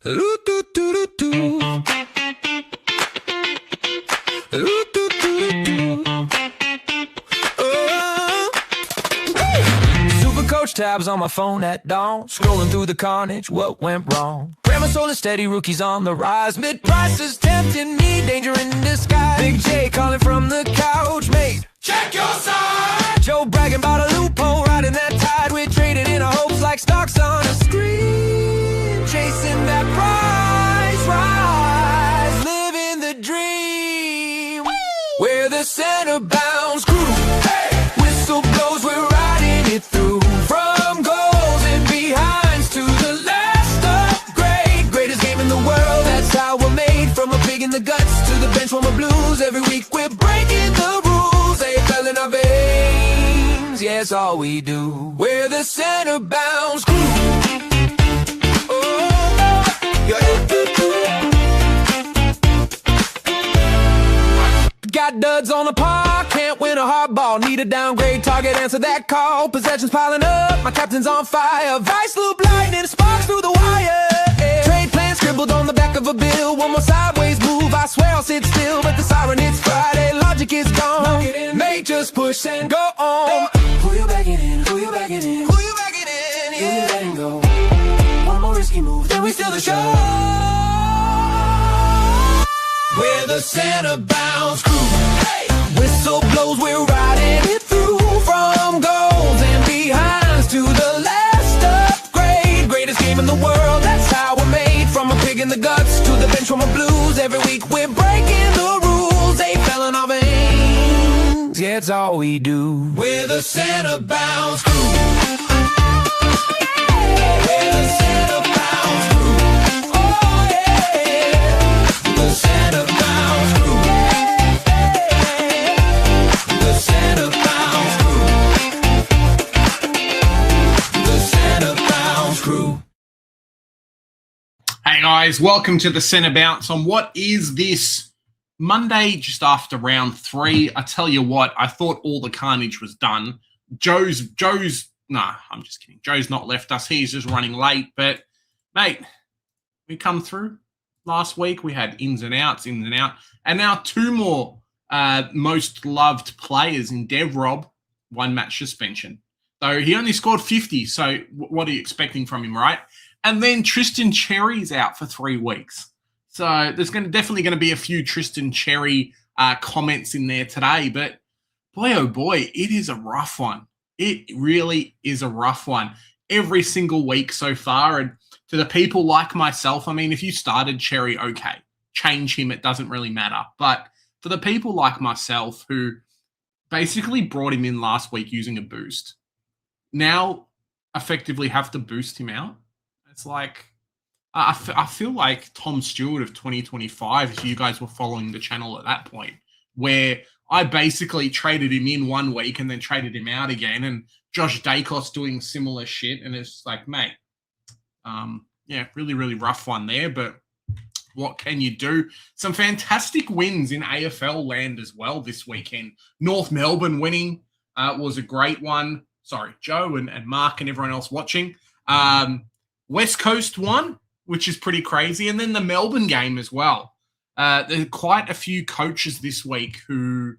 Supercoach tabs on my phone at dawn, scrolling through the carnage, what went wrong? Grammar solid steady, rookies on the rise, mid-prices tempting me, danger in disguise. Big J calling from the couch, mate, check your side. Joe bragging about a loophole, riding that tide. We traded in our hopes like stocks on a screen, chasing that price rise, living the dream. We're the center bound crew. Hey! Whistle blows, we're riding it through. From goals and behinds to the last upgrade. Greatest game in the world, that's how we're made. From a pig in the guts to the bench from a blues. Every week we're breaking the rules. They fell in our veins, yeah, it's all we do. We're the center bound crew. Got duds on the park, can't win a hard ball. Need a downgrade target, answer that call. Possessions piling up, my captain's on fire. Vice loop lightning, sparks through the wire. Yeah. Trade plan scribbled on the back of a bill. One more sideways move, I swear I'll sit still. But the siren hits Friday, logic is gone. Mate, just push and go on. Who you backing in, who you backing in? Who you backing in, yeah. Who you letting go? One more risky move, then we steal the show. We're the center bound crew. Hey! Whistle blows, we're riding it through. From goals and behinds to the last upgrade. Greatest game in the world, that's how we're made. From a pig in the guts to the bench from a blues. Every week we're breaking the rules. They fell in our veins, yeah, it's all we do. We're the center bound crew. We're the center bound crew. Oh yeah, the center bound crew. The center bound crew. The center bound crew. Hey guys, welcome to the Centre Bounce on what is this Monday just after round 3. I tell you what, I thought all the carnage was done. I'm just kidding. Joe's not left us. He's just running late. But, mate, we come through. Last week we had ins and outs. And now 2 more most loved players in Dev Rob, 1 match suspension. Though he only scored 50, so what are you expecting from him, right? And then Tristan Xerri's out for 3 weeks. So there's definitely going to be a few Tristan Xerri comments in there today. But boy, oh boy, it is a rough one. It really is a rough one. Every single week so far. And to the people like myself, I mean, if you started Xerri, okay, change him. It doesn't really matter. But for the people like myself who basically brought him in last week using a boost, now effectively have to boost him out. It's like, I feel like Tom Stewart of 2025, if you guys were following the channel at that point, where I basically traded him in 1 week and then traded him out again, and Josh Dacos doing similar shit. And it's like, mate, yeah, really, really rough one there. But what can you do? Some fantastic wins in AFL land as well this weekend. North Melbourne winning was a great one. Sorry, Joe and Mark and everyone else watching. West Coast won, which is pretty crazy. And then the Melbourne game as well. There are quite a few coaches this week who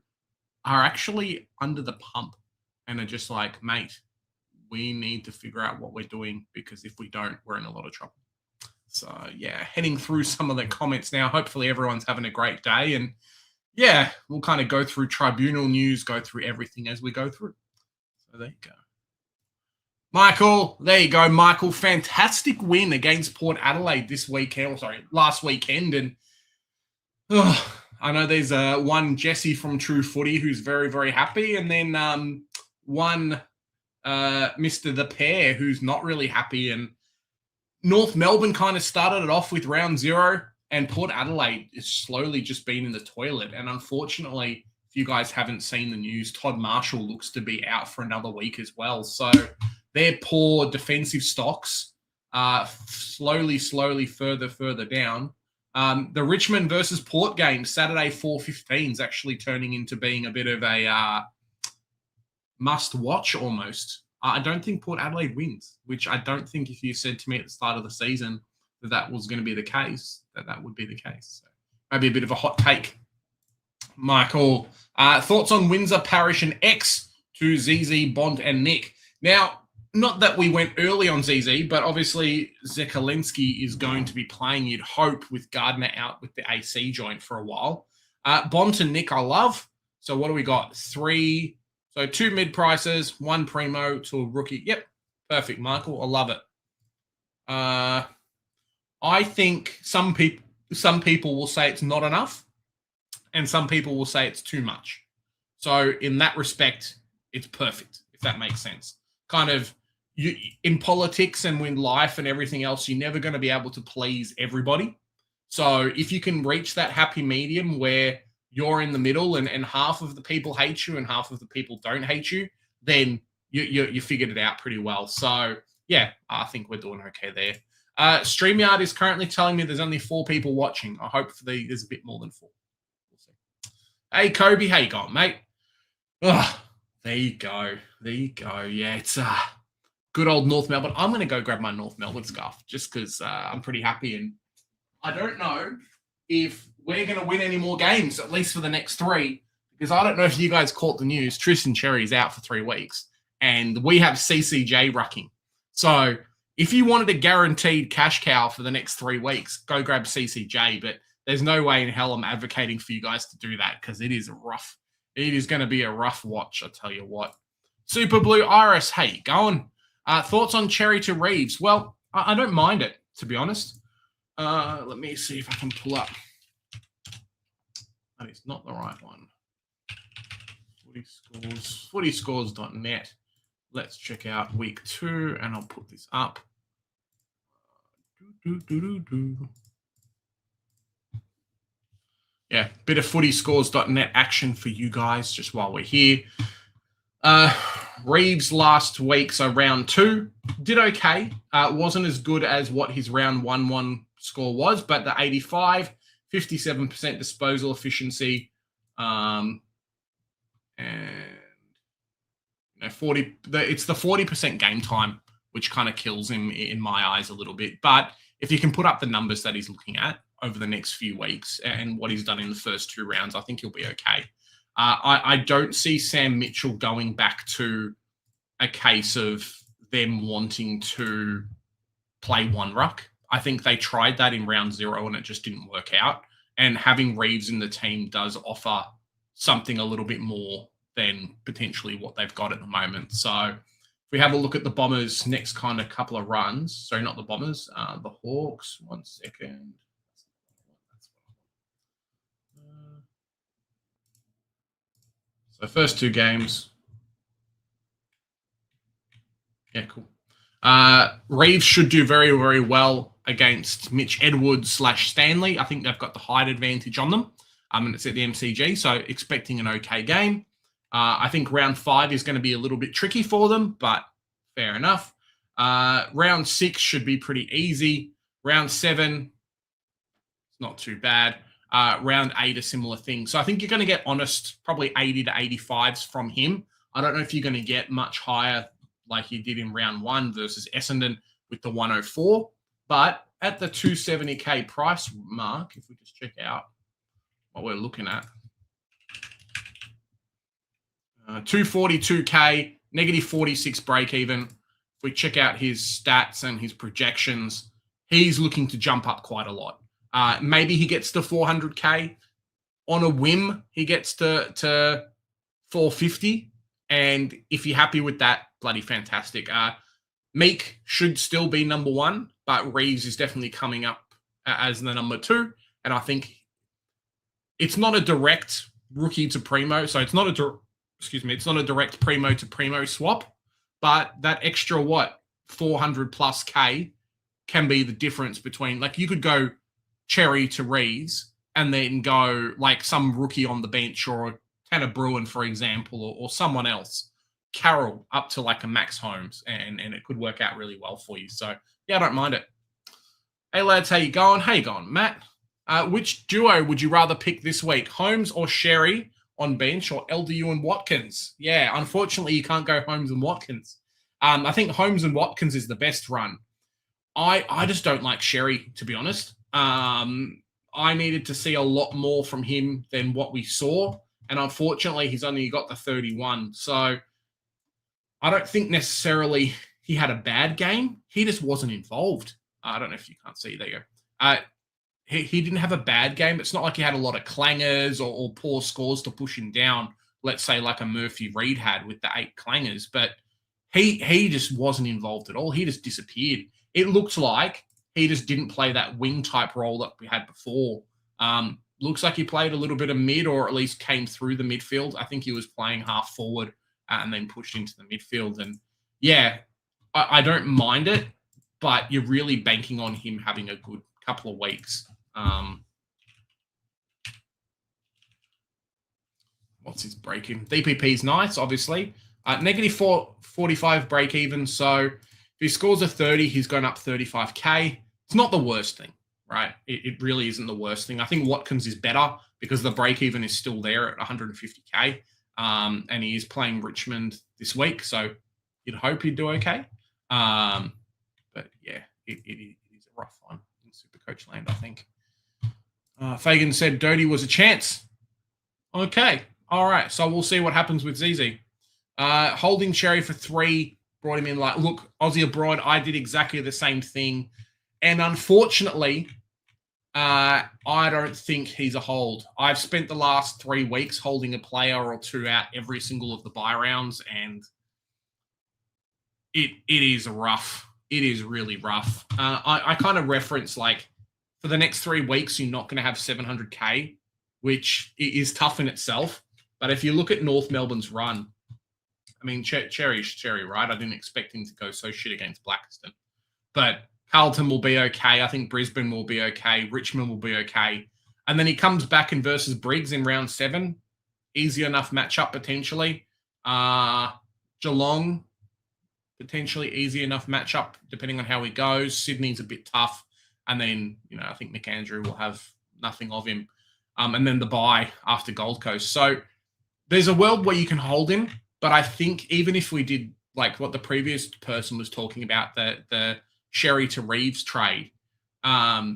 are actually under the pump and are just like, mate, we need to figure out what we're doing, because if we don't, we're in a lot of trouble. So, yeah, heading through some of the comments now. Hopefully everyone's having a great day. And, yeah, we'll kind of go through tribunal news, go through everything as we go through. So there you go. Michael, there you go, Michael. Fantastic win against Port Adelaide last weekend. And I know there's one Jesse from True Footy who's very, very happy. And then one Mr. The Pair who's not really happy. And North Melbourne kind of started it off with round 0. And Port Adelaide is slowly just been in the toilet. And unfortunately, if you guys haven't seen the news, Todd Marshall looks to be out for another week as well. So their poor defensive stocks slowly, further down. The Richmond versus Port game, Saturday 4:15, is actually turning into being a bit of a must-watch almost. I don't think Port Adelaide wins, which I don't think if you said to me at the start of the season that was going to be the case, that would be the case. So maybe a bit of a hot take. Michael, thoughts on Windsor, Parish, and X to ZZ, Bond, and Nick? Now, not that we went early on ZZ, but obviously Zekalinski is going to be playing, you'd hope, with Gardner out with the AC joint for a while. Bond to Nick, I love. So what do we got? 3. So 2 mid prices, 1 primo to a rookie. Yep, perfect, Michael. I love it. I think some people will say it's not enough, and some people will say it's too much. So in that respect, it's perfect, if that makes sense. Kind of, you in politics and in life and everything else, you're never going to be able to please everybody. So if you can reach that happy medium where you're in the middle and half of the people hate you and half of the people don't hate you, then you figured it out pretty well. So yeah, I think we're doing okay there. StreamYard is currently telling me there's only 4 people watching. I hope there's a bit more than 4. We'll see. Hey, Kobe, how you going, mate? Oh, there you go. There you go. Yeah, it's good old North Melbourne. I'm going to go grab my North Melbourne scarf just because I'm pretty happy. And I don't know if we're going to win any more games, at least for the next 3, because I don't know if you guys caught the news. Tristan Cherry's out for 3 weeks, and we have CCJ rucking. So if you wanted a guaranteed cash cow for the next 3 weeks, go grab CCJ. But there's no way in hell I'm advocating for you guys to do that because it is rough. It is going to be a rough watch, I tell you what. Super Blue Iris, hey, going. Thoughts on Cherry to Reeves? Well, I don't mind it, to be honest. Let me see if I can pull up. That is not the right one. Footyscores.net. Let's check out week 2, and I'll put this up. Yeah, bit of footyscores.net action for you guys just while we're here. Reeves last week, so round 2, did okay. Wasn't as good as what his round 1 score was, but the 85, 57% disposal efficiency, and 40. It's the 40% game time, which kind of kills him in my eyes a little bit. But if you can put up the numbers that he's looking at over the next few weeks and what he's done in the first 2 rounds, I think he'll be okay. I don't see Sam Mitchell going back to a case of them wanting to play 1 ruck. I think they tried that in round 0 and it just didn't work out. And having Reeves in the team does offer something a little bit more than potentially what they've got at the moment. So if we have a look at the Bombers' next kind of couple of runs, sorry, not the Bombers, the Hawks, 1 second. So first 2 games. Yeah, cool. Reeves should do very, very well against Mitch Edwards / Stanley. I think they've got the height advantage on them. And it's at the MCG, so expecting an okay game. I think round 5 is going to be a little bit tricky for them, but fair enough. Round 6 should be pretty easy. Round 7, it's not too bad. Round 8, a similar thing. So I think you're going to get honest, probably 80 to 85s from him. I don't know if you're going to get much higher like you did in round 1 versus Essendon with the 104. But at the 270K price mark, if we just check out what we're looking at, 242K, negative 46 break even. If we check out his stats and his projections, he's looking to jump up quite a lot. Maybe he gets to 400K. On a whim, he gets to 450. And if you're happy with that, bloody fantastic. Meek should still be number 1, but Reeves is definitely coming up as the number 2. And I think it's not a direct rookie to primo. So it's not a direct primo to primo swap, but that extra 400 plus K can be the difference between, like, you could go Cherry to Reeves and then go like some rookie on the bench or Tanner Bruin, for example, or someone else, Carroll up to like a Max Holmes, and it could work out really well for you. So yeah, I don't mind it. Hey lads, how you going? How you going, Matt? Which duo would you rather pick this week, Holmes or Xerri on bench, or LDU and Watkins? Yeah, unfortunately, you can't go Holmes and Watkins. I think Holmes and Watkins is the best run. I just don't like Xerri, to be honest. I needed to see a lot more from him than what we saw. And unfortunately, he's only got the 31. So I don't think necessarily he had a bad game. He just wasn't involved. I don't know if you can't see. There you go. He didn't have a bad game. It's not like he had a lot of clangers or poor scores to push him down, let's say like a Murphy Reed had with the 8 clangers. But he just wasn't involved at all. He just disappeared. It looked like he just didn't play that wing type role that we had before. Looks like he played a little bit of mid, or at least came through the midfield. I think he was playing half forward and then pushed into the midfield. And yeah, I don't mind it, but you're really banking on him having a good couple of weeks. What's his break even? DPP is nice, obviously. Negative 45 break even. So if he scores a 30, he's going up 35K. It's not the worst thing, right? It really isn't the worst thing. I think Watkins is better because the break even is still there at 150K. And he is playing Richmond this week. So you'd hope he'd do okay. But yeah, it is a rough one in Supercoach land, I think. Fagan said Doty was a chance. Okay. All right. So we'll see what happens with ZZ. Holding Xerri for 3 brought him in like, look, Aussie abroad, I did exactly the same thing. And unfortunately, I don't think he's a hold. I've spent the last 3 weeks holding a player or 2 out every single of the buy rounds, and it is rough. It is really rough. I kind of reference like for the next 3 weeks, you're not going to have 700K, which is tough in itself. But if you look at North Melbourne's run, I mean, Xerri, right? I didn't expect him to go so shit against Blackiston. But Carlton will be okay. I think Brisbane will be okay. Richmond will be okay. And then he comes back and versus Briggs in round 7. Easy enough matchup, potentially. Geelong, potentially easy enough matchup, depending on how he goes. Sydney's a bit tough. And then, I think McAndrew will have nothing of him. And then the bye after Gold Coast. So there's a world where you can hold him. But I think even if we did like what the previous person was talking about, the Xerri to Reeves trade, I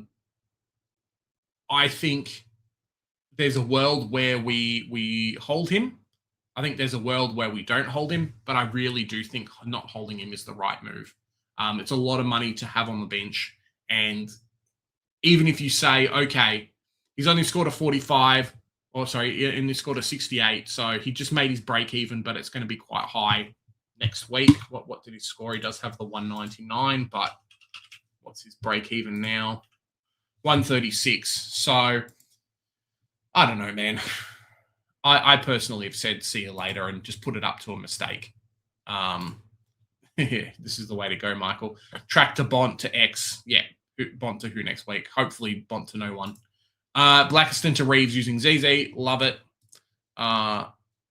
think there's a world where we hold him. I think there's a world where we don't hold him, but I really do think not holding him is the right move. It's a lot of money to have on the bench. And even if you say, okay, he's only scored a 45, and he scored a 68. So he just made his break even, but it's going to be quite high next week. What did he score? He does have the 199, but what's his break even now? 136. So I don't know, man. I personally have said see you later and just put it up to a mistake. Yeah, this is the way to go, Michael. Track to Bont to X. Yeah, Bont to who next week? Hopefully Bont to no one. Blackiston to Reeves using ZZ. Love it.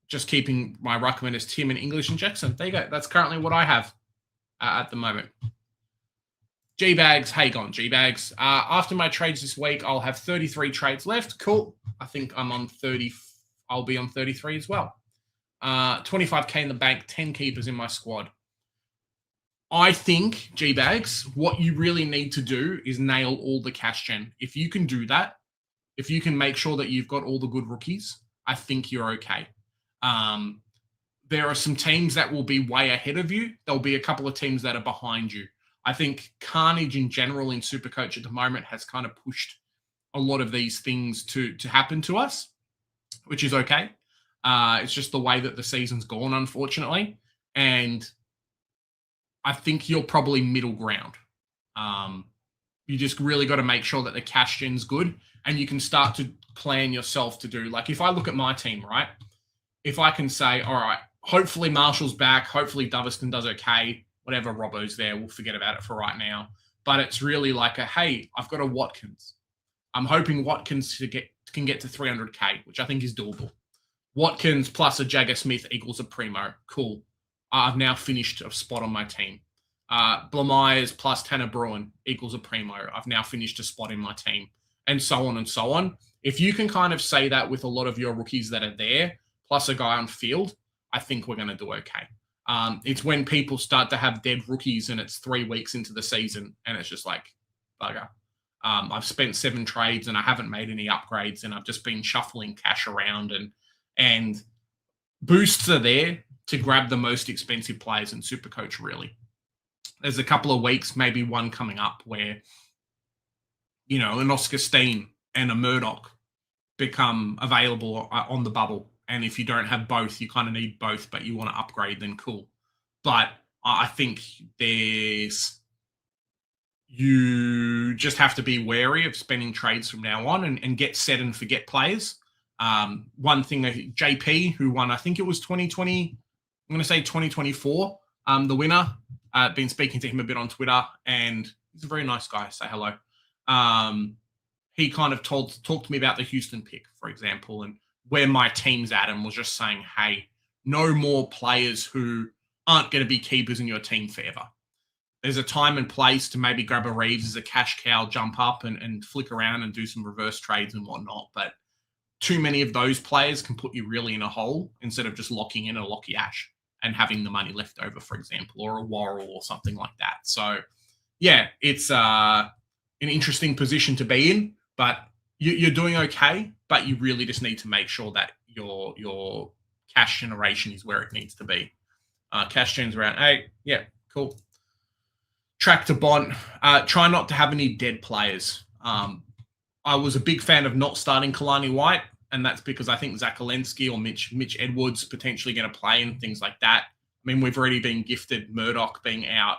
Just keeping my ruckman as Tim in English and Jackson. There you go. That's currently what I have at the moment. G-Bags. Hey, gone, G-Bags. After my trades this week, I'll have 33 trades left. Cool. I think I'm on 30. I'll be on 33 as well. 25K in the bank, 10 keepers in my squad. I think, G-Bags, what you really need to do is nail all the cash gen. If you can do that, if you can make sure that you've got all the good rookies, I think you're okay. There are some teams that will be way ahead of you. There'll be a couple of teams that are behind you. I think Carnage in general in Supercoach at the moment has kind of pushed a lot of these things to happen to us, which is okay. It's just the way that the season's gone, unfortunately. And I think you're probably middle ground. You just really got to make sure that the cash gen's good and you can start to plan yourself to do. Like if I look at my team, right? If I can say, all right, hopefully Marshall's back. Hopefully Doverston does okay. Whatever Robbo's there, we'll forget about it for right now. But it's really like hey, I've got a Watkins. I'm hoping Watkins can get to 300K, which I think is doable. Watkins plus a Jagger Smith equals a primo. Cool. I've now finished a spot on my team. Blamires plus Tanner Bruin equals a primo. I've now finished a spot in my team, and so on and so on. If you can kind of say that with a lot of your rookies that are there, plus a guy on field, I think we're going to do okay. It's when people start to have dead rookies and it's 3 weeks into the season and it's just like, bugger. I've spent 7 trades and I haven't made any upgrades and I've just been shuffling cash around and boosts are there to grab the most expensive players in Supercoach, really. There's a couple of weeks, maybe one coming up where, an Oscar Steen and a Murdoch become available on the bubble. And if you don't have both, you kind of need both, but you want to upgrade, then cool. But I think you just have to be wary of spending trades from now on and get set and forget players. One thing, JP, who won, I think it was 2020, I'm going to say 2024, the winner. Been speaking to him a bit on Twitter, and he's a very nice guy. Say hello. He kind of talked to me about the Houston pick, for example, and where my team's at, and was just saying, hey, no more players who aren't going to be keepers in your team forever. There's a time and place to maybe grab a Reeves as a cash cow, jump up and flick around and do some reverse trades and whatnot. But too many of those players can put you really in a hole instead of just locking in a Lockie Ash and having the money left over, for example, or a Worrell or something like that. So, yeah, it's an interesting position to be in, but you're doing okay, but you really just need to make sure that your cash generation is where it needs to be. Cash gen's around 8. Yeah, cool. Tractor Bond. Try not to have any dead players. I was a big fan of not starting Kalani White, and that's because I think Zach Alensky or Mitch Edwards potentially going to play and things like that. I mean, we've already been gifted Murdoch being out.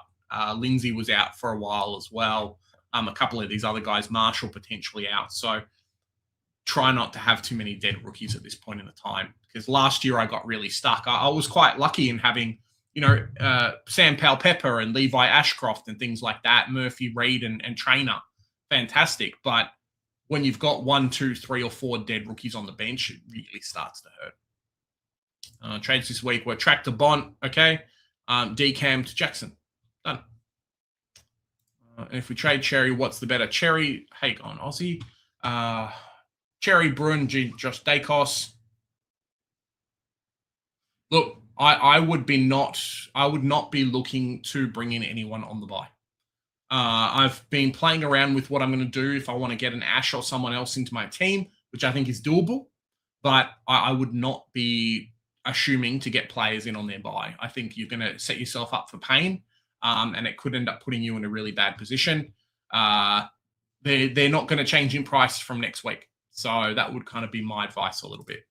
Lindsay was out for a while as well. A couple of these other guys, Marshall potentially out. So try not to have too many dead rookies at this point in the time, because last year I got really stuck. I was quite lucky in having, Sam Powell-Pepper and Levi Ashcroft and things like that, Murphy Reed and Trainer. Fantastic. But when you've got 1, 2, 3, or 4 dead rookies on the bench, it really starts to hurt. Trades this week were Tractor Bond, okay. Decam to Jackson. Done. And if we trade Xerri, what's the better? Xerri, hey, on Aussie. Xerri, Bruin, Josh Dacos. Look, I would not be looking to bring in anyone on the buy. I've been playing around with what I'm going to do if I want to get an Ash or someone else into my team, which I think is doable, but I would not be assuming to get players in on their buy. I think you're going to set yourself up for pain, and it could end up putting you in a really bad position. They're not going to change in price from next week, so that would kind of be my advice a little bit.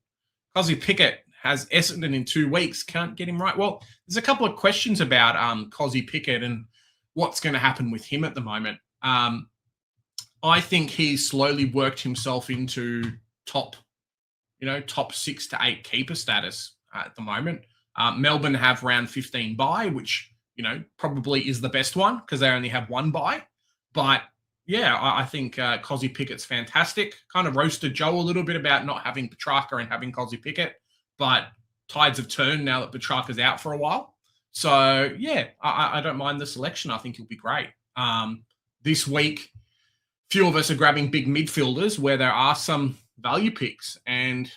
Cozzy Pickett has Essendon in 2 weeks. Can't get him right. Well, there's a couple of questions about Cozzy Pickett and what's going to happen with him at the moment. I think he's slowly worked himself into top 6 to 8 keeper status at the moment. Melbourne have round 15 bye, which, probably is the best one because they only have 1 bye. But yeah, I think Cozzy Pickett's fantastic. Kind of roasted Joe a little bit about not having Petrarca and having Cozzy Pickett, but tides have turned now that Petrarca's out for a while. So, yeah, I don't mind the selection. I think he'll be great. This week, few of us are grabbing big midfielders where there are some value picks. And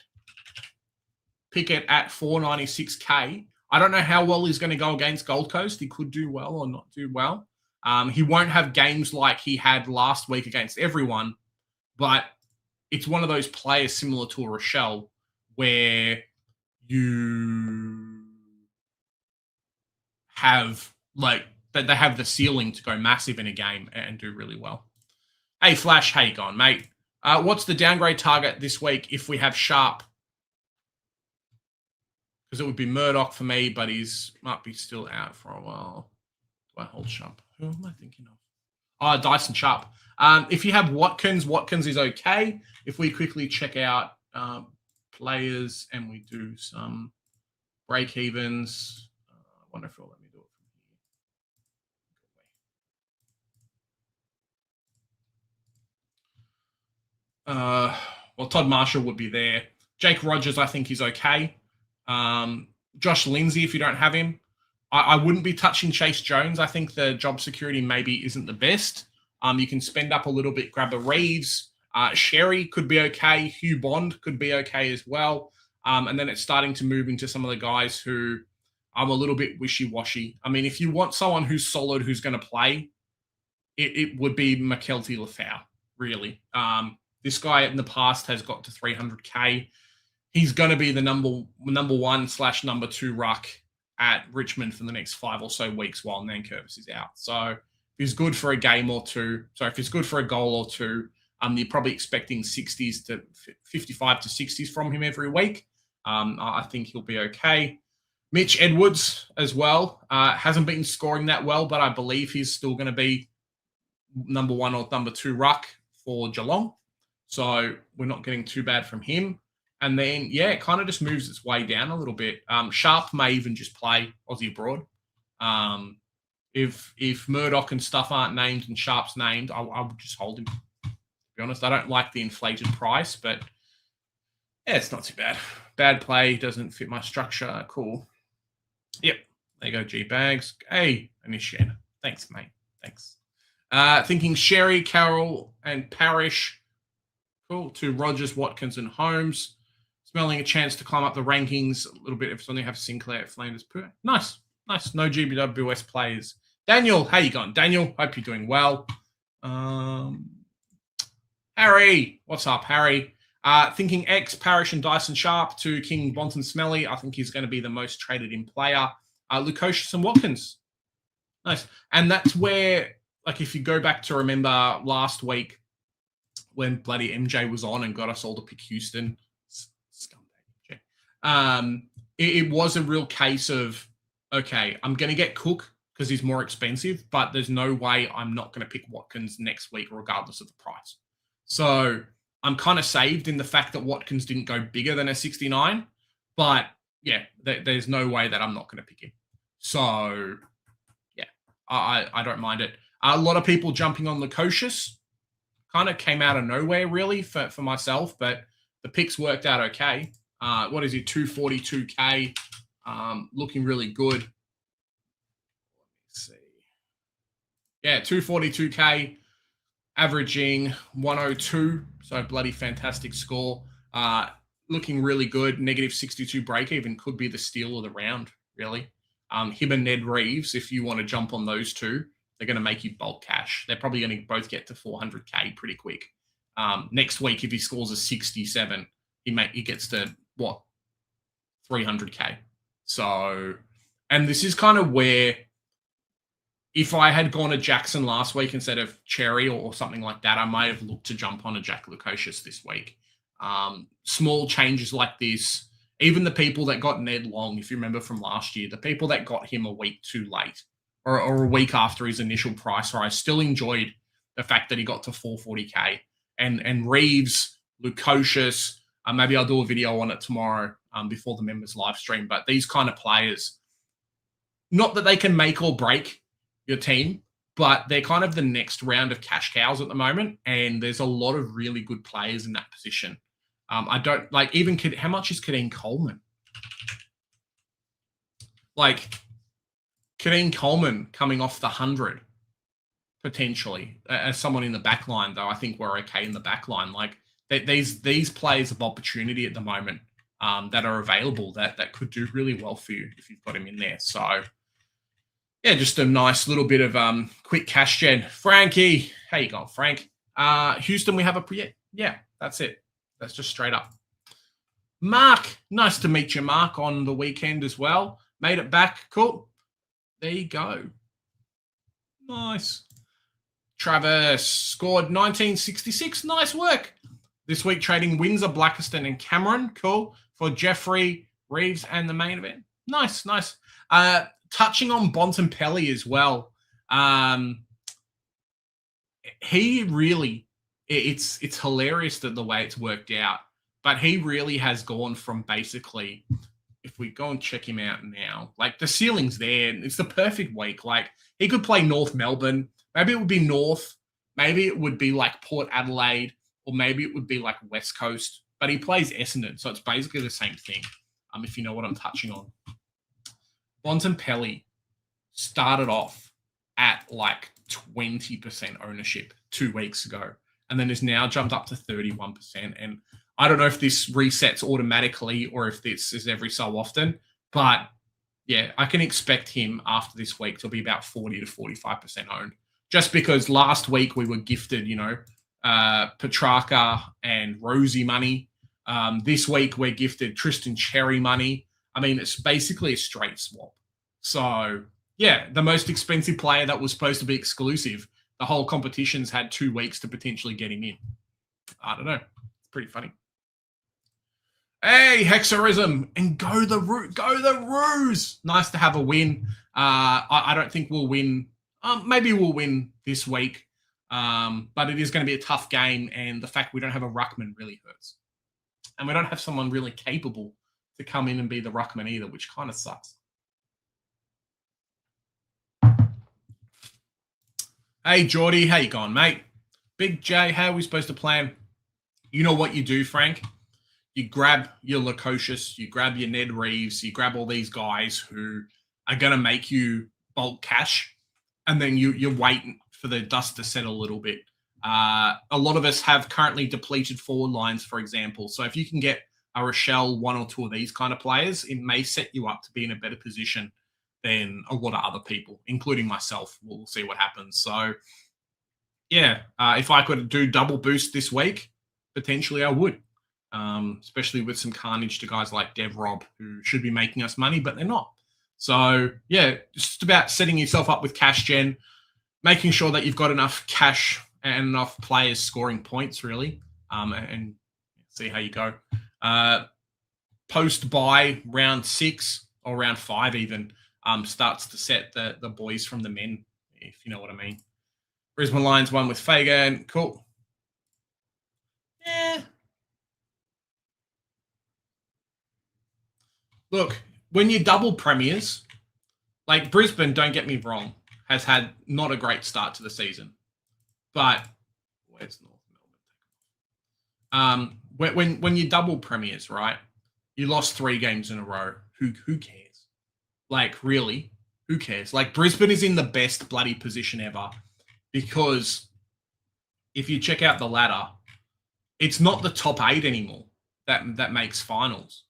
Pickett at 496K. I don't know how well he's going to go against Gold Coast. He could do well or not do well. He won't have games like he had last week against everyone, but it's one of those players similar to a Rochelle where you have they have the ceiling to go massive in a game and do really well. Hey, Flash, how you going, mate? What's the downgrade target this week if we have Sharp? Because it would be Murdoch for me, but he's might be still out for a while. Do I hold Sharp? Who am I thinking of? Oh, Dyson Sharp. If you have Watkins is okay. If we quickly check out players and we do some break evens, I wonder if it'll let me do it from here. Well, Todd Marshall would be there. Jake Rogers, I think, is okay. Josh Lindsay, if you don't have him. I wouldn't be touching Chase Jones. I think the job security maybe isn't the best. You can spend up a little bit, grab a Reeves. Xerri could be okay. Hugh Bond could be okay as well. And then it's starting to move into some of the guys who I'm a little bit wishy-washy. I mean, if you want someone who's solid, who's going to play, it would be McKelty Lafau, really. This guy in the past has got to 300K. He's going to be the number 1/number 2 ruck at Richmond for the next 5 or so weeks while Nankervis is out. So if he's good for a game or two, if he's good for a goal or two, you're probably expecting 60s to 55 to 60s from him every week. I think he'll be okay. Mitch Edwards as well. Hasn't been scoring that well, but I believe he's still going to be number 1 or number 2 ruck for Geelong. So we're not getting too bad from him. And then, yeah, it kind of just moves its way down a little bit. Sharp may even just play Aussie abroad. If Murdoch and stuff aren't named and Sharp's named, I would just hold him. To be honest, I don't like the inflated price, but yeah, it's not too bad. Bad play, doesn't fit my structure. Cool. Yep, there you go, G-Bags. Hey, initiate. Thanks, mate. Thanks. Thinking Xerri, Carroll, and Parrish. Cool. To Rogers, Watkins, and Holmes. Smelling a chance to climb up the rankings a little bit if it's only have Sinclair, Flanders, Pooh. Nice. Nice. No GBWS players. Daniel, how you going? Daniel, hope you're doing well. Harry, what's up, Harry? Thinking X, Parrish, and Dyson Sharp to King Bonton Smelly. I think he's going to be the most traded in player. Lukosius and Watkins. Nice. And that's where, like, if you go back to remember last week when bloody MJ was on and got us all to pick Houston, it was a real case of, okay, I'm going to get Cook because he's more expensive, but there's no way I'm not going to pick Watkins next week regardless of the price. So I'm kind of saved in the fact that Watkins didn't go bigger than a 69, but yeah, there's no way that I'm not going to pick him. So yeah, I don't mind it. A lot of people jumping on Lukosius kind of came out of nowhere really for myself, but the picks worked out okay. What is he? 242K, looking really good. Let me see. Yeah, 242K, averaging 102. So bloody fantastic score. Looking really good. Negative 62 break even could be the steal of the round, really. Him and Ned Reeves, if you want to jump on those two, they're going to make you bulk cash. They're probably going to both get to 400K pretty quick. Next week, if he scores a 67, he gets to, what, 300K. So, and this is kind of where, if I had gone to Jackson last week instead of Xerri or something like that, I might have looked to jump on a Jack Lukosius this week. Small changes like this, even the people that got Ned Long, if you remember from last year, the people that got him a week too late or a week after his initial price rise still enjoyed the fact that he got to 440K. And Reeves, Lukosius, maybe I'll do a video on it tomorrow before the members live stream. But these kind of players, not that they can make or break your team, but they're kind of the next round of cash cows at the moment. And there's a lot of really good players in that position. I don't like even how much is Kadeen Coleman? Like Kadeen Coleman coming off the 100 potentially as someone in the back line, though I think we're okay in the back line. Like these players of opportunity at the moment that are available that could do really well for you if you've got him in there. So yeah, just a nice little bit of quick cash gen. Frankie, how you going, Frank? Houston, we have a yeah, that's it. That's just straight up. Mark, nice to meet you, Mark, on the weekend as well. Made it back. Cool. There you go. Nice. Travis scored 1966. Nice work. This week trading Windsor, Blackiston, and Cameron. Cool. For Jeffrey, Reeves, and the main event. Nice, nice. Touching on Bontempelli as well. He really, it's hilarious that the way it's worked out, but he really has gone from basically, if we go and check him out now, like the ceiling's there. It's the perfect week. Like he could play North Melbourne. Maybe it would be North. Maybe it would be like Port Adelaide, or maybe it would be like West Coast, but he plays Essendon. So it's basically the same thing. If you know what I'm touching on. Bontempelli started off at like 20% ownership 2 weeks ago, and then has now jumped up to 31%. And I don't know if this resets automatically or if this is every so often, but yeah, I can expect him after this week to be about 40 to 45% owned. Just because last week we were gifted, Petrarca and Rosie money. This week we're gifted Tristan Xerri money. I mean, it's basically a straight swap. So, yeah, the most expensive player that was supposed to be exclusive, the whole competition's had 2 weeks to potentially get him in. I don't know. It's pretty funny. Hey, Hexerism, and go the Roos. Nice to have a win. I don't think we'll win. Maybe we'll win this week, but it is going to be a tough game, and the fact we don't have a ruckman really hurts. And we don't have someone really capable to come in and be the ruckman either, which kind of sucks. Hey, Geordie, how you going, mate? Big J, how are we supposed to plan? You know what you do, Frank? You grab your Lukosius, you grab your Ned Reeves, you grab all these guys who are going to make you bulk cash, and then you're waiting for the dust to settle a little bit. A lot of us have currently depleted forward lines, for example. So if you can get a Rochelle, 1 or 2 of these kind of players, it may set you up to be in a better position than a lot of other people, including myself. We'll see what happens. So, yeah, if I could do double boost this week, potentially I would, especially with some carnage to guys like Dev Rob, who should be making us money, but they're not. So, yeah, just about setting yourself up with cash gen, making sure that you've got enough cash and enough players scoring points, really, and see how you go. Post-buy round 6 or round 5 even starts to set the boys from the men, if you know what I mean. Brisbane Lions won with Fagan. Cool. Yeah. Look, when you double premiers, like Brisbane, don't get me wrong, has had not a great start to the season. But where's North Melbourne? When you double premiers, right? You lost 3 games in a row. Who cares? Like, really? Who cares? Like, Brisbane is in the best bloody position ever, because if you check out the ladder, it's not the top 8 anymore that makes finals.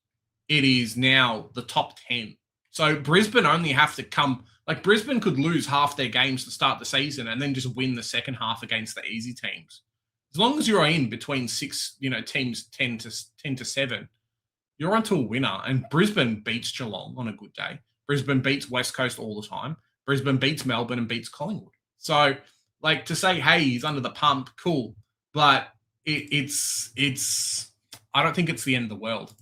It is now the top 10. So Brisbane only have to come. Like, Brisbane could lose half their games to start the season and then just win the second half against the easy teams. As long as you're in between 6, teams 10 to 7, you're onto a winner. And Brisbane beats Geelong on a good day. Brisbane beats West Coast all the time. Brisbane beats Melbourne and beats Collingwood. So, like, to say, hey, he's under the pump, cool. But it's I don't think it's the end of the world.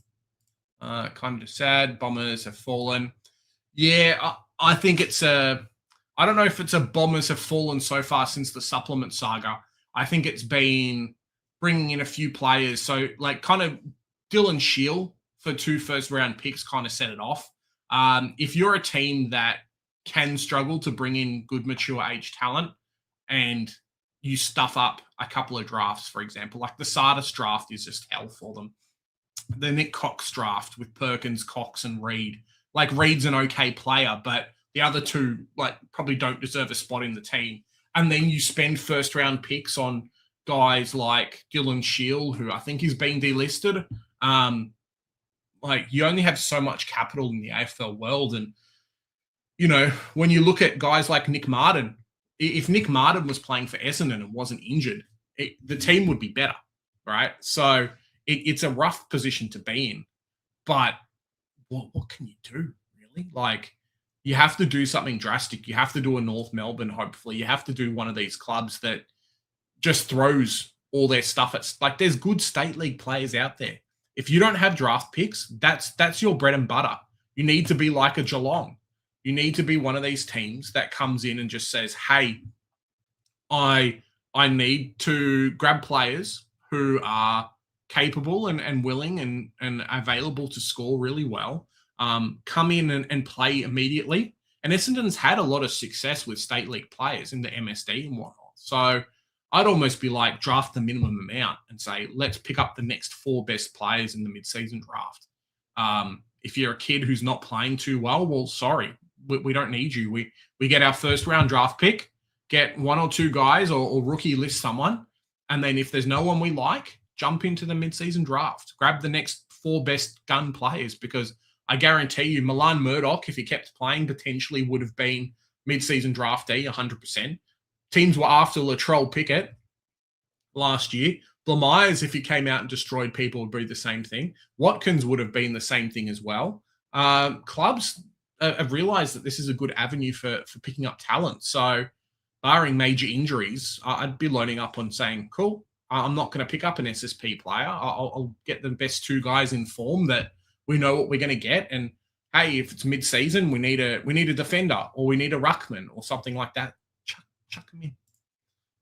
Kind of sad. Bombers have fallen. Yeah, I think it's I don't know if it's a Bombers have fallen so far since the supplement saga. I think it's been bringing in a few players. So, like, kind of Dylan Shield for 2 first-round picks kind of set it off. If you're a team that can struggle to bring in good mature age talent and you stuff up a couple of drafts, for example, like the Sardis draft is just hell for them. The Nick Cox draft with Perkins, Cox, and Reed. Like, Reed's an okay player, but the other 2, like, probably don't deserve a spot in the team. And then you spend first-round picks on guys like Dylan Shield, who I think is being delisted. Like, you only have so much capital in the AFL world. And, when you look at guys like Nick Martin, if Nick Martin was playing for Essendon and wasn't injured, the team would be better, right? So it's a rough position to be in. But what can you do, really? Like, you have to do something drastic. You have to do a North Melbourne, hopefully. You have to do one of these clubs that just throws all their stuff at... Like, there's good state league players out there. If you don't have draft picks, that's your bread and butter. You need to be like a Geelong. You need to be one of these teams that comes in and just says, hey, I need to grab players who are capable and willing and available to score really well, come in and play immediately. And Essendon's had a lot of success with state league players in the MSD and whatnot. So I'd almost be like, draft the minimum amount and say, let's pick up the next 4 best players in the mid-season draft. If you're a kid who's not playing too well, sorry, we don't need you. We get our first-round draft pick, get 1 or 2 guys or rookie list someone, and then if there's no one we like, jump into the mid-season draft. Grab the next 4 best gun players, because I guarantee you, Milan Murdoch, if he kept playing, potentially would have been mid-season draftee, 100%. Teams were after Latrell Pickett last year. Blamires, if he came out and destroyed people, would be the same thing. Watkins would have been the same thing as well. Clubs have realised that this is a good avenue for picking up talent. So, barring major injuries, I'd be loading up on saying, cool, I'm not going to pick up an SSP player. I'll get the best 2 guys in form that we know what we're going to get. And hey, if it's mid-season, we need a defender or we need a ruckman or something like that. Chuck them in.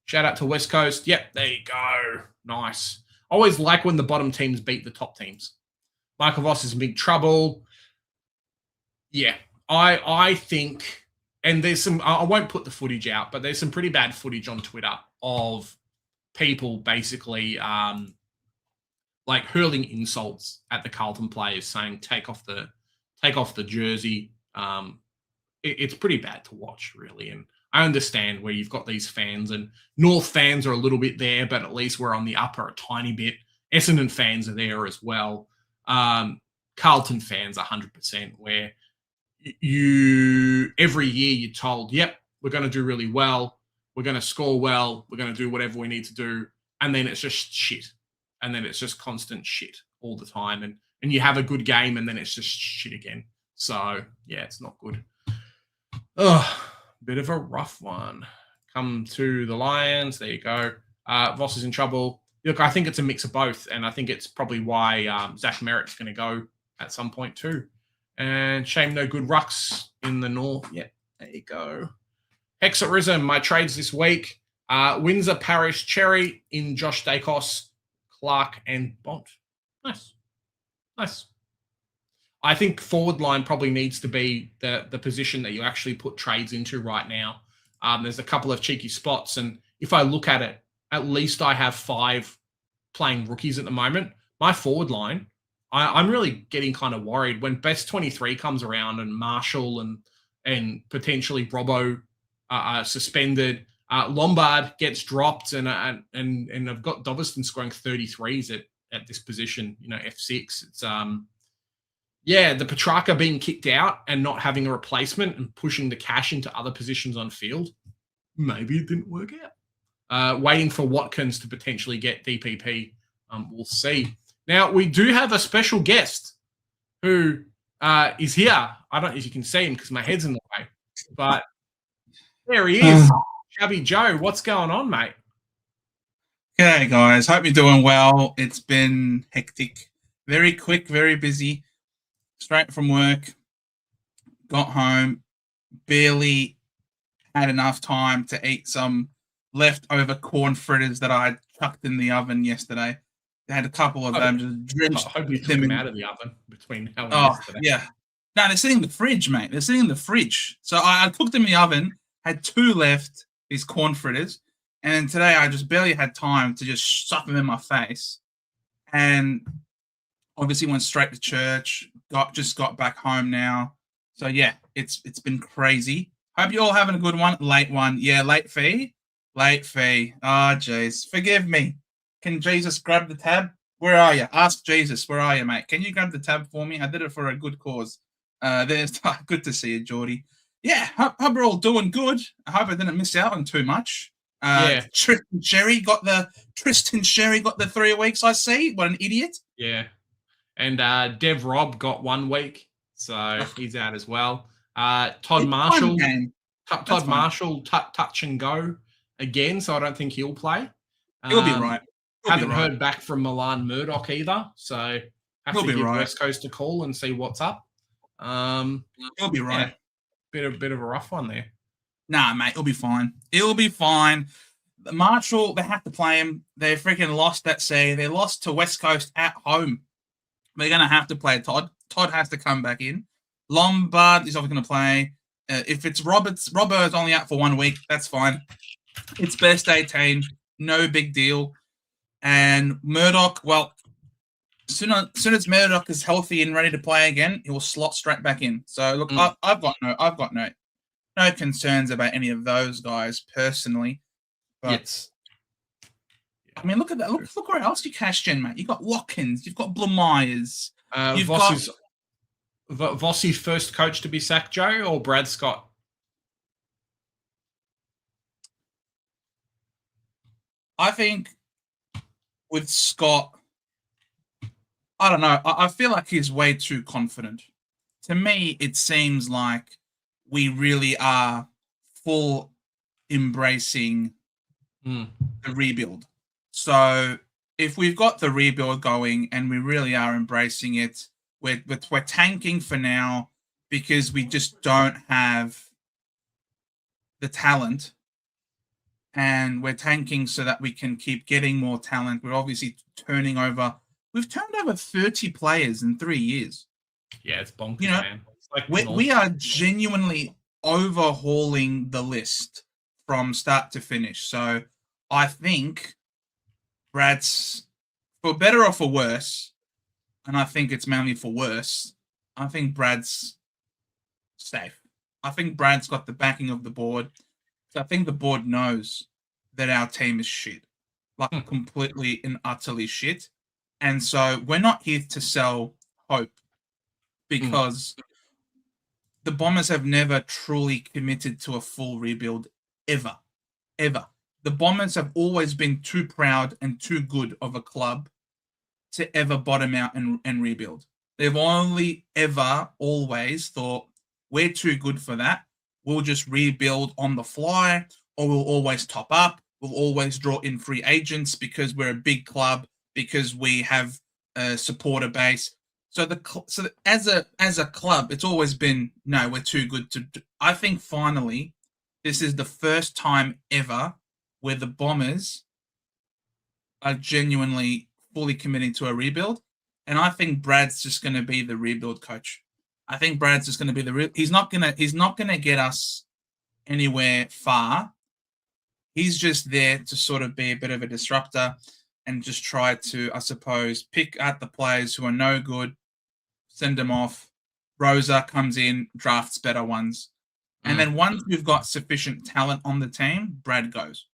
Shout out to West Coast. Yep, there you go. Nice. Always like when the bottom teams beat the top teams. Michael Voss is in big trouble. Yeah, I think, and there's some, I won't put the footage out, but there's some pretty bad footage on Twitter of people basically like hurling insults at the Carlton players, saying take off the jersey. It's pretty bad to watch, really. And I understand where you've got these fans, and North fans are a little bit there, but at least we're on the upper a tiny bit. Essendon fans are there as well. Carlton fans 100%, where you every year you're told, yep, we're going to do really well, we're going to score well, we're going to do whatever we need to do, and then it's just shit, and then it's just constant shit all the time, and you have a good game, and then it's just shit again. So yeah, it's not good. Bit of a rough one. Come to the Lions. There you go. Voss is in trouble. Look, I think it's a mix of both, and I think it's probably why Zach Merritt's going to go at some point too. And shame no good rucks in the north. Yeah, there you go. Hexarism, my trades this week. Windsor, Parish, Xerri in Josh Dacos, Clark, and Bont. Nice. I think forward line probably needs to be the position that you actually put trades into right now. There's a couple of cheeky spots, and if I look at it, at least I have 5 playing rookies at the moment. My forward line, I'm really getting kind of worried when Best 23 comes around and Marshall and potentially Robbo are suspended. Lombard gets dropped, and I've got Doveston scoring 33s at this position, F6. It's the Petrarca being kicked out and not having a replacement and pushing the cash into other positions on field. Maybe it didn't work out. Waiting for Watkins to potentially get DPP. We'll see. Now, we do have a special guest who is here. I don't know if you can see him because my head's in the way, but there he is. Chubby Joe, what's going on, mate? G'day, guys. Hope you're doing well. It's been hectic. Very quick, very busy. Straight from work. Got home. Barely had enough time to eat some leftover corn fritters that I chucked in the oven yesterday. They had a couple of them just drenched. I hope you took them out of the oven between now and yesterday. Yeah. No, they're sitting in the fridge, mate. They're sitting in the fridge. So I cooked them in the oven, had 2 left, these corn fritters, and today I just barely had time to just stuff them in my face. And obviously went straight to church, just got back home now. So yeah, it's been crazy. Hope you're all having a good one. Late one. Yeah, late fee. Oh, jeez. Forgive me. Can Jesus grab the tab? Where are you? Ask Jesus. Where are you, mate? Can you grab the tab for me? I did it for a good cause. There's good to see you, Geordie. Yeah, hope we're all doing good. I hope I didn't miss out on too much. Tristan Xerri got the 3 weeks, I see. What an idiot. Yeah. And Dev Robb got 1 week, so he's out as well. Todd Marshall, touch and go again, so I don't think he'll play. He'll be right. Haven't heard back from Milan Murdoch either, so have to give West Coast a call and see what's up. He'll be right. Yeah, bit of a rough one there. Nah, mate, it'll be fine. It'll be fine. Marshall, they have to play him. They freaking lost that say. They lost to West Coast at home. They're going to have to play Todd. Todd has to come back in. Lombard is obviously going to play. If it's Robbo is only out for 1 week, that's fine. It's best 18. No big deal. And Murdoch, well, as soon as Murdoch is healthy and ready to play again, he will slot straight back in. So look, I've got no concerns about any of those guys personally. But I mean, look at that. Look where else you cashed in, mate. You've got Watkins, you've got Blamires. Vossi's first coach to be sacked, Joe, or Brad Scott? I think with Scott, I don't know. I feel like he's way too confident. To me, it seems like we really are full embracing the rebuild. So if we've got the rebuild going and we really are embracing it, we're tanking for now because we just don't have the talent, and we're tanking so that we can keep getting more talent. We're obviously turning over. We've turned over 30 players in 3 years. Yeah, it's bonkers, You know, man. It's like we are genuinely overhauling the list from start to finish. So I think Brad's, for better or for worse, and I think it's mainly for worse, I think Brad's safe. I think Brad's got the backing of the board. So I think the board knows that our team is shit, like completely and utterly shit. And so we're not here to sell hope, because the Bombers have never truly committed to a full rebuild ever. The Bombers have always been too proud and too good of a club to ever bottom out and rebuild. They've only ever always thought, we're too good for that. We'll just rebuild on the fly, or we'll always top up. We'll always draw in free agents because we're a big club, because we have a supporter base. So as a club, it's always been, no, we're too good to do. I think finally, this is the first time ever where the Bombers are genuinely fully committing to a rebuild. And I think Brad's just going to be the rebuild coach. I think Brad's just going to be he's not going to get us anywhere far. He's just there to sort of be a bit of a disruptor and just try to, I suppose, pick out the players who are no good, send them off. Rosa comes in, drafts better ones. And then once we've got sufficient talent on the team, Brad goes.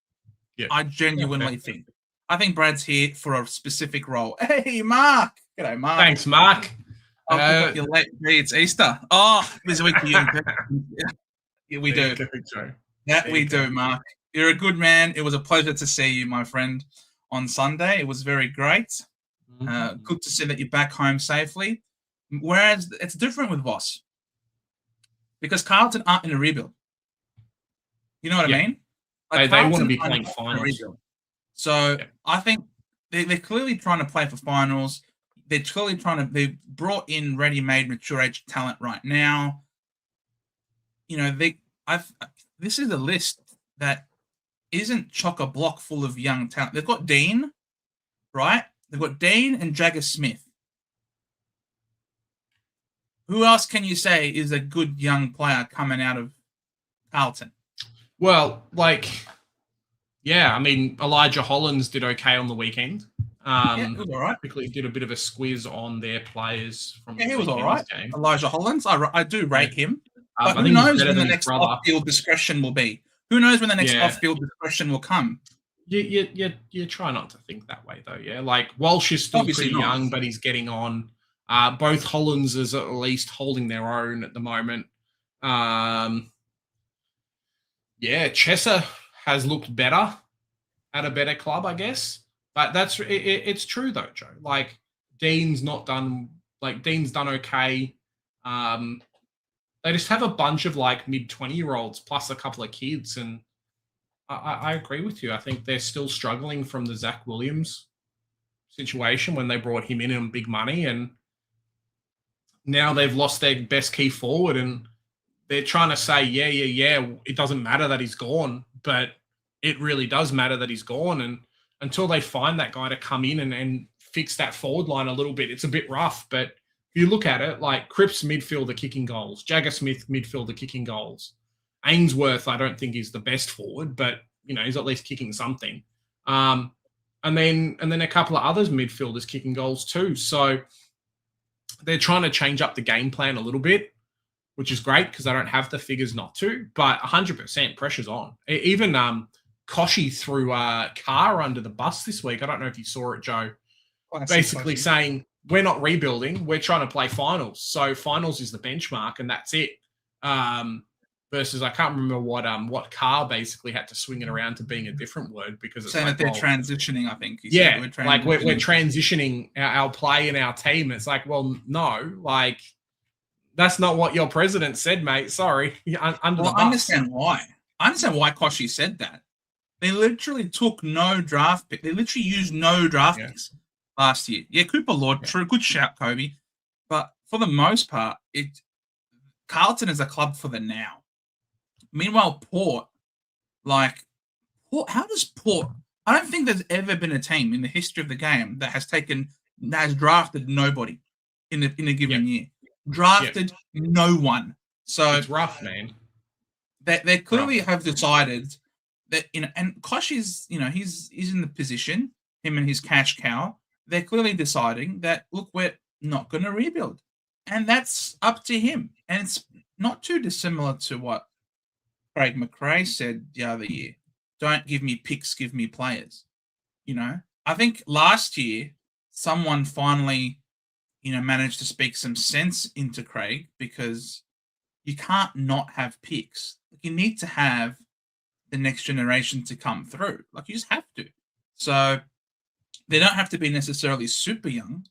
Yeah. I genuinely think. I think Brad's here for a specific role. Hey, Mark. G'day, Mark. Thanks, Mark. You're late. It's Easter. Oh, there's a week for you. Yeah, we do. That we do, Mark. You're a good man. It was a pleasure to see you, my friend, on Sunday. It was very great. Good to see that you're back home safely. Whereas it's different with Voss, because Carlton aren't in a rebuild. You know what I mean? Like they want to be playing finals. So I think they're clearly trying to play for finals. They're clearly they brought in ready-made mature age talent right now. You know, this is a list that isn't chock-a-block full of young talent. They've got Dean, right? They've got Dean and Jagger Smith. Who else can you say is a good young player coming out of Carlton? Well, I mean, Elijah Hollins did okay on the weekend. He was all right. Quickly did a bit of a squiz on their players from he was all right. Game. Elijah Hollins, I do rate him. But who knows when the next off-field discretion will be? Who knows when the next off-field discretion will come? You try not to think that way, though, yeah? Like, Walsh is still pretty young, but he's getting on. Both Hollins is at least holding their own at the moment. Chesser has looked better at a better club, I guess. But it's true, though, Joe. Like, Dean's done okay. They just have a bunch of mid-20-year-olds plus a couple of kids, and I agree with you. I think they're still struggling from the Zach Williams situation when they brought him in on big money, and now they've lost their best key forward, and they're trying to say, it doesn't matter that he's gone, but it really does matter that he's gone, and until they find that guy to come in and fix that forward line a little bit, it's a bit rough, but if you look at it, Cripps midfielder kicking goals, Jagger Smith midfielder kicking goals, Ainsworth I don't think is the best forward, but he's at least kicking something. And then a couple of others midfielders kicking goals too. So they're trying to change up the game plan a little bit, which is great because they don't have the figures not to. But 100% pressure's on. Even Koshy threw Carr under the bus this week. I don't know if you saw it, Joe. Basically saying we're not rebuilding. We're trying to play finals. So finals is the benchmark, and that's it. Versus I can't remember what Carr basically had to swing it around to being a different word because it's saying like, that they're transitioning. I think. Yeah, we're transitioning our play and our team. It's like, well, no, like that's not what your president said, mate. Sorry, I understand why. I understand why Koshi said that. They literally took no draft pick. They literally used no draft picks last year. Yeah, Cooper Lord, true, good shout, Kobe. But for the most part, Carlton is a club for the now. Meanwhile, Port, how does Port? I don't think there's ever been a team in the history of the game that has drafted nobody in a given year. Drafted no one. So it's rough, man. They clearly have decided that, and Kosh is, he's in the position, him and his cash cow. They're clearly deciding that, look, we're not going to rebuild, and that's up to him. And it's not too dissimilar to what Craig McRae said the other year. Don't give me picks, give me players. I think last year someone finally, managed to speak some sense into Craig, because you can't not have picks. You need to have the next generation to come through. You just have to. So they don't have to be necessarily super young.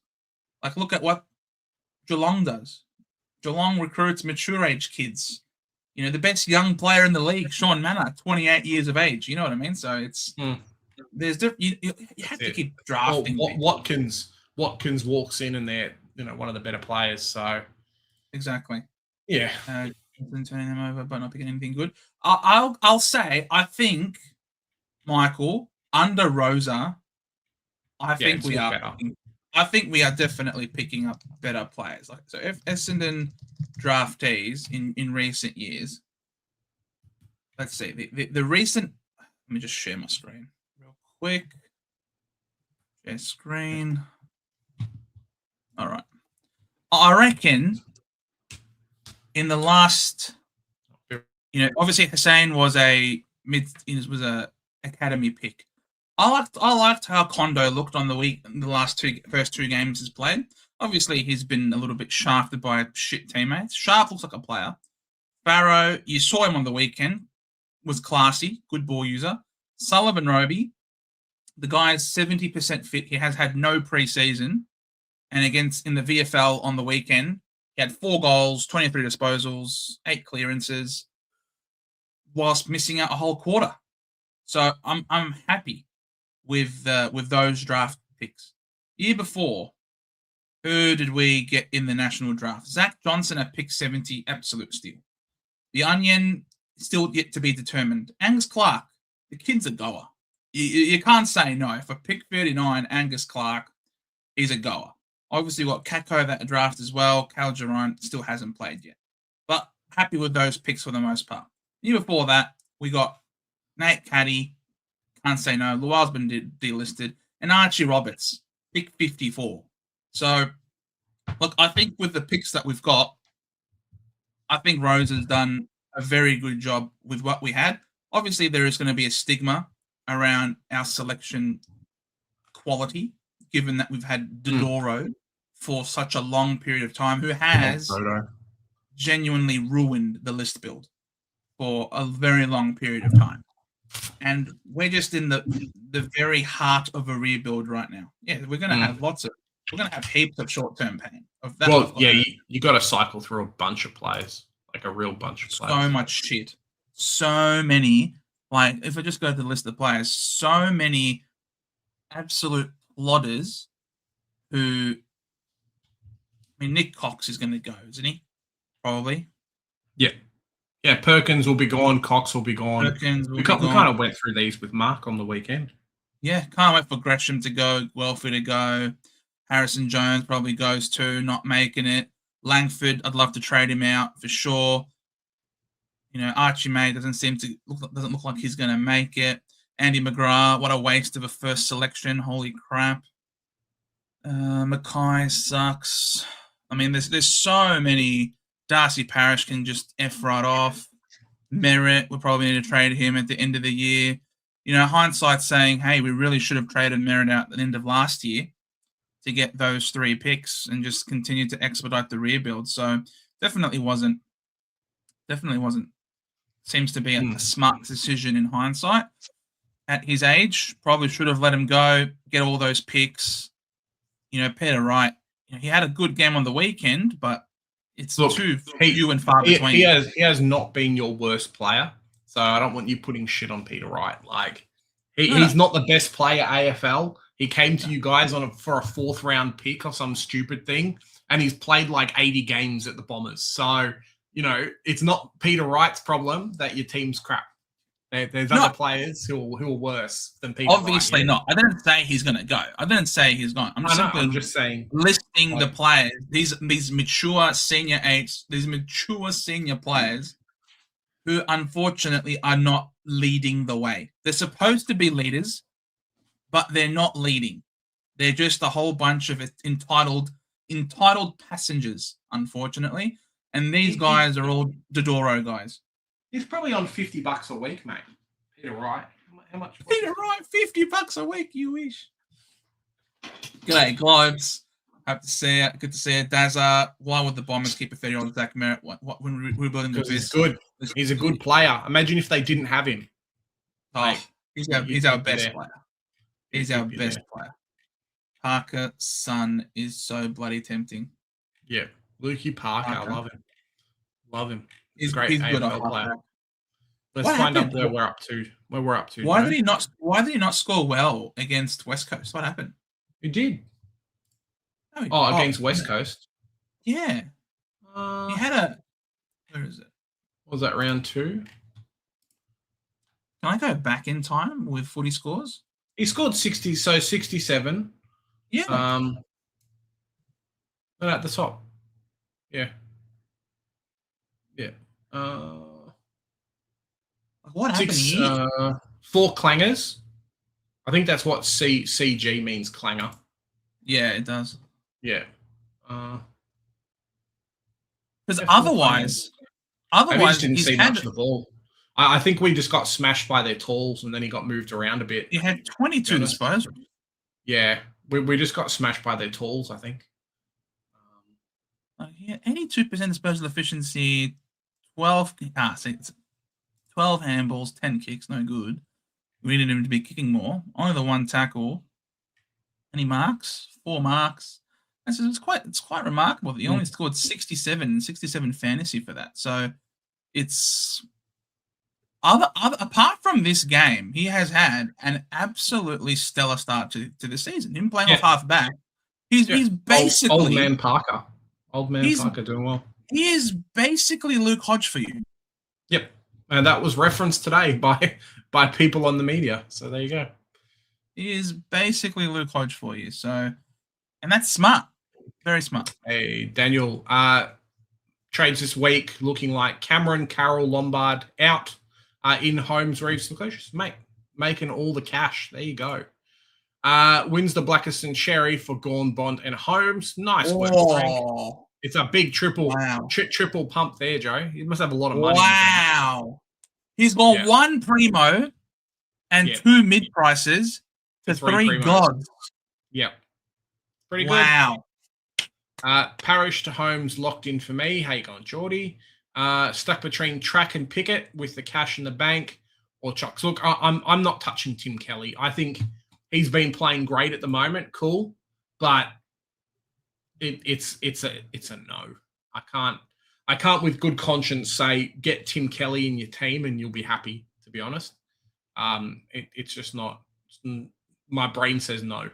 Look at what Geelong does. Geelong recruits mature age kids. The best young player in the league, Sean Manor, 28 years of age. You know what I mean? So it's there's you have to keep drafting. Watkins walks in and they're one of the better players. So exactly, yeah. Turning them over, but not picking anything good. I'll say I think Michael under Rosa. I think we are. Better. I think we are definitely picking up better players. So if Essendon draftees in recent years, let's see the recent. Let me just share my screen real quick. Share screen. All right. I reckon in the last, obviously Hussein was a academy pick. I liked how Kondo looked on the week in the first two games he's played. Obviously, he's been a little bit shafted by shit teammates. Sharp looks like a player. Farrow, you saw him on the weekend, was classy, good ball user. Sullivan Roby, the guy's 70% fit. He has had no preseason, and in the VFL on the weekend, he had 4 goals, 23 disposals, 8 clearances, whilst missing out a whole quarter. So I'm happy with those draft picks. Year before, who did we get in the national draft? Zach Johnson at pick 70, absolute steal. The Onion, still yet to be determined. Angus Clark, the kid's a goer. You can't say no. For pick 39, Angus Clark, he's a goer. Obviously, we've got Kako that draft as well. Cal Jerome still hasn't played yet. But happy with those picks for the most part. Year before that, we got Nate Caddy, can't say no. Lual's been delisted. And Archie Roberts, pick 54. So, look, I think with the picks that we've got, I think Rose has done a very good job with what we had. Obviously, there is going to be a stigma around our selection quality, given that we've had Dodoro for such a long period of time, who has genuinely ruined the list build for a very long period of time. And we're just in the very heart of a rebuild right now. Yeah, we're going to have we're going to have heaps of short-term pain. You got to cycle through a bunch of players, like a real bunch of players. So much shit. So many, if I just go to the list of players, so many absolute plodders who, Nick Cox is going to go, isn't he? Probably. Yeah. Yeah, Perkins will be gone. Cox will be gone. We kind of went through these with Mark on the weekend. Yeah, can't wait for Gresham to go, Guelphy to go. Harrison Jones probably goes too, not making it. Langford, I'd love to trade him out for sure. Archie May doesn't look like he's going to make it. Andy McGrath, what a waste of a first selection. Holy crap. Mackay sucks. There's so many. Darcy Parish can just F right off. Merritt, we'll probably need to trade him at the end of the year. Hindsight saying, hey, we really should have traded Merritt out at the end of last year. to get those 3 picks and just continue to expedite the rebuild. So definitely wasn't. Seems to be a smart decision in hindsight. At his age, probably should have let him go, get all those picks. Peter Wright, he had a good game on the weekend, but it's too few and far between. He has not been your worst player, so I don't want you putting shit on Peter Wright. Like, he's not the best player AFL. He came to you guys for a 4th round pick or some stupid thing, and he's played like 80 games at the Bombers. So, it's not Peter Wright's problem that your team's crap. There's other players who are worse than Peter Obviously Wright. not. I didn't say he's going to go. I didn't say he's gone. I'm just saying listing the players. These mature senior players who unfortunately are not leading the way. They're supposed to be leaders, but they're not leading. They're just a whole bunch of entitled passengers, unfortunately. And these guys are all Dodoro guys. He's probably on $50 a week, mate. Peter Wright. How much? Peter Wright, $50 a week. You wish. G'day, Globes. Hope to see it. Good to see it. Dazza, why would the Bombers keep a 30-year-old Zach Merritt when rebuilding the business? He's good. He's a good player. Imagine if they didn't have him. He's our best player. He's our best player. Parker Son is so bloody tempting. Yeah. Lukey Parker. I love him. He's great. He's good AFL player. Let's find out where we're up to. Why did he not score well against West Coast? What happened? He did. Against West Coast. Yeah. He had a. Where is it? Was that round 2? Can I go back in time with footy scores? He scored 60, so 67. Yeah. But at the top. Yeah. Yeah. What happened here? 4 clangers. I think that's what CG means, clanger. Yeah, it does. Yeah. Because otherwise didn't see much of the ball. I think we just got smashed by their talls, and then he got moved around a bit. He had 22 disposals. Yeah, we just got smashed by their talls, I think. 82% disposal efficiency, 12 handballs, 10 kicks, no good. We needed him to be kicking more. Only the 1 tackle. Any marks? 4 marks. It's quite remarkable that he only scored 67 fantasy for that. So it's apart from this game, he has had an absolutely stellar start to the season. Him playing off half back, he's basically old man Parker. Old man Parker doing well. He is basically Luke Hodge for you. Yep. And that was referenced today by people on the media. So there you go. He is basically Luke Hodge for you. So, and that's smart. Very smart. Hey, Daniel. Trades this week looking like Cameron, Carroll, Lombard out. In Holmes, Reeves, Lucas. Mate, making all the cash. There you go. Wins the Blackest and Xerri for Gawn, Bond, and Holmes. Nice work, Frank. It's a big triple pump there, Joe. He must have a lot of money. Wow. He's got 1 primo and 2 mid prices for 3 gods. Yep. Pretty good. Wow. Parish to Holmes locked in for me. How you going, Geordie? Stuck between Track and Pickett with the cash in the bank or Chucks. Look, I'm not touching Tim Kelly. I think he's been playing great at the moment. Cool. But it's a no. I can't with good conscience say get Tim Kelly in your team and you'll be happy, to be honest. It's just not. My brain says no.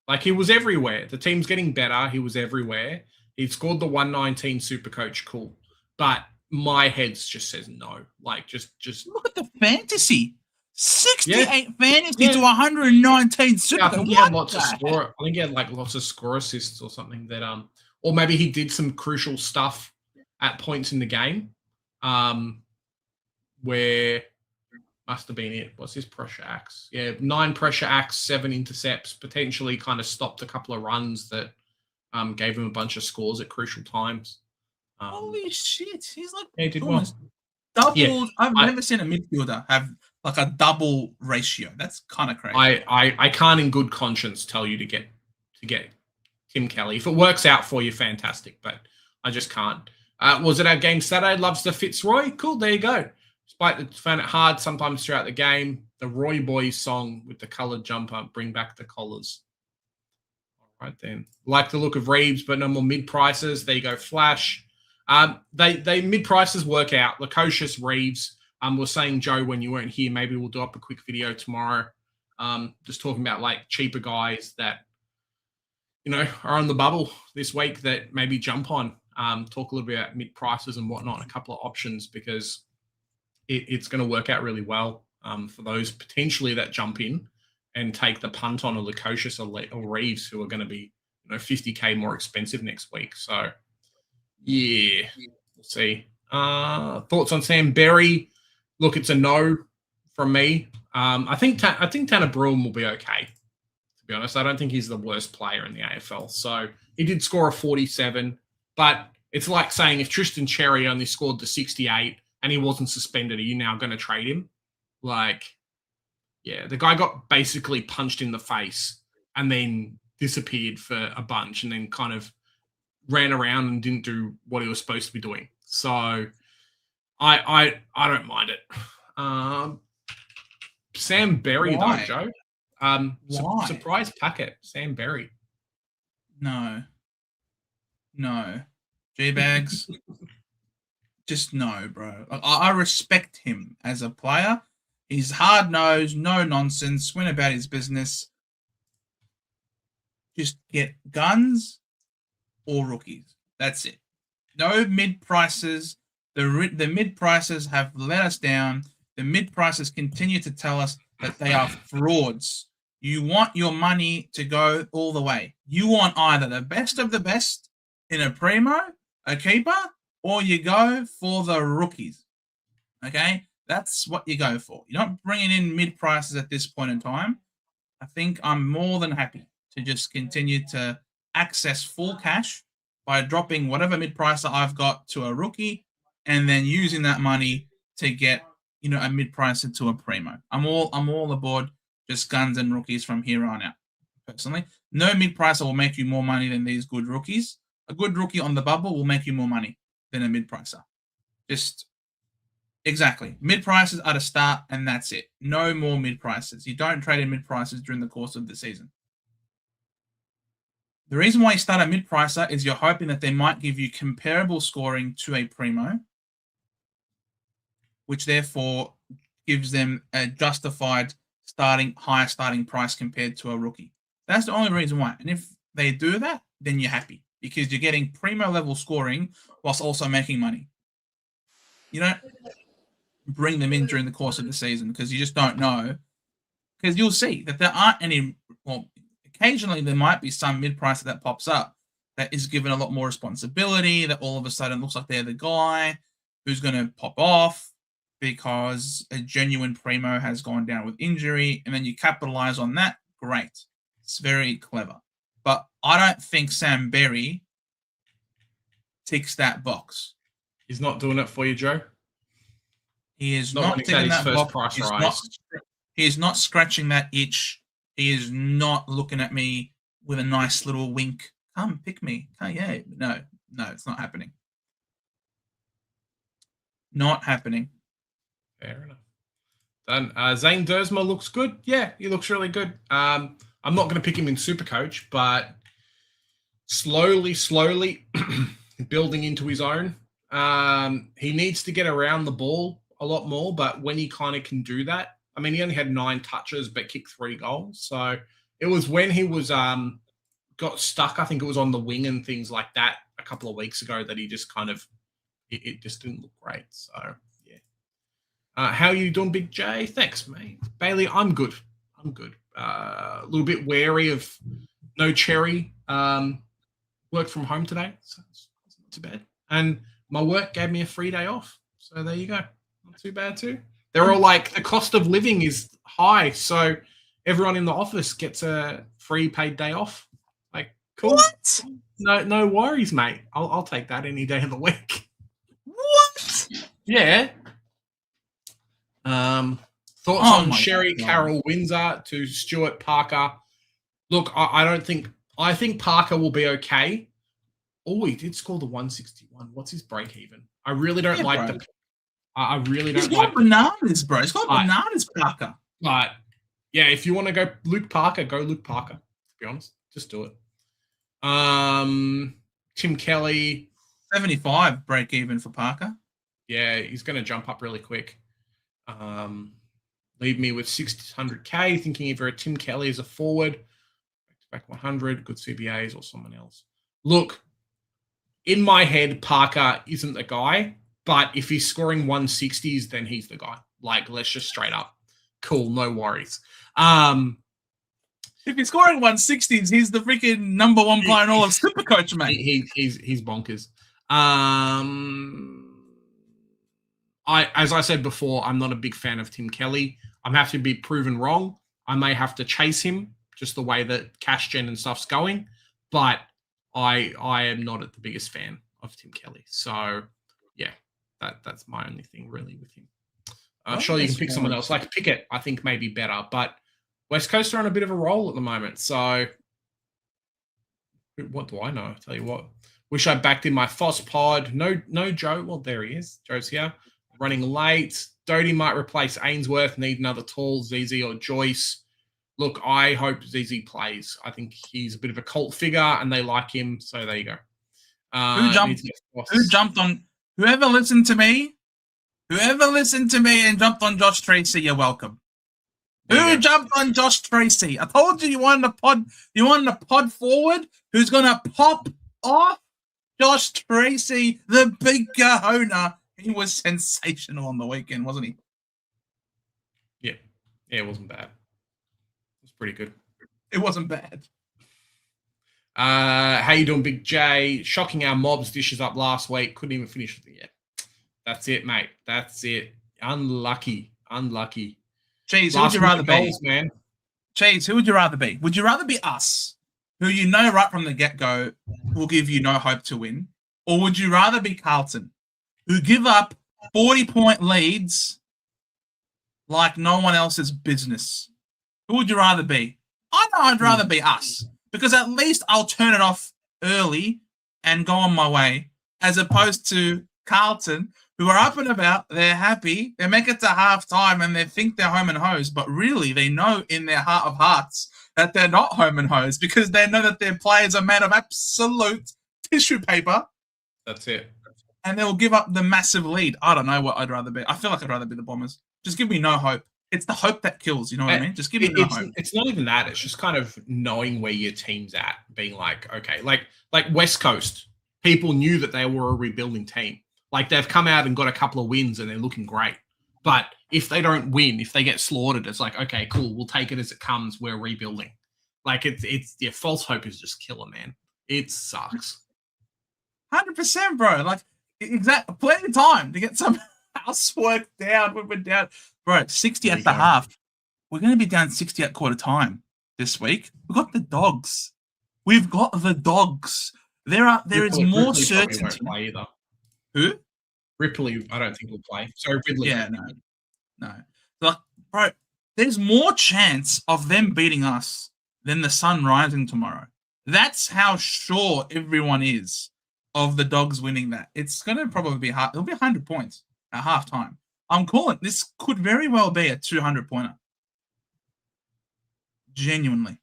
Like, he was everywhere. The team's getting better. He was everywhere. He scored the 119 Supercoach, cool. But my head just says no. Like, just look at the fantasy. 68 fantasy to 119 Supercoach. Yeah, I think he had lots of score. I think he had like lots of score assists or something that or maybe he did some crucial stuff at points in the game. Where must have been it. What's his pressure acts? Yeah, 9 pressure acts, 7 intercepts, potentially kind of stopped a couple of runs that gave him a bunch of scores at crucial times. Holy shit. He's like did almost doubled. Yeah, I've never seen a midfielder have like a double ratio. That's kind of crazy. I can't in good conscience tell you to get to get Tim Kelly. If it works out for you, fantastic, but I just can't. Was it our game Saturday? Loves the Fitzroy. Cool, there you go. Despite found it hard sometimes throughout the game, the Roy Boys song with the coloured jumper, bring back the collars. All right then. Like the look of Reeves, but no more mid prices. There you go, Flash. They mid prices work out. Lukosius, Reeves. Was saying, Joe, when you weren't here, maybe we'll do up a quick video tomorrow. Just talking about like cheaper guys that are on the bubble this week that maybe jump on. Talk a little bit about mid prices and whatnot, a couple of options, because it's going to work out really well for those potentially that jump in and take the punt on a Lukosius or Reeves, who are going to be $50K more expensive next week. So yeah, we'll see. Thoughts on Sam Berry? Look, it's a no from me. I think Tanner Bruin will be okay. To be honest, I don't think he's the worst player in the AFL. So he did score a 47, but it's like saying if Tristan Cherry only scored the 68 and he wasn't suspended, are you now going to trade him? Like, yeah, the guy got basically punched in the face and then disappeared for a bunch and then kind of ran around and didn't do what he was supposed to be doing. So I don't mind it. Sam Berry, though, Joe. Why? Surprise packet, Sam Berry. No. G-Bags. Just no, bro. I respect him as a player. He's hard-nosed, no nonsense, went about his business. Just get guns or rookies. That's it. No mid-prices. The mid-prices have let us down. The mid-prices continue to tell us that they are frauds. You want your money to go all the way. You want either the best of the best in a primo, a keeper, or you go for the rookies. Okay? That's what you go for. You're not bringing in mid-prices at this point in time. I think I'm more than happy to just continue to access full cash by dropping whatever mid-pricer I've got to a rookie and then using that money to get a mid-pricer to a primo. I'm all aboard just guns and rookies from here on out. Personally, no mid-pricer will make you more money than these good rookies. A good rookie on the bubble will make you more money than a mid-pricer. Just exactly. Mid-prices are the start, and that's it. No more mid-prices. You don't trade in mid-prices during the course of the season. The reason why you start a mid-pricer is you're hoping that they might give you comparable scoring to a primo, which therefore gives them a justified higher starting price compared to a rookie. That's the only reason why. And if they do that, then you're happy because you're getting primo level scoring whilst also making money. You don't bring them in during the course of the season because you just don't know. Because you'll see that there aren't any, well, occasionally there might be some mid-pricer that pops up that is given a lot more responsibility, that all of a sudden looks like they're the guy who's going to pop off because a genuine primo has gone down with injury, and then you capitalize on that. Great. It's very clever. But I don't think Sam Berry ticks that box. He's not doing it for you, Joe? He is not ticking that box. He is not scratching that itch. He is not looking at me with a nice little wink. Come, pick me. Oh, yeah. No, it's not happening. Not happening. Fair enough. Then Zane Dersma looks good. Yeah, he looks really good. I'm not going to pick him in Supercoach, but slowly building into his own. He needs to get around the ball a lot more, but when he kind of can do that, I mean, he only had 9 touches but kicked 3 goals. So it was when he was got stuck, I think it was on the wing and things like that a couple of weeks ago that he just kind of, it just didn't look great. So, yeah. How are you doing, Big J? Thanks, mate. Bailey, I'm good. A little bit wary of no Cherry. Worked from home today, so it's not too bad. And my work gave me a free day off. So there you go. Not too bad too. They're all like, the cost of living is high, so everyone in the office gets a free paid day off. Like, cool. What? No worries, mate. I'll take that any day of the week. What? Yeah. Thoughts on Xerri, Carroll, Windsor to Stuart Parker. Look, I don't think I think Parker will be okay. Oh, he did score the 161. What's his break even? I really don't like bro. the. I really He's don't got like bananas, bro. He's got Right. bananas, Parker. But yeah, if you want to go Luke Parker, go Luke Parker. To be honest, just do it. Tim Kelly, 75 break even for Parker. yeah, he's going to jump up really quick. Leave me with 600k, thinking either a Tim Kelly as a forward, back 100, good CBAs, or someone else. Look, in my head, Parker isn't the guy, but if he's scoring 160s, then he's the guy. Like, let's just straight up. Cool, no worries. If he's scoring 160s, he's the freaking number one player in all of Supercoach, mate. He's bonkers. As I said before, I'm not a big fan of Tim Kelly. I'm have to be proven wrong. I may have to chase him just the way that cash gen and stuff's going, but I am not the biggest fan of Tim Kelly. So yeah, that's my only thing really with him. Sure, you can pick someone else like Pickett. I think maybe better, but West Coast are on a bit of a roll at the moment. So what do I know? I'll tell you what. Wish I backed in my Voss pod. No Joe. Well, there he is. Joe's here. Running late. Doty might replace Ainsworth. Need another tall ZZ or Joyce. Look, I hope ZZ plays. I think he's a bit of a cult figure, and they like him. So there you go. Who jumped on? Whoever listened to me and jumped on Josh Tracy, you're welcome. Who jumped on Josh Tracy? I told you wanted a pod. You wanted a pod forward who's gonna pop off. Josh Tracy, the big kahuna. He was sensational on the weekend, wasn't he? Yeah, it wasn't bad. It was pretty good. It wasn't bad. How you doing, Big J? Shocking our mobs dishes up last week. Couldn't even finish it yet. That's it, mate. That's it. Unlucky. Cheese, who would you rather be? Man. Cheese, who would you rather be? Would you rather be us, who you know right from the get-go will give you no hope to win? Or would you rather be Carlton, who give up 40-point leads like no one else's business? Who would you rather be? I know I'd rather be us, because at least I'll turn it off early and go on my way, as opposed to Carlton, who are up and about, they're happy, they make it to half-time and they think they're home and hose, but really they know in their heart of hearts that they're not home and hose, because they know that their players are made of absolute tissue paper. That's it. And they'll give up the massive lead. I don't know what I'd rather be. I feel like I'd rather be the Bombers. Just give me no hope. It's the hope that kills, you know what I mean? Just give me no hope. It's not even that. It's just kind of knowing where your team's at, being like, okay, like West Coast, people knew that they were a rebuilding team. Like, they've come out and got a couple of wins and they're looking great. But if they don't win, if they get slaughtered, it's like, okay, cool, we'll take it as it comes. We're rebuilding. Like, it's false hope is just killer, man. It sucks. 100%, bro. Like, exactly, plenty of time to get some housework down. We've been down, bro, 60 at the half. We're going to be down 60 at quarter time this week. We've got the dogs. There is more certainty. Play either. Who? Ripley, I don't think will play. So Ridley. Yeah, no. Like, bro, there's more chance of them beating us than the sun rising tomorrow. That's how sure everyone is of the dogs winning that. It's going to probably be hard. It'll be 100 points at halftime. I'm calling this could very well be a 200-pointer. Genuinely.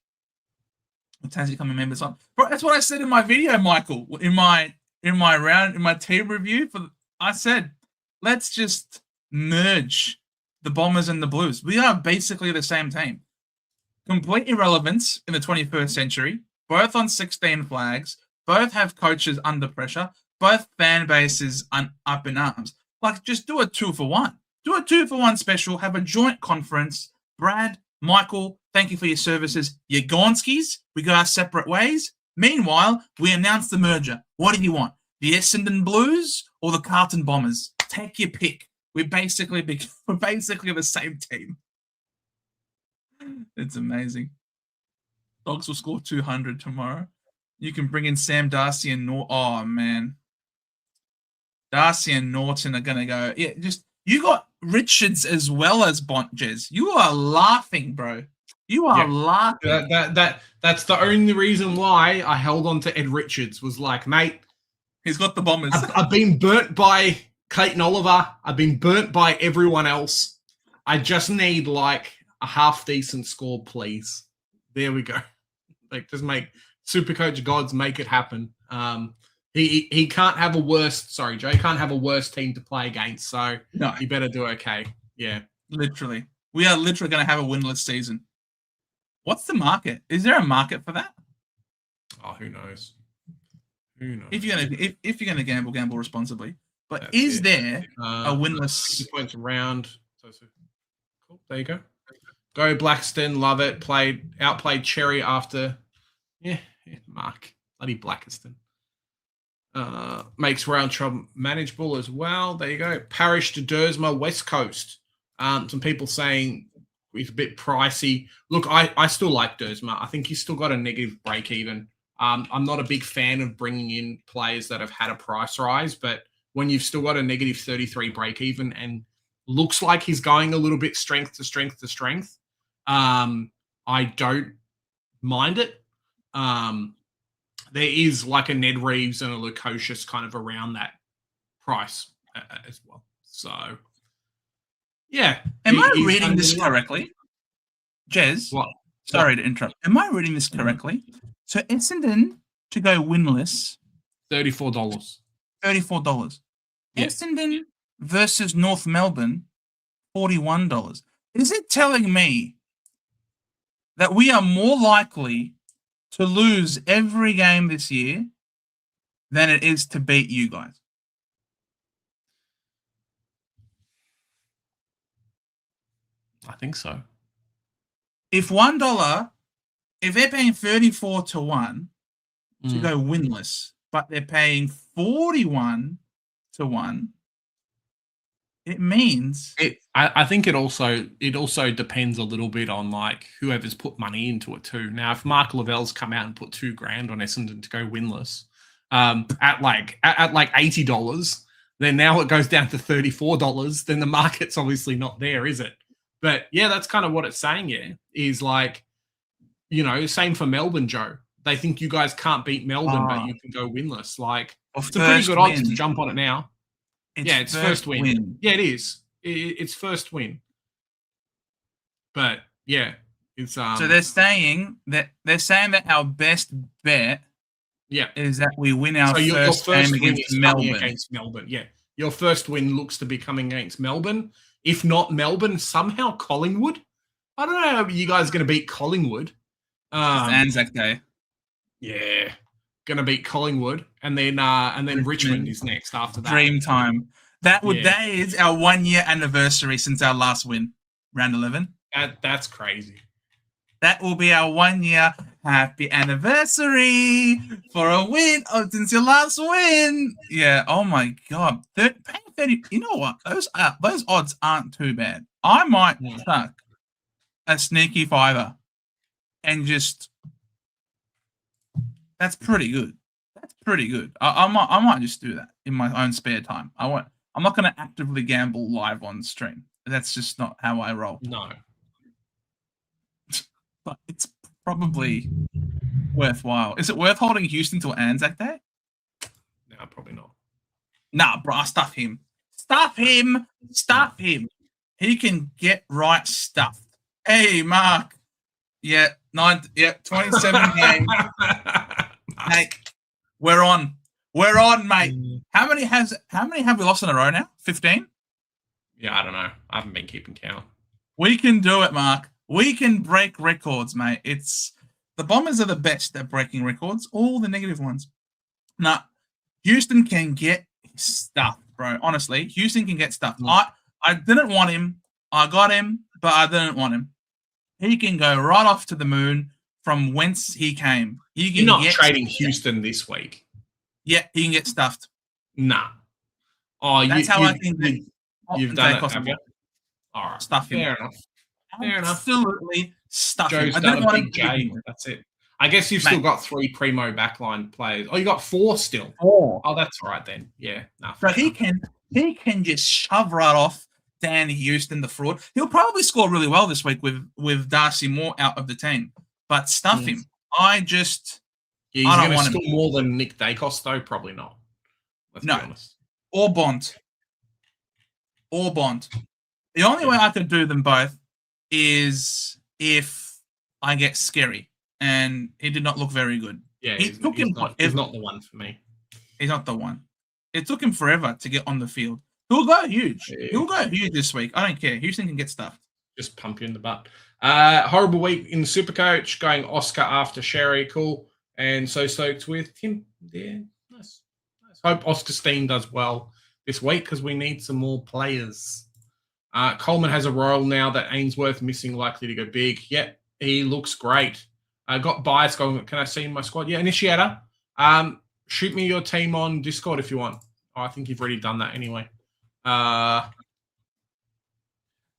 Tassie coming members on. Bro, that's what I said in my video, Michael, in my team review. I said, let's just merge the Bombers and the Blues. We are basically the same team. Complete irrelevance in the 21st century. Both on 16 flags. Both have coaches under pressure. Both fan bases up in arms. Like, just do a 2-for-1. Do a 2-for-1 special. Have a joint conference. Brad, Michael, thank you for your services. Your Gonskis, we go our separate ways. Meanwhile, we announce the merger. What do you want? The Essendon Blues or the Carlton Bombers? Take your pick. We're basically the same team. It's amazing. Dogs will score 200 tomorrow. You can bring in Sam Darcy and Norton. Oh, man. Darcy and Norton are going to go. Yeah, you got Richards as well as Bontjes. You are laughing, bro. You are Yeah. laughing. That's the only reason why I held on to Ed Richards. Was like, mate, He's got the Bombers. I've been burnt by Clayton Oliver. I've been burnt by everyone else. I just need like a half decent score, please. There we go. Like, just make Supercoach gods make it happen. He can't have a worse. Sorry, Joe. He can't have a worse team to play against. So No, he better do okay. Yeah. literally. We are literally going to have a winless season. What's the market? Is there a market for that? Oh, who knows? Who knows? If you're gonna gamble responsibly. But That's is it. there a winless 60 points around? Cool. There you go. Go Blackiston, love it. Outplayed Xerri after. Yeah, Mark. Bloody Blackiston. Makes round trip manageable as well. There you go. Parish to Dersma, West Coast. Some people saying it's a bit pricey. Look, I still like Dersma. I think he's still got a negative break even. I'm not a big fan of bringing in players that have had a price rise, but when you've still got a negative 33 break even and looks like he's going a little bit strength to strength to strength, I don't mind it. There is like a Ned Reeves and a Lukosius kind of around that price as well. So, yeah. Am I reading this correctly? Jez? What? Sorry to interrupt. Am I reading this correctly? So Essendon to go winless, $34. $34. Yeah. Essendon versus North Melbourne, $41. Is it telling me that we are more likely to lose every game this year than it is to beat you guys? I think so. If if they're paying 34 to 1 to go winless, but they're paying 41 to 1, it means I think it also depends a little bit on like whoever's put money into it too. Now, if Mark Lavell's come out and put $2,000 on Essendon to go winless, at like $80, then now it goes down to $34. Then the market's obviously not there, is it? But yeah, that's kind of what it's saying. Yeah, is like, you know, same for Melbourne, Joe. They think you guys can't beat Melbourne, but you can go winless. Like, it's a pretty good odds to jump on it now. It's first win. Yeah, it is. It's first win. But yeah, it's so they're saying that our best bet is that we win our first game against Melbourne. Yeah, your first win looks to be coming against Melbourne. If not Melbourne, somehow Collingwood. I don't know how you guys are going to beat Collingwood. Anzac Day. Yeah, going to beat Collingwood, and then Richmond is next after that. Dream time. That is our 1 year anniversary since our last win, round 11. That's crazy. That will be our 1 year happy anniversary for a win since your last win. Yeah. Oh my god. Paying 30. You know what? Those odds aren't too bad. I might chuck a sneaky fiver and just. That's pretty good. That's pretty good. I might just do that in my own spare time. I'm not going to actively gamble live on stream. That's just not how I roll. No. But it's probably worthwhile. Is it worth holding Houston till Anzac Day? No, probably not. Nah, bro, stuff him. Stuff him. Stuff him. He can get right stuffed. Hey, Mark. Yeah, 27 games. Hey, we're on. We're on, mate. How many have we lost in a row now? 15? Yeah, I don't know. I haven't been keeping count. We can do it, Mark. We can break records, mate. The Bombers are the best at breaking records, all the negative ones. Now, Houston can get stuff, bro. Honestly, Houston can get stuff. I didn't want him. I got him, but I didn't want him. He can go right off to the moon from whence he came. You're not trading Houston this week. Yeah, he can get stuffed. Nah. Oh, that's how I think you've done it, have you? All right. Stuff him. Fair enough. Absolutely stuff him. Joe's done a big J. That's it. I guess you've still got 3 primo backline players. Oh, you got 4 still. 4. Oh, that's all right then. Yeah. Nah, so he can just shove right off Dan Houston, the fraud. He'll probably score really well this week with Darcy Moore out of the team, but stuff him. I Yeah, he's don't going to want him. score more than Nick Dacos, though. Probably not. Let's be honest. Or Bond. The only way I could do them both is if I get Xerri, and he did not look very good. Yeah, he's not the one for me. He's not the one. It took him forever to get on the field. He'll go huge. Yeah. He'll go huge this week. I don't care. Houston can get stuffed. Just pump you in the butt. Horrible week in Supercoach, going Oscar after Xerri. Cool. And so stoked with Tim. Yeah, nice. Hope Oscar Steen does well this week because we need some more players. Coleman has a role now that Ainsworth missing, likely to go big. Yep, he looks great. I got bias going. Can I see in my squad? Yeah, Initiator. Shoot me your team on Discord if you want. Oh, I think you've already done that anyway.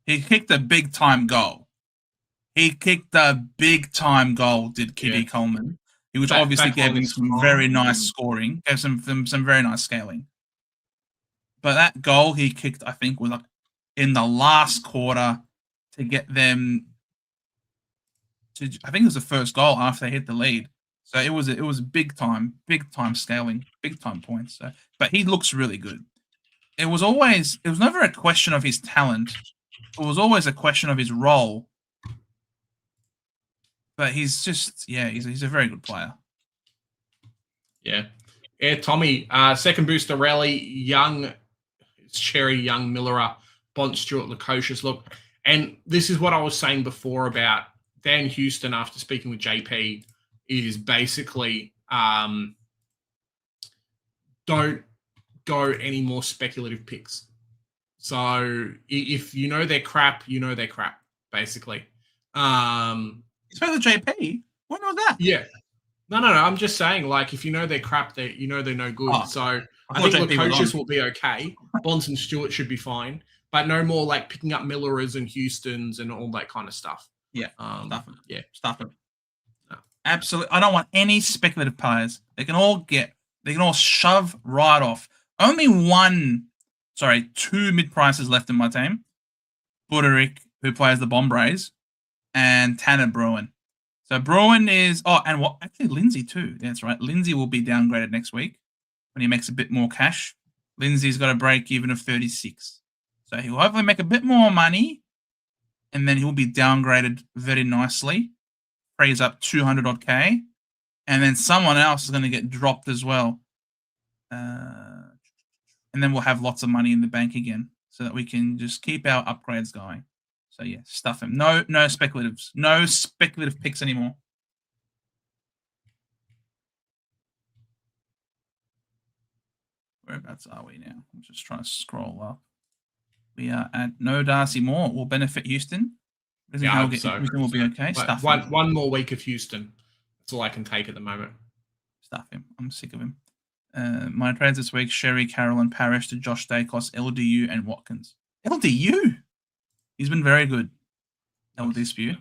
He kicked a big-time goal. Did Kitty Coleman, which obviously gave him some very nice scoring, gave some very nice scaling. But that goal he kicked, I think, was like in the last quarter to get them to. I think it was the first goal after they hit the lead. So it was big time scaling, big time points. So, but he looks really good. It was never a question of his talent. It was always a question of his role. But he's just, he's a very good player. Yeah, Tommy, second booster rally, Young, Xerri, Young, Millerer, Bont, Stewart, Lukosius. Look, and this is what I was saying before about Dan Houston after speaking with JP is basically don't go any more speculative picks. So if you know they're crap, you know they're crap, basically. It's for the JP. When was that? Yeah. No. I'm just saying, like, if you know they're crap, you know they're no good. Oh, so I think Lukosius will be okay. Bonds and Stewart should be fine. But no more, like, picking up Millerers and Houstons and all that kind of stuff. Yeah. Stuff it. No. Absolutely. I don't want any speculative players. They can all shove right off. Only two mid-prices left in my team. Buderick, who plays the Bombers, and Tanner Bruin. So Bruin is... actually, Lindsay too. That's right. Lindsay will be downgraded next week when he makes a bit more cash. Lindsay's got a break even of 36. So he'll hopefully make a bit more money, and then he'll be downgraded very nicely. Frees up 200 odd K, and then someone else is going to get dropped as well. And then we'll have lots of money in the bank again so that we can just keep our upgrades going. So, yeah, stuff him. No speculatives. No speculative picks anymore. Whereabouts are we now? I'm just trying to scroll up. We are at no Darcy Moore. Will benefit Houston. Houston will be okay. Stuff him. One more week of Houston. That's all I can take at the moment. Stuff him. I'm sick of him. My trades this week, Xerri, Carroll, Parrish to Josh Dacos, LDU, and Watkins. LDU? He's been very good. LDU.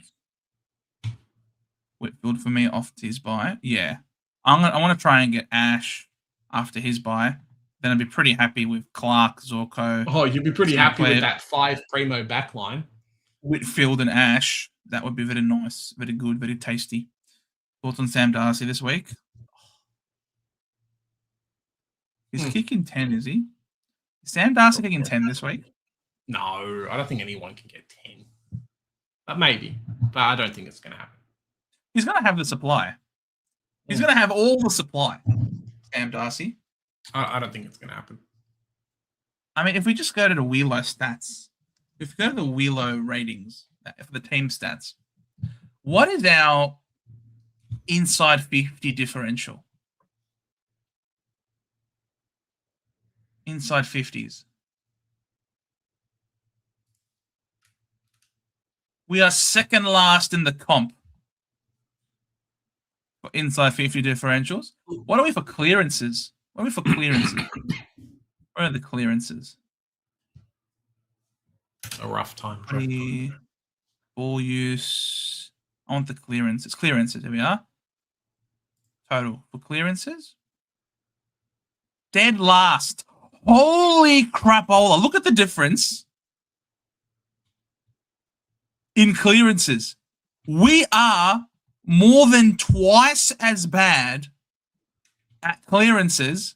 Whitfield for me off his buy. Yeah. I want to try and get Ash after his buy. Then I'd be pretty happy with Clark, Zorko. Oh, you'd be pretty happy with that 5 primo backline. Whitfield and Ash. That would be very nice, very good, very tasty. Thoughts on Sam Darcy this week? He's kicking 10, is he? Is Sam Darcy kicking 10 this week? No, I don't think anyone can get 10. But maybe. But I don't think it's going to happen. He's going to have the supply. He's going to have all the supply, Sam Darcy. I don't think it's going to happen. I mean, if we just go to the Wheelo stats, if we go to the Wheelo ratings for the team stats, what is our inside 50 differential? Inside 50s. We are second last in the comp for inside 50 differentials. What are we for clearances? Where are the clearances? A rough time. Ball use. I want the clearances. Clearances. Here we are. Total for clearances. Dead last. Holy crapola. Look at the difference. in clearances. We are more than twice as bad at clearances,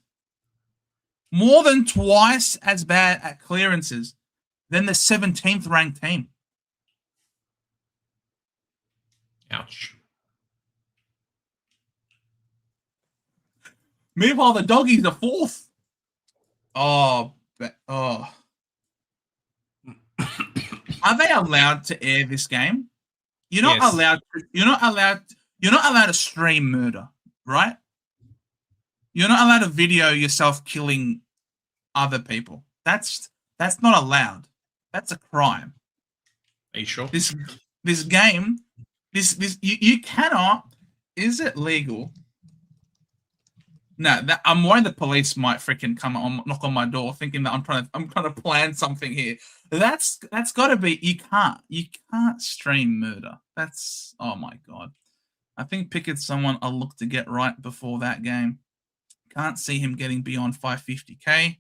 more than twice as bad at clearances than the 17th ranked team. Ouch. Meanwhile, the doggies are 4th. Oh. Are they allowed to air this game? You're not Yes. allowed. You're not allowed to stream murder, right? You're not allowed to video yourself killing other people. That's not allowed. That's a crime. Are you sure? This game, you cannot. Is it legal? No, I'm worried the police might freaking come on, knock on my door, thinking that I'm trying to plan something here. That's got to be. You can't stream murder. That's, oh my god. I think Pickett's someone I'll look to get right before that game. Can't see him getting beyond 550k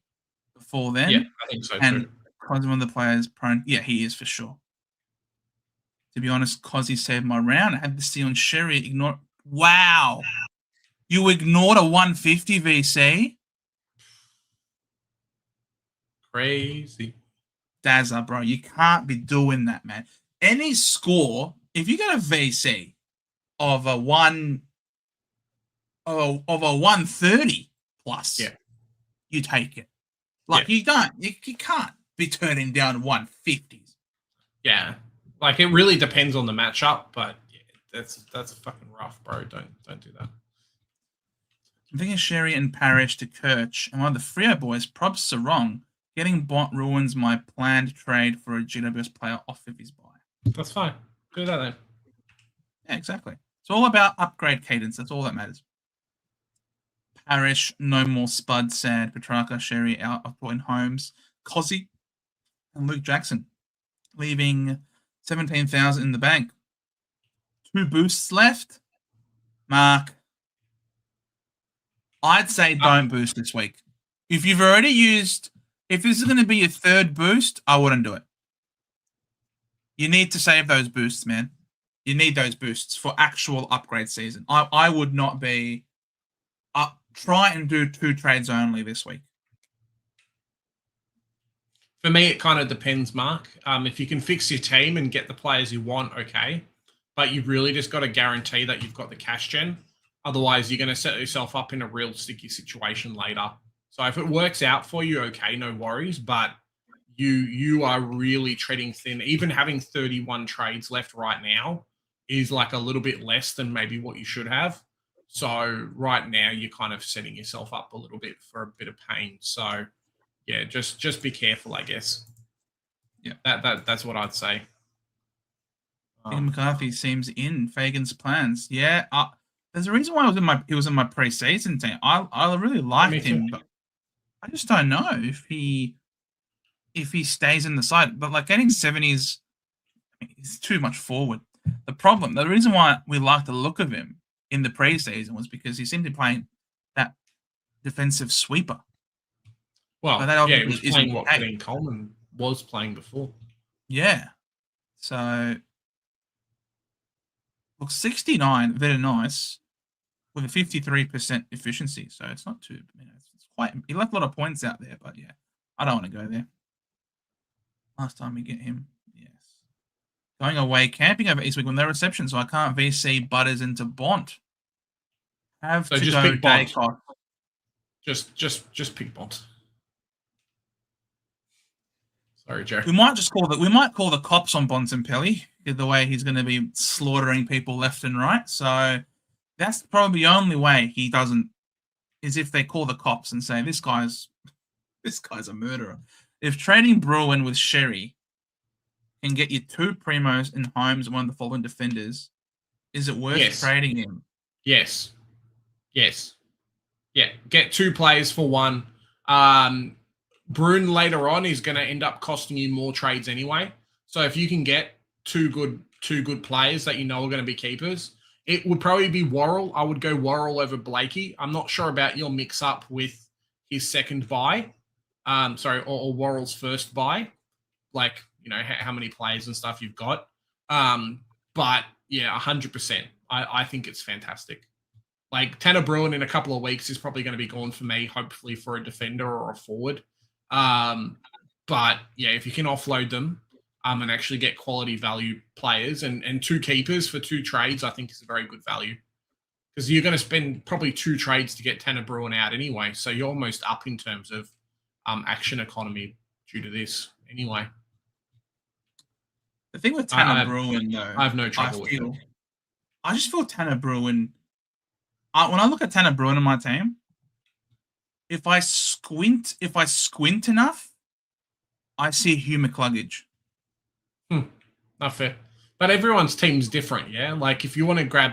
before then. Yeah, I think so and too. Cos one of the players prone. Yeah, he is for sure. To be honest, Cosy saved my round. I had to see on Xerri ignore. Wow. You ignored a 150 VC? Crazy. Dazza, bro. You can't be doing that, man. Any score, if you get a VC of a 130 plus, yeah, you take it. Like, you can't be turning down 150s. Yeah. Like, it really depends on the matchup, but yeah, that's fucking rough, bro. Don't do that. I'm thinking Xerri and Parrish to Kirch, and one of the Freo boys, props are wrong. Getting bot ruins my planned trade for a GWS player off of his buy. That's fine. Do that then. Yeah, exactly. It's all about upgrade cadence. That's all that matters. Parrish, no more Spud, Sad, Petrarca, Xerri out of point Holmes, Cozzy, and Luke Jackson, leaving 17,000 in the bank. 2 boosts left. Mark, I'd say don't boost this week. If you've already used, if this is going to be your 3rd boost, I wouldn't do it. You need to save those boosts, man. You need those boosts for actual upgrade season. I would not be. Try and do 2 trades only this week. For me, it kind of depends, Mark. If you can fix your team and get the players you want, okay. But you've really just got to guarantee that you've got the cash gen. Otherwise, you're going to set yourself up in a real sticky situation later. So if it works out for you, okay, no worries. But you are really treading thin. Even having 31 trades left right now is like a little bit less than maybe what you should have. So right now, you're kind of setting yourself up a little bit for a bit of pain. So yeah, just be careful, I guess. Yeah, that's what I'd say. McCarthy seems in Fagan's plans. Yeah, there's a reason why he was in my preseason team. I really liked him, but I just don't know if he stays in the side. But like getting 70s, he's too much forward. The reason why we liked the look of him in the preseason was because he seemed to be playing that defensive sweeper. Well, that yeah, he was playing what Dean Coleman was playing before. Yeah, so look, 69, very nice, with a 53% efficiency. So it's not too, it's quite. He left a lot of points out there, but yeah, I don't want to go there. Last time we get him, yes. Going away camping over East week with no reception, so I can't VC Butters into Bont. Have so to just go pick Daycock. Just pick Bont. Sorry, Joe. We might call the cops on Bontempelli the way he's going to be slaughtering people left and right. So that's probably the only way he doesn't is if they call the cops and say this guy's a murderer. If trading Bruin with Xerri can get you 2 primos in Holmes and one of the following defenders, is it worth trading him? Yes. Yeah, get 2 players for 1. Bruin later on is going to end up costing you more trades anyway. So if you can get two good players that you know are going to be keepers, it would probably be Worrell. I would go Worrell over Blakey. I'm not sure about your mix-up with his second buy. Or Worrell's first buy. Like, how many players and stuff you've got. But yeah, 100%. I think it's fantastic. Like Tanner Bruin in a couple of weeks is probably going to be gone for me, hopefully for a defender or a forward. But yeah, if you can offload them and actually get quality value players and 2 keepers for 2 trades, I think is a very good value. Because you're going to spend probably 2 trades to get Tanner Bruin out anyway. So you're almost up in terms of action economy due to this anyway. The thing with Tanner Bruin, though, I have no trouble with it. I just feel Tanner Bruin. When I look at Tanner Bruin on my team, if I squint enough, I see Hugh McCluggage. Not fair. But everyone's team's different, yeah? Like, if you want to grab...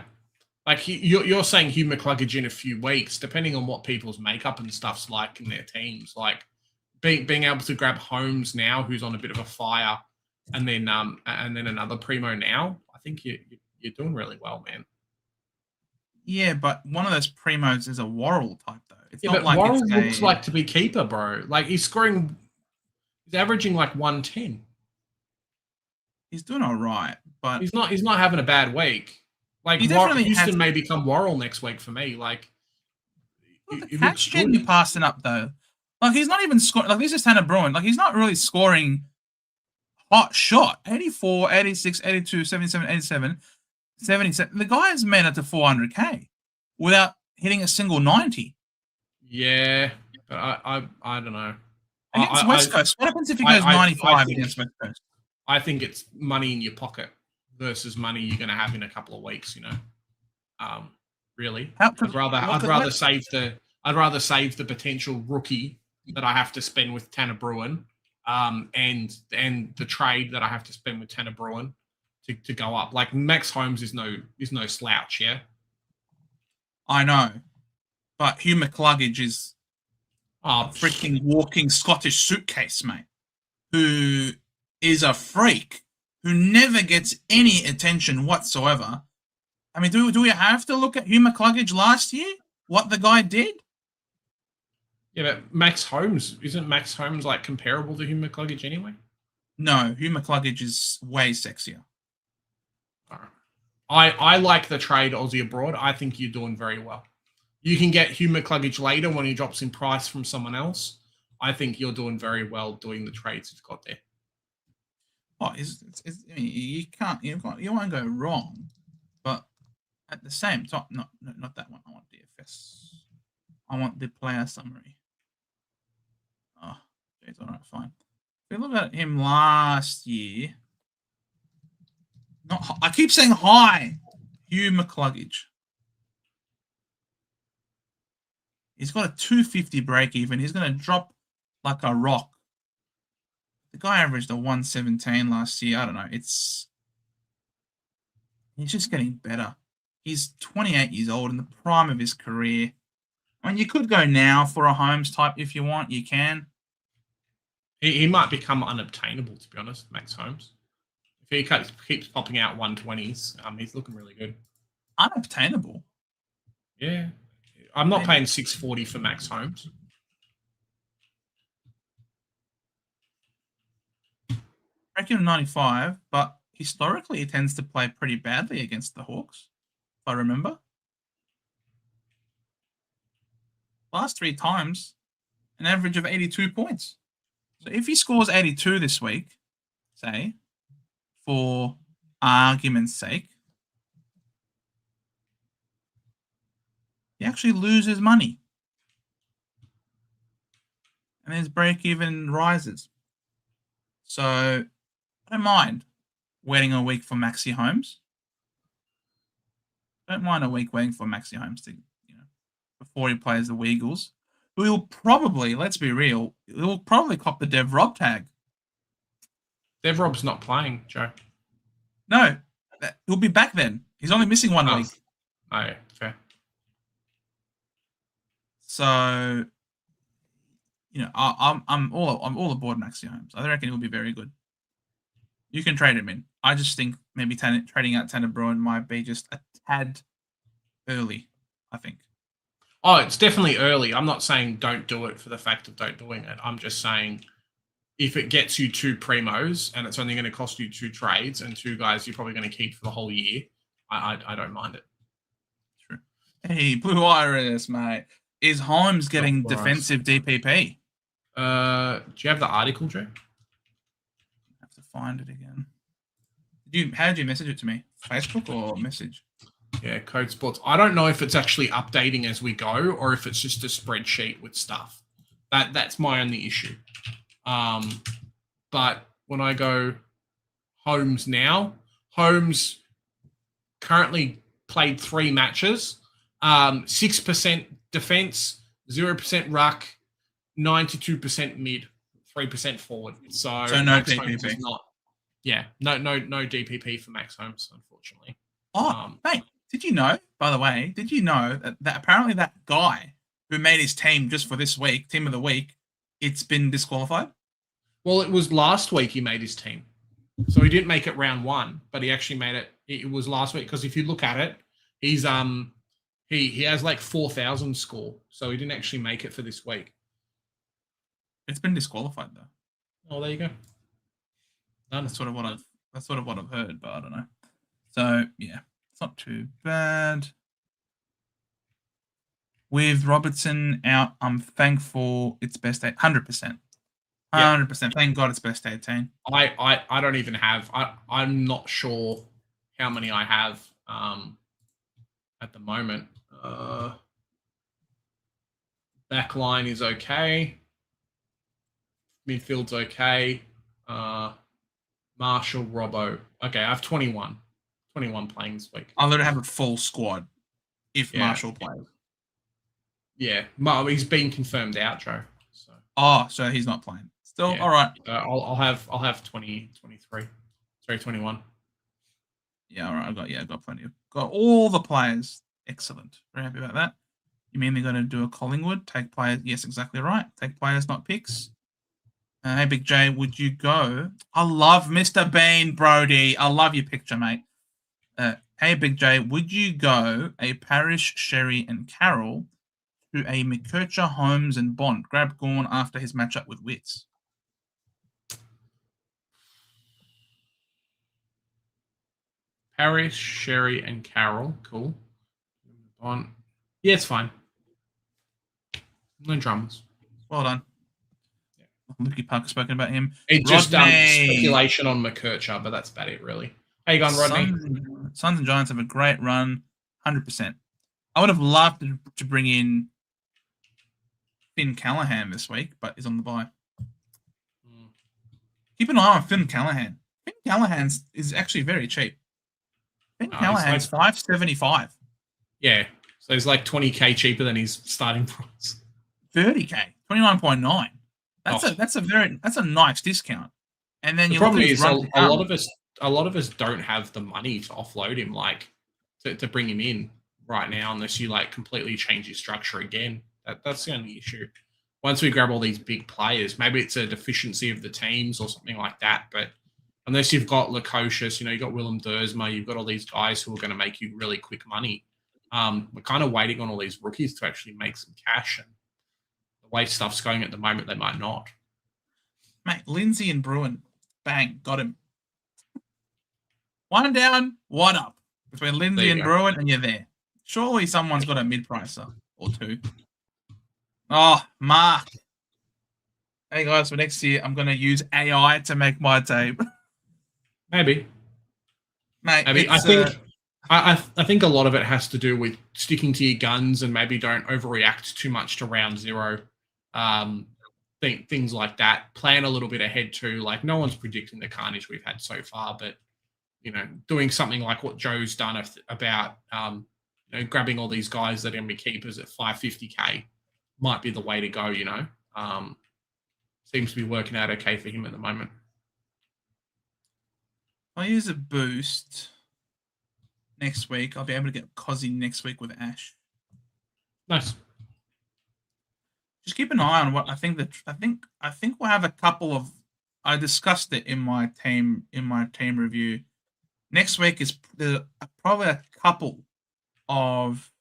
Like, you're saying Hugh McCluggage in a few weeks, depending on what people's makeup and stuff's like in their teams. Like, being able to grab Holmes now, who's on a bit of a fire, and then another Primo now, I think you're doing really well, man. Yeah, but one of those Primos is a Worrell type, though. It's Yeah, not but like Worrell it's looks like to be keeper, bro. Like, he's averaging like 110. He's doing all right, but he's not having a bad week. Like, Houston may become Worrell next week for me. Like, the catch gen you're passing up, though. Like, he's not even scoring. Like, this is Tanner Bruin. Like, he's not really scoring hot shot. 84, 86, 82, 77, 87, 77. The guy has made it to 400K without hitting a single 90. Yeah, but I don't know. Against West Coast, what happens if he goes 95 against West Coast? I think it's money in your pocket versus money you're going to have in a couple of weeks. Really, I'd rather save the potential rookie that I have to spend with Tanner Bruin, and the trade that I have to spend with Tanner Bruin to go up. Like, Max Holmes is no slouch, yeah. I know, but Hugh McCluggage is a freaking walking Scottish suitcase, mate, who is a freak, who never gets any attention whatsoever. I mean, do we have to look at Hugh McCluggage last year? What the guy did? Yeah, but Max Holmes, isn't Max Holmes like comparable to Hugh McCluggage anyway? No, Hugh McCluggage is way sexier. I like the trade Aussie abroad. I think you're doing very well. You can get Hugh McCluggage later when he drops in price from someone else. I think you're doing very well doing the trades he's got there. Oh, I mean, you won't go wrong, but at the same time, not that one. I want DFS. I want the player summary. Oh, geez, all right, fine. If we look at him last year, I keep saying hi, Hugh McCluggage. He's got a 250 break even. He's going to drop like a rock. The guy averaged a 117 last year. I don't know. He's just getting better. He's 28 years old in the prime of his career. I mean, you could go now for a Holmes type if you want. You can. He might become unobtainable, to be honest, Max Holmes. If he keeps popping out 120s, he's looking really good. Unobtainable? Yeah. I'm not paying 640 for Max Holmes. Reckon 95, but historically he tends to play pretty badly against the Hawks, if I remember. Last 3 times, an average of 82 points. So if he scores 82 this week, say, for argument's sake, he actually loses money. And his break-even rises. So I don't mind waiting a week for Maxi Holmes. Don't mind a week waiting for Maxi Holmes to, before he plays the Weagles. Who will probably, let's be real, he'll probably cop the Dev Rob tag. Dev Rob's not playing, Joe. No, he'll be back then. He's only missing 1 week. Oh, yeah, fair. So, I'm all aboard Maxi Holmes. I reckon he'll be very good. You can trade him in. I just think maybe trading out Tanner Bruin might be just a tad early, I think. Oh, it's definitely early. I'm not saying don't do it for the fact of don't doing it. I'm just saying if it gets you 2 primos and it's only going to cost you 2 trades and 2 guys you're probably going to keep for the whole year, I don't mind it. True. Hey, Blue Iris, mate. Is Holmes getting Blue Iris. defensive DPP? Do you have the article, Joe? I have to find it again. How did you message it to me? Facebook or message? Yeah, Code Sports. I don't know if it's actually updating as we go or if it's just a spreadsheet with stuff. That's my only issue. But when I go Holmes now, Holmes currently played 3 matches, 6% defense, 0% ruck, 92% mid, 3% forward. So no Max Holmes DPP. is not. Yeah, no DPP for Max Holmes, unfortunately. Oh, mate, did you know, by the way, that apparently that guy who made his team just for this week, team of the week, it's been disqualified? Well, it was last week he made his team. So he didn't make it round 1, but he actually made it. It was last week because if you look at it, he's he has like 4,000 score. So he didn't actually make it for this week. It's been disqualified though. Oh, there you go. Done. That's sort of what I've heard, but I don't know. So yeah, it's not too bad. With Robertson out, I'm thankful it's best 100%. 100%. Thank God it's best 18. I don't even have. I'm not sure how many I have at the moment. Back line is okay. Midfield's okay. Marshall, Robbo. Okay, I have 21. 21 playing this week. I'll let it have a full squad if Marshall plays. Yeah, well, he's been confirmed out, Joe. So he's not playing. Still, yeah. All right. I'll have 20, 23. Sorry, 21. Yeah, all right. I've got plenty. Got all the players. Excellent. Very happy about that. You mean they're going to do a Collingwood? Take players. Yes, exactly right. Take players, not picks. Hey, Big J, would you go? I love Mr. Bean, Brody. I love your picture, mate. Hey, Big J, would you go a Parrish, Xerri, and Carroll to a McKercher, Holmes, and Bond? Grab Gawn after his matchup with Wits. Parrish, Xerri, and Carroll. Cool. Bond. Yeah, it's fine. No dramas. Well done. Lukey Parker spoken about him. It just speculation on McKercher, but that's about it, really. How you going, Rodney? Suns and Giants have a great run, 100%. I would have loved to bring in Finn Callahan this week, but he's on the bye. Keep an eye on Finn Callahan. Finn Callahan is actually very cheap. Finn Callahan's like $5.75. Yeah, so he's like 20K cheaper than his starting price. 30K, 29.9. That's a nice discount. And then the problem is a lot of us don't have the money to offload him, like to bring him in right now, unless you like completely change your structure again. That's the only issue. Once we grab all these big players, maybe it's a deficiency of the teams or something like that. But unless you've got Lukosius, you've got Willem Dersma, you've got all these guys who are going to make you really quick money. We're kind of waiting on all these rookies to actually make some cash. And the way stuff's going at the moment, they might not. Mate, Lindsay and Bruin, bang, got him. One down, one up. Between Lindsay and Bruin, and you're there. Surely someone's got a mid-pricer or two. Oh, Mark. Hey, guys, for next year, I'm going to use AI to make my tape. Maybe. Mate, I think a lot of it has to do with sticking to your guns and maybe don't overreact too much to round 0. Things like that. Plan a little bit ahead too. Like, no one's predicting the carnage we've had so far, but doing something like what Joe's done about grabbing all these guys that are going to be keepers at 550K might be the way to go. Seems to be working out okay for him at the moment. I'll use a boost next week. I'll be able to get Cozzy next week with Ash. Nice. Just keep an eye on what I think we'll have a couple of. I discussed it in my team review. Next week is probably a couple of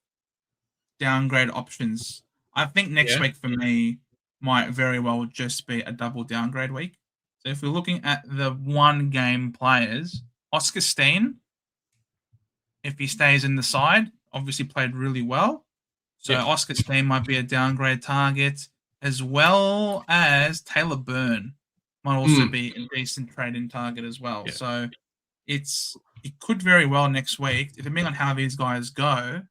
downgrade options. I think next week for me might very well just be a double downgrade week. So if we're looking at the one-game players, Oscar Steen, if he stays in the side, obviously played really well. So Yeah. Oscar Steen might be a downgrade target, as well as Taylor Byrne might also be a decent trade-in target as well. Yeah. So it could very well next week, depending on how these guys go,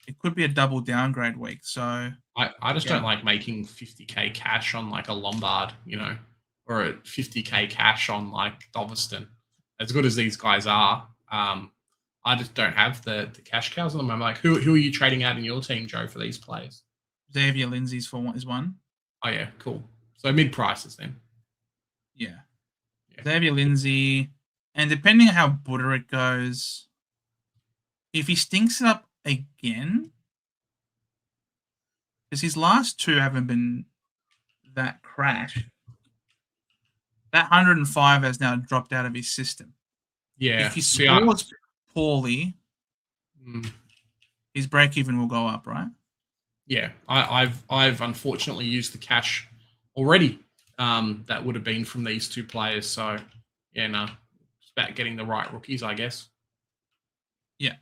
it could be a double downgrade week. So I just don't like making 50k cash on like a Lombard, or a 50k cash on like Doveston. As good as these guys are, I just don't have the cash cows on them. I'm like, who are you trading out in your team, Joe, for these players? Xavier Lindsay's is one. Oh yeah, cool. So mid prices then. Yeah. Xavier Lindsay, and depending on how Buderick goes, if he stinks it up again, because his last two haven't been that crash, that 105 has now dropped out of his system. Yeah. If he scores poorly, his break even will go up, right? Yeah, I've unfortunately used the cash already. That would have been from these two players. So yeah, no, it's about getting the right rookies, I guess. Yeah.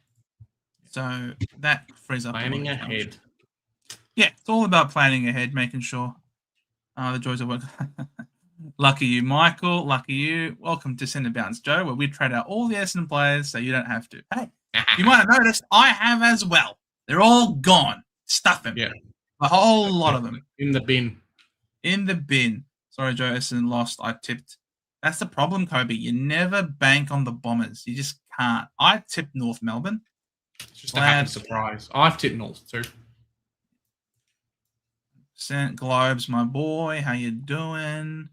So that frees up Planning ahead. Yeah, it's all about planning ahead, making sure the joys of work. Lucky you, Michael. Lucky you. Welcome to Center Bounce, Joe, where we trade out all the Essendon players so you don't have to. Hey, you might have noticed I have as well. They're all gone. Stuff them. Yeah. A whole lot of them. In the bin. In the bin. Sorry, Joe, Essendon lost. I tipped. That's the problem, Kobe. You never bank on the Bombers. You just can't. I tipped North Melbourne. It's just a happy surprise. I've tipped North too. St. Globes, my boy. How you doing?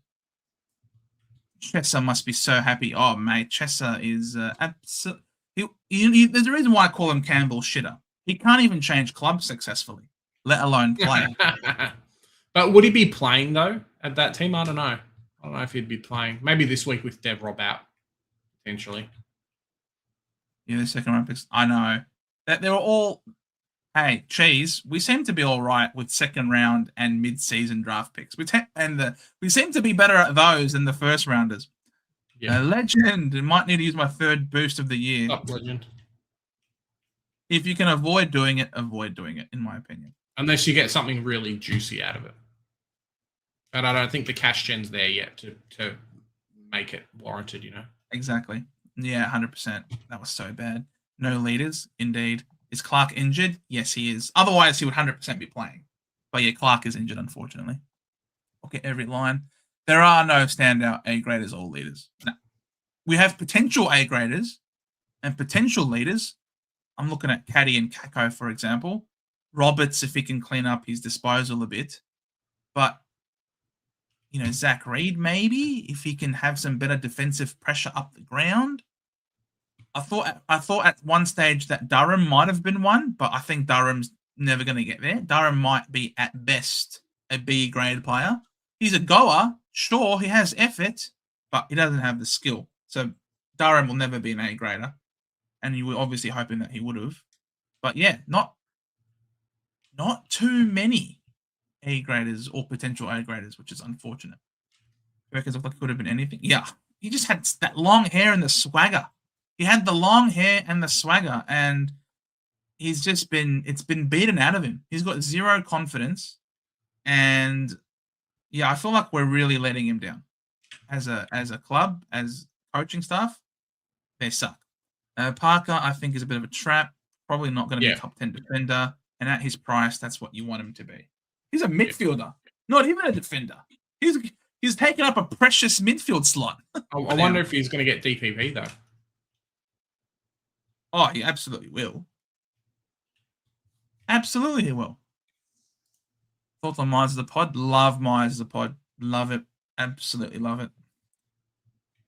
Chesser must be so happy. Oh, mate, Chesser is absolutely... There's a reason why I call him Campbell Shitter. He can't even change clubs successfully, let alone play. But would he be playing, though, at that team? I don't know. I don't know if he'd be playing. Maybe this week with Dev Rob out, potentially. Yeah, the second round picks. I know. They were all... Hey, Cheese, we seem to be all right with second round and mid-season draft picks. We seem to be better at those than the first rounders. Yeah. Legend. I might need to use my third boost of the year. Stop, Legend. If you can avoid doing it, in my opinion. Unless you get something really juicy out of it. But I don't think the cash gen's there yet to make it warranted, Exactly. Yeah, 100%. That was so bad. No leaders, indeed. Is Clark injured? Yes, he is. Otherwise, he would 100% be playing. But yeah, Clark is injured, unfortunately. Look at every line. There are no standout A-graders or leaders. No. We have potential A-graders and potential leaders. I'm looking at Caddy and Kako, for example. Roberts, if he can clean up his disposal a bit. But, Zach Reed, maybe, if he can have some better defensive pressure up the ground. I thought at one stage that Durham might have been one, but I think Durham's never going to get there. Durham might be, at best, a B-grade player. He's a goer. Sure, he has effort, but he doesn't have the skill. So Durham will never be an A-grader. And you were obviously hoping that he would have. But yeah, not too many A-graders or potential A-graders, which is unfortunate. Records look like it could have been anything. Yeah, he just had that long hair and the swagger. He had the long hair and the swagger, and it's been beaten out of him. He's got zero confidence, and yeah, I feel like we're really letting him down as a club, as coaching staff. They suck. Parker, I think, is a bit of a trap. Probably not going to be a top 10 defender, and at his price, that's what you want him to be. He's a midfielder, not even a defender. He's taken up a precious midfield slot. I wonder if he's going to get DPP though. Oh, he absolutely will. Absolutely he will. Thoughts on Myers as a pod? Love Myers as a pod. Love it. Absolutely love it.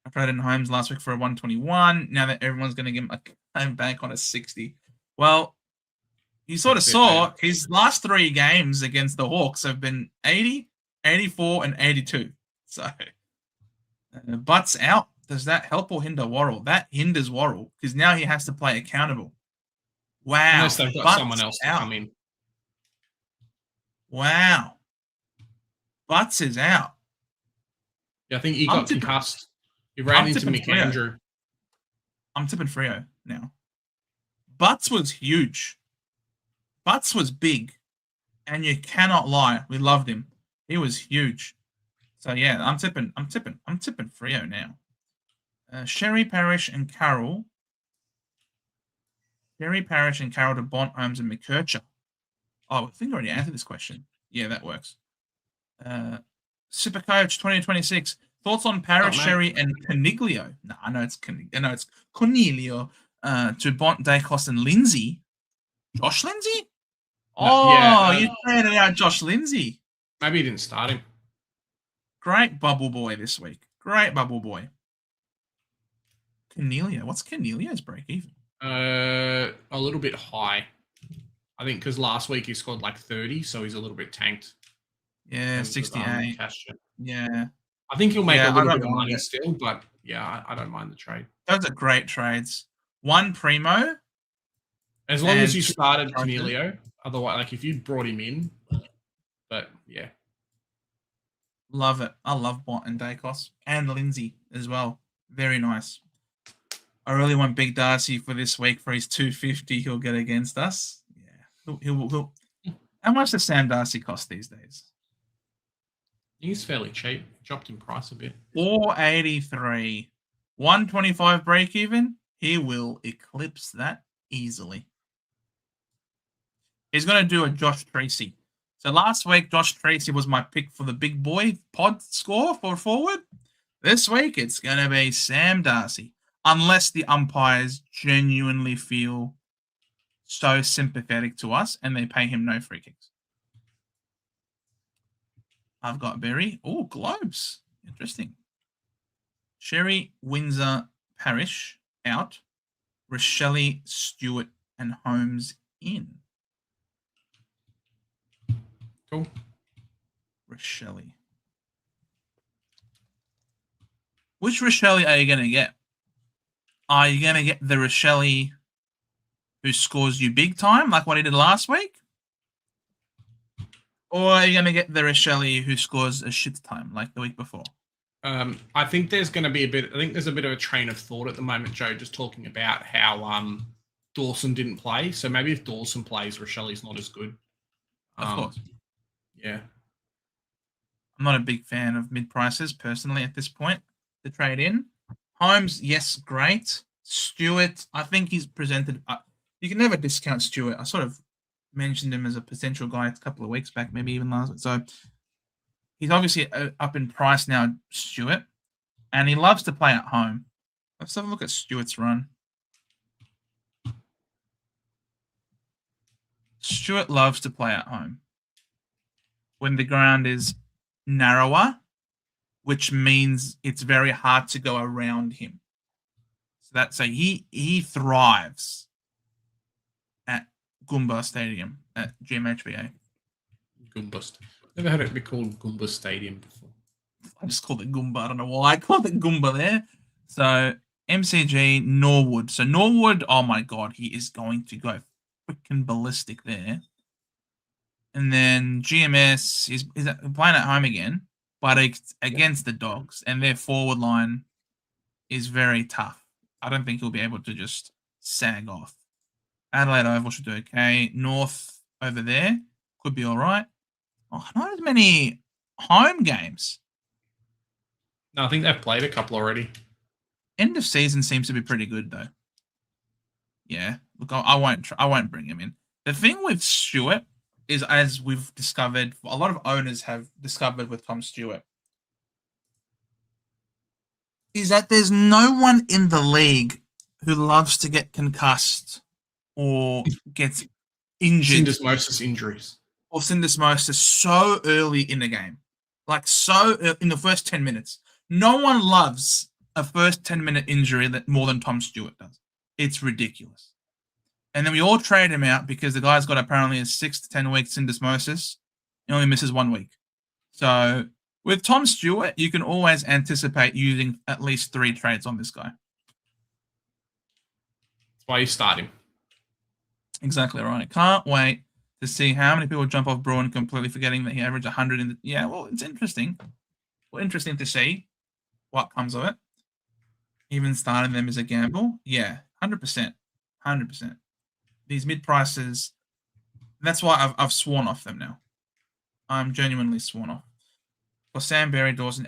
I traded in Holmes last week for a 121. Now that everyone's going to give him a bank on a 60. Well, you sort of saw his last three games against the Hawks have been 80, 84, and 82. So, Butts out. Does that help or hinder Worrell? That hinders Worrell because now he has to play accountable. Wow. Unless they've got someone else to come in. Wow. Butts is out. Yeah, I think he I'm got tipping- concussed. He ran I'm into tipping Freo. McAndrew. I'm tipping Freo now. Butts was huge. Butts was big. And you cannot lie. We loved him. He was huge. So yeah, I'm tipping Freo now. Xerri, Parrish, and Carroll. Xerri, Parrish, and Carroll to Bont, Holmes, and McKercher. Oh, I think I already answered this question. Yeah, that works. Supercoach 2026. Thoughts on Parrish, Oh, mate. Xerri, and Coniglio? No, I know it's Cornelio. To Bont, Dacos, and Lindsay. Josh Lindsay? No, yeah, You traded out Josh Lindsay. maybe he didn't start him. Great bubble boy this week. Great bubble boy. Cornelio. What's Cornelio's break even? A little bit high. I think because last week he scored like 30, so he's a little bit tanked. Yeah, in terms of, 68. cash gen. Yeah. I think he'll make Yeah, a I little don't bit of mind money it. still, but yeah, I don't mind the trade. Those are great trades. One Primo. As long as And you started Chargers. Cornelio, otherwise, like if you brought him in, but yeah, Love it. I love Bont and Dacos. And Lindsay as well. Very nice. I really want Big Darcy for this week for his 250 he'll get against us. Yeah. He'll. How much does Sam Darcy cost these days? he's fairly cheap. Dropped in price a bit. 483. 125 break even. He will eclipse that easily. He's going to do a Josh Tracy. So last week, Josh Tracy was my pick for the big boy pod score for forward. This week, it's going to be Sam Darcy. Unless the umpires genuinely feel so sympathetic to us and they pay him no free kicks. I've got Berry. Oh, Globes. Interesting. Xerri, Windsor, Parrish out. Rochelle, Stewart, and Holmes in. Cool. Rochelle. Which Rochelle are you going to get? Are you going to get the Rochelle who scores you big time, like what he did last week? Or are you going to get the Rochelle who scores a shit time, like the week before? I think there's going to be there's a bit of a train of thought at the moment, Joe, just talking about how Dawson didn't play. So maybe if Dawson plays, Rochelle's not as good. Of course. Yeah. I'm not a big fan of mid prices personally at this point to trade in. Holmes, yes, great. Stewart, I think he's presented. You can never discount Stewart. I sort of mentioned him as a potential guy a couple of weeks back, maybe even last week. So he's obviously up in price now, Stewart, and he loves to play at home. Let's have a look at Stewart's run. Stewart loves to play at home when the ground is narrower, which means it's very hard to go around him. So he thrives at Goomba Stadium at GMHBA. Goomba. Never heard it be called Goomba Stadium before. I just called it Goomba. I don't know why I called it Goomba there. So MCG Norwood. So Norwood, oh my god, he is going to go freaking ballistic there. And then GMS is playing at home again, but it's against the Dogs, and their forward line is very tough. I don't think he'll be able to just sag off. Adelaide Oval should do okay. North over there could be all right. Oh, not as many home games. No, I think they've played a couple already. End of season seems to be pretty good though. Yeah, look, I won't bring him in. The thing with Stewart is, as we've discovered, a lot of owners have discovered with Tom Stewart, is that there's no one in the league who loves to get concussed or gets injured. Syndesmosis injuries. Or syndesmosis so early in the game. Like in the first 10 minutes. No one loves a first 10-minute injury that more than Tom Stewart does. It's ridiculous. And then we all trade him out because the guy's got apparently a 6 to 10 week syndesmosis. He only misses 1 week. So with Tom Stewart, you can always anticipate using at least 3 trades on this guy. That's why you start him. Exactly right. Can't wait to see how many people jump off Bruin completely forgetting that he averaged 100 in the... Yeah, well, it's interesting. Well, interesting to see. what comes of it. Even starting them is a gamble. Yeah, 100%. 100%. These mid prices, that's why I've sworn off them now. I'm genuinely sworn off. For Sam Berry, Dawson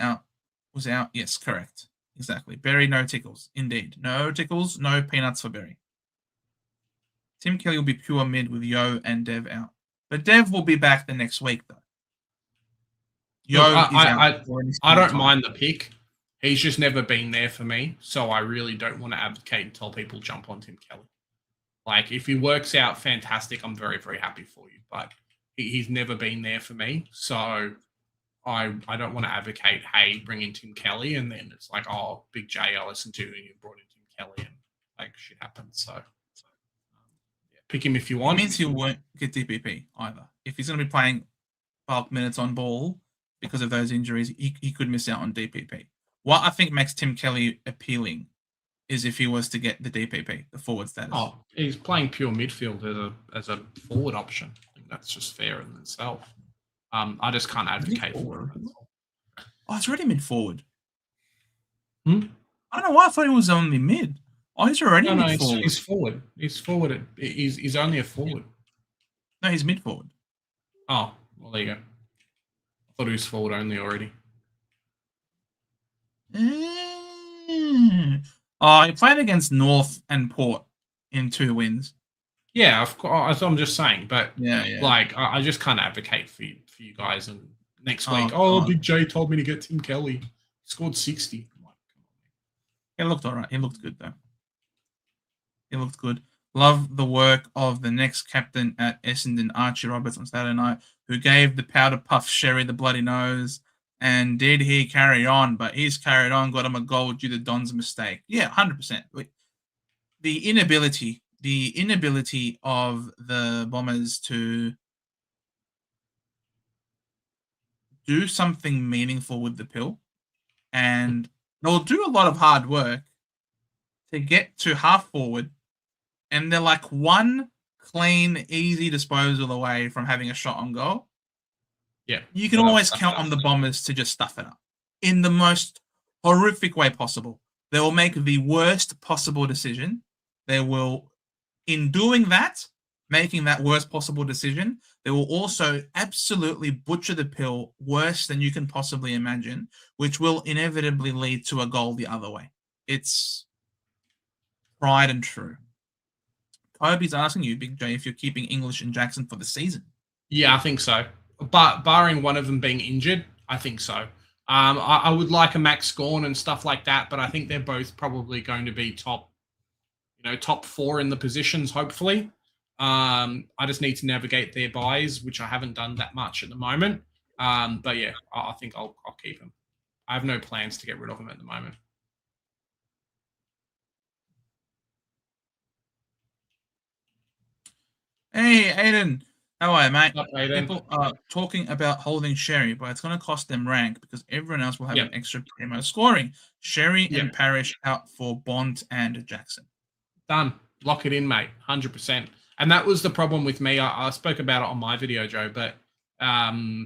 was out. Yes, correct. Exactly. Berry, no tickles. Indeed. No tickles, no peanuts for Berry. Tim Kelly will be pure mid with Yo and Dev out. But Dev will be back the next week, though. Yo Look, is out. I don't mind the pick. He's just never been there for me. So I really don't want to advocate and tell people jump on Tim Kelly. Like, if he works out, fantastic. I'm very, very happy for you. But he's never been there for me. So I don't want to advocate, hey, bring in Tim Kelly. And then it's like, oh, Big J, I listened to and you brought in Tim Kelly. And, like, shit happens. So yeah, pick him if you want. It means he won't get DPP either. If he's going to be playing bulk minutes on ball because of those injuries, he could miss out on DPP. What I think makes Tim Kelly appealing is if he was to get the DPP, the forward status. Oh, he's playing pure midfield as a forward option. I think that's just fair in itself. I just can't advocate for him. Oh, it's already mid forward. I don't know why I thought he was only mid. Oh, he's already mid forward. He's forward. He's forward. He's only a forward. No, he's mid forward. Oh, well, there you go. I thought he was forward only already. Oh, he played against North and Port in 2 wins. Yeah, of course. I'm just saying, but yeah. Like, I just can't advocate for you guys. And next week, Big J told me to get Tim Kelly. He scored 60. He looked all right. He looked good, though. He looked good. Love the work of the next captain at Essendon, Archie Roberts, on Saturday night, who gave the powder puff Xerri the bloody nose. And did he carry on? But he's carried on, got him a goal due to Don's mistake. Yeah, 100%. The inability of the Bombers to do something meaningful with the pill, and they'll do a lot of hard work to get to half forward, and they're like one clean, easy disposal away from having a shot on goal. Yeah, you can always count on the Bombers to just stuff it up in the most horrific way possible. They will make the worst possible decision. They will, in doing that, making that worst possible decision, they will also absolutely butcher the pill worse than you can possibly imagine, which will inevitably lead to a goal the other way. It's tried and true. Kobe's asking you, Big J, if you're keeping English and Jackson for the season. Yeah, I think so. But barring one of them being injured, I think so. I would like a Max Gawn and stuff like that, but I think they're both probably going to be top 4 in the positions, hopefully. I just need to navigate their buys, which I haven't done that much at the moment. But yeah, I think I'll keep him. I have no plans to get rid of him at the moment. Hey, Aiden. How are you, mate? Up, Aiden. People are talking about holding Xerri, but it's going to cost them rank because everyone else will have an extra primo scoring. Xerri and Parrish out for Bond and Jackson. Done. Lock it in, mate. 100%. And that was the problem with me. I spoke about it on my video, Joe, but I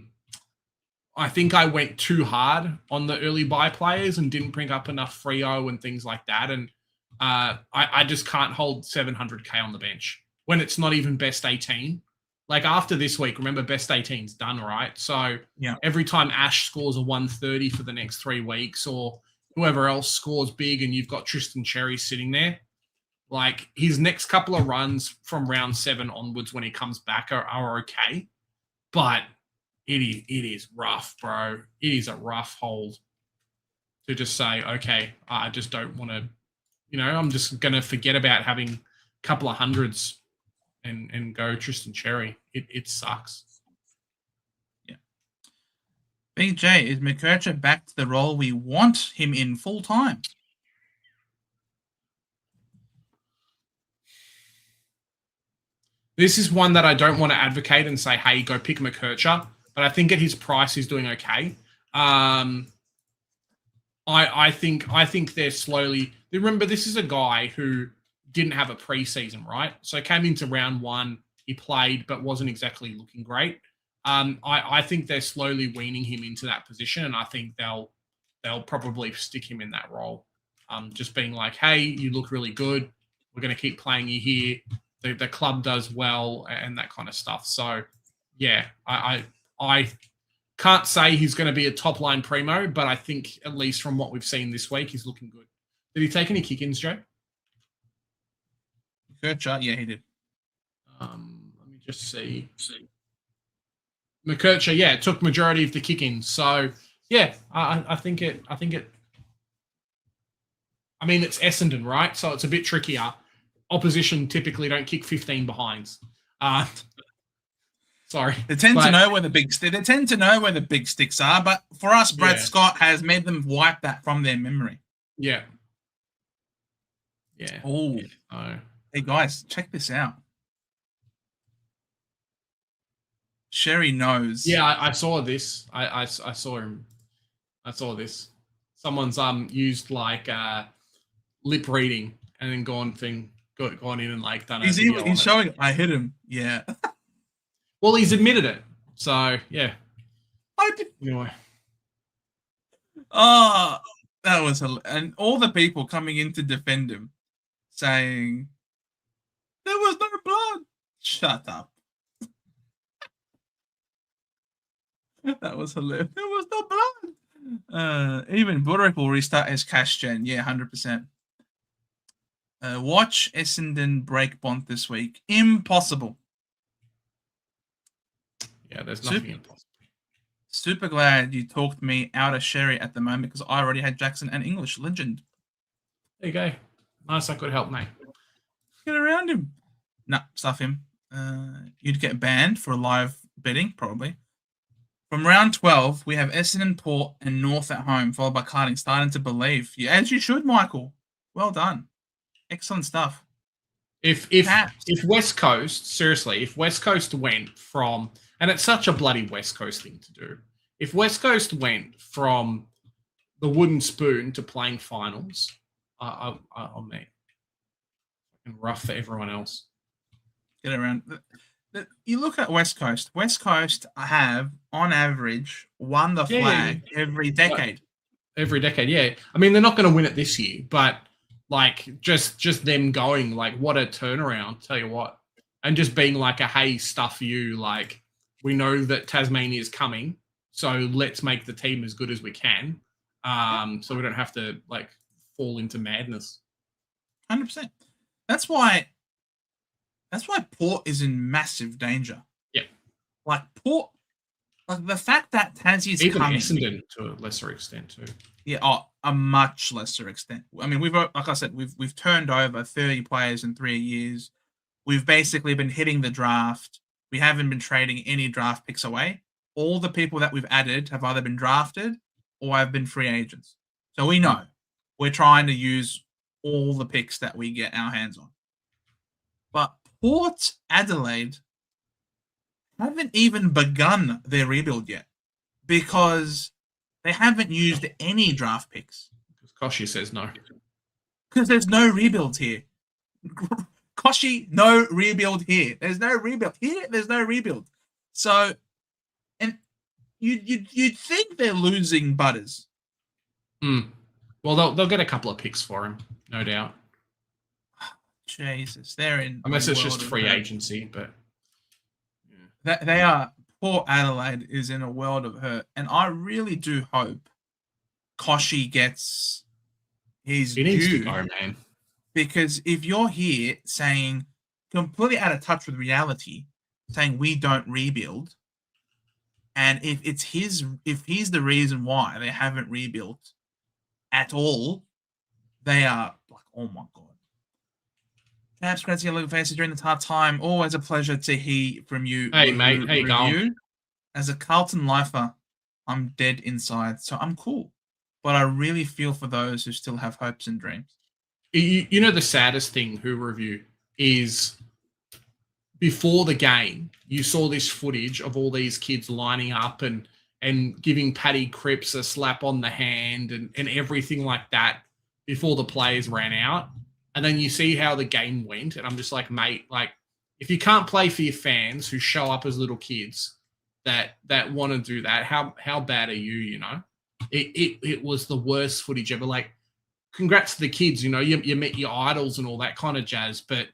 think I went too hard on the early buy players and didn't bring up enough Freo and things like that. And I just can't hold 700K on the bench when it's not even best 18. Like, after this week, remember, best 18's done, right? So every time Ash scores a 130 for the next 3 weeks, or whoever else scores big and you've got Tristan Xerri sitting there, like, his next couple of runs from round 7 onwards when he comes back are okay. But it is rough, bro. It is a rough hold to just say, okay, I just don't want to, I'm just going to forget about having a couple of hundreds and go Tristan Xerri. It sucks. Yeah. Big J, is McKercher back to the role we want him in full time? This is one that I don't want to advocate and say, hey, go pick McKercher, but I think at his price he's doing okay. I think they're slowly. Remember, this is a guy who didn't have a preseason, right? So came into round 1, he played, but wasn't exactly looking great. I think they're slowly weaning him into that position, and I think they'll they'll probably stick him in that role. Just being like, hey, you look really good. We're going to keep playing you here. The club does well and that kind of stuff. So, yeah, I can't say he's going to be a top line primo, but I think at least from what we've seen this week, he's looking good. Did he take any kick-ins, Joe? Kircher, yeah, he did. Let me just see. McKercher, yeah, took majority of the kick-ins. So, yeah, I think it. I mean, it's Essendon, right? So it's a bit trickier. Opposition typically don't kick 15 behinds. Sorry, they tend to know where the big sticks are. But for us, Brad Scott has made them wipe that from their memory. Yeah. Oh, hey guys, check this out. Xerri knows. Yeah, I saw this. I saw him. I saw this. Someone's used like lip reading and then gone in and like done. He's showing. I hit him. Yeah. Well, he's admitted it. So yeah. Anyway. Oh, that was and all the people coming in to defend him, saying there was no blood. Shut up. That was hilarious. There was no blood. Even Budrick will restart his cash gen. Yeah, 100%. Watch Essendon break Bont this week. Impossible. Yeah, there's nothing impossible. Super glad you talked me out of Xerri at the moment because I already had Jackson and English. Legend. There you go. Nice I could help, mate. Get around him. Nah, stuff him. You'd get banned for live betting, probably. From round 12, we have Essendon, Port, and North at home, followed by Cardiff. Starting to believe. Yeah, as you should, Michael. Well done. Excellent stuff. If West Coast, seriously, if West Coast went from, and it's such a bloody West Coast thing to do, if West Coast went from the wooden spoon to playing finals, I'll make it rough for everyone else. Get around. You look at West Coast. West Coast have, on average, won the flag every decade. Every decade, yeah. I mean, they're not going to win it this year, but like just them going, like, what a turnaround, tell you what. And just being like hey, stuff you, like, we know that Tasmania is coming, so let's make the team as good as we can, so we don't have to, like, fall into madness. 100%. That's why Port is in massive danger. Yeah. Like, Port, like, the fact that Tassie's even coming. Essendon to a lesser extent, too. Yeah, a much lesser extent. I mean, like I said, we've turned over 30 players in 3 years. We've basically been hitting the draft. We haven't been trading any draft picks away. All the people that we've added have either been drafted or have been free agents. So we know we're trying to use all the picks that we get our hands on. But Port Adelaide haven't even begun their rebuild yet because they haven't used any draft picks. Because Koshi says no. Because there's no rebuild here. Koshi, no rebuild here. There's no rebuild here. There's no rebuild. So, and you'd think they're losing Butters. Well, they'll get a couple of picks for him, no doubt. Jesus, they're in. Unless it's just free agency, but they are. Poor Adelaide is in a world of hurt, and I really do hope Koshi gets his due. He needs to go, man. Because if you're here saying completely out of touch with reality, saying we don't rebuild, and if he's the reason why they haven't rebuilt at all, they are like, oh my god. Perhaps great to get a little faces during this hard time. Always a pleasure to hear from you. Hey, mate. How you going? As a Carlton lifer, I'm dead inside, so I'm cool. But I really feel for those who still have hopes and dreams. You know, the saddest thing, who review, is before the game, you saw this footage of all these kids lining up and giving Paddy Cripps a slap on the hand and everything like that before the players ran out. And then you see how the game went, and I'm just like, mate, like, if you can't play for your fans who show up as little kids that want to do that, how bad are you, you know? it was the worst footage ever. Like, congrats to the kids, you know, you met your idols and all that kind of jazz, but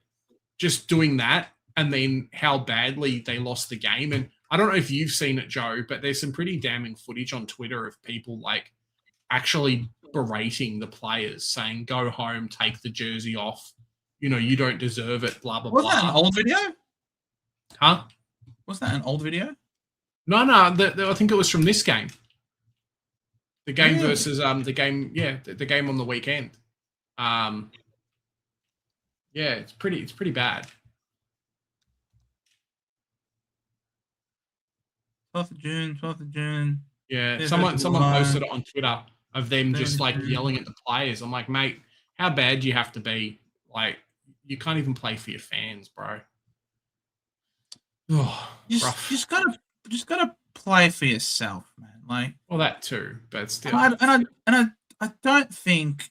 just doing that and then how badly they lost the game. And I don't know if you've seen it, Joe, but there's some pretty damning footage on Twitter of people like actually berating the players, saying, go home, take the jersey off. You know, you don't deserve it, blah, blah, Was blah. that an old video? Huh? Was that an old video? No, I think it was from this game. The game Really? versus the game, the game on the weekend. Yeah, it's pretty bad. 12th of June. Yeah, someone posted it on Twitter of them just like yelling at the players. I'm like, mate, how bad do you have to be? Like, you can't even play for your fans, bro. Oh, You just gotta play for yourself, man. Like, well, that too, but still. And I don't think.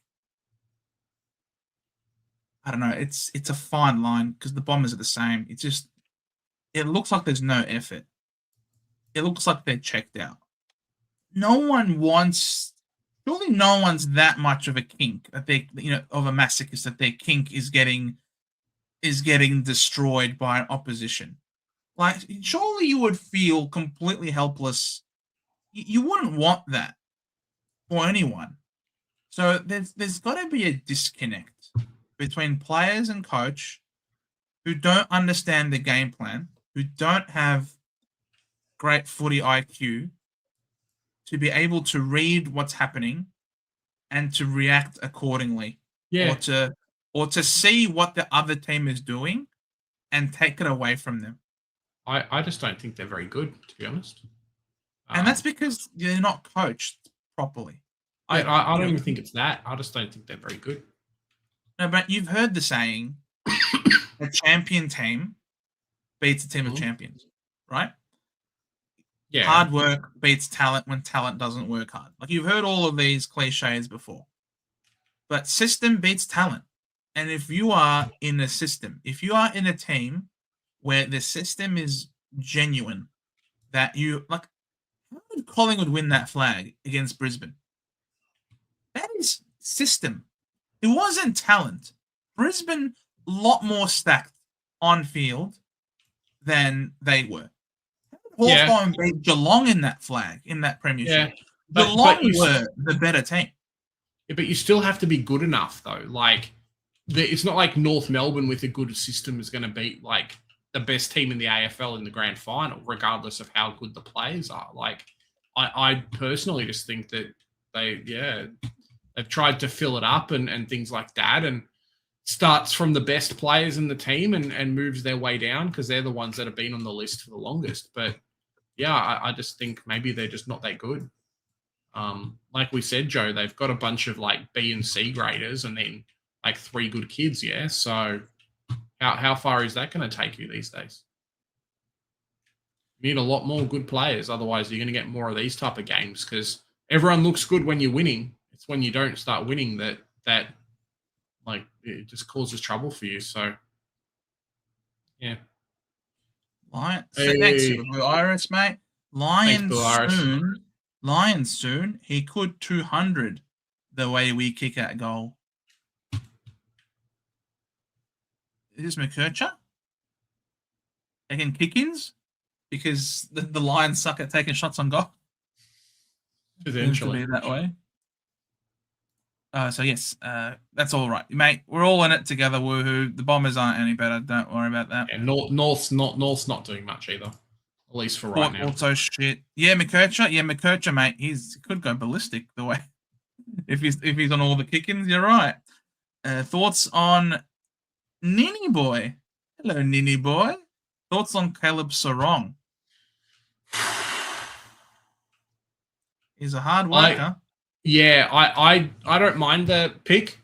I don't know. It's a fine line because the Bombers are the same. It looks like there's no effort. It looks like they're checked out. Surely no one's that much of a kink that of a masochist that their kink is getting destroyed by an opposition. Like, surely you would feel completely helpless. You wouldn't want that for anyone. So there's got to be a disconnect between players and coach who don't understand the game plan, who don't have great footy IQ to be able to read what's happening and to react accordingly. Yeah. Or to see what the other team is doing and take it away from them. I just don't think they're very good, to be honest. And that's because they're not coached properly. I don't even think it's that. I just don't think they're very good. No, but you've heard the saying, a champion team beats a team of champions, right? Yeah. Hard work beats talent when talent doesn't work hard. Like, you've heard all of these cliches before. But system beats talent. And if you are in a system, if you are in a team where the system is genuine, that you like, how did Collingwood win that flag against Brisbane? That is system. It wasn't talent. Brisbane, a lot more stacked on field than they were. Hawthorn beat Geelong in that flag, in that premiership. Yeah. Geelong were the better team. Yeah, but you still have to be good enough, though. Like, it's not like North Melbourne with a good system is going to beat, like, the best team in the AFL in the grand final, regardless of how good the players are. Like, I personally just think that they've tried to fill it up and things like that, and starts from the best players in the team and moves their way down because they're the ones that have been on the list for the longest. But yeah, I just think maybe they're just not that good. Like we said, Joe, they've got a bunch of like B and C graders and then like 3 good kids. Yeah. So how far is that going to take you these days? You need a lot more good players. Otherwise, you're going to get more of these type of games because everyone looks good when you're winning. It's when you don't start winning that like it just causes trouble for you. So yeah. Lions. Thanks, Iris, mate. Lions soon. He could 200 the way we kick out goal. Is this McKercher? Taking kick-ins? Because the Lions suck at taking shots on goal? Eventually. Seems to be that way. So yes, that's all right, mate. We're all in it together. Woohoo! The Bombers aren't any better. Don't worry about that. Yeah, North's not doing much either, at least for right now. Also shit. Yeah, McKercher, mate. He could go ballistic the way if he's on all the kick-ins. You're right. Thoughts on Nini Boy? Hello, Nini Boy. Thoughts on Caleb Sarong? He's a hard worker. I don't mind the pick.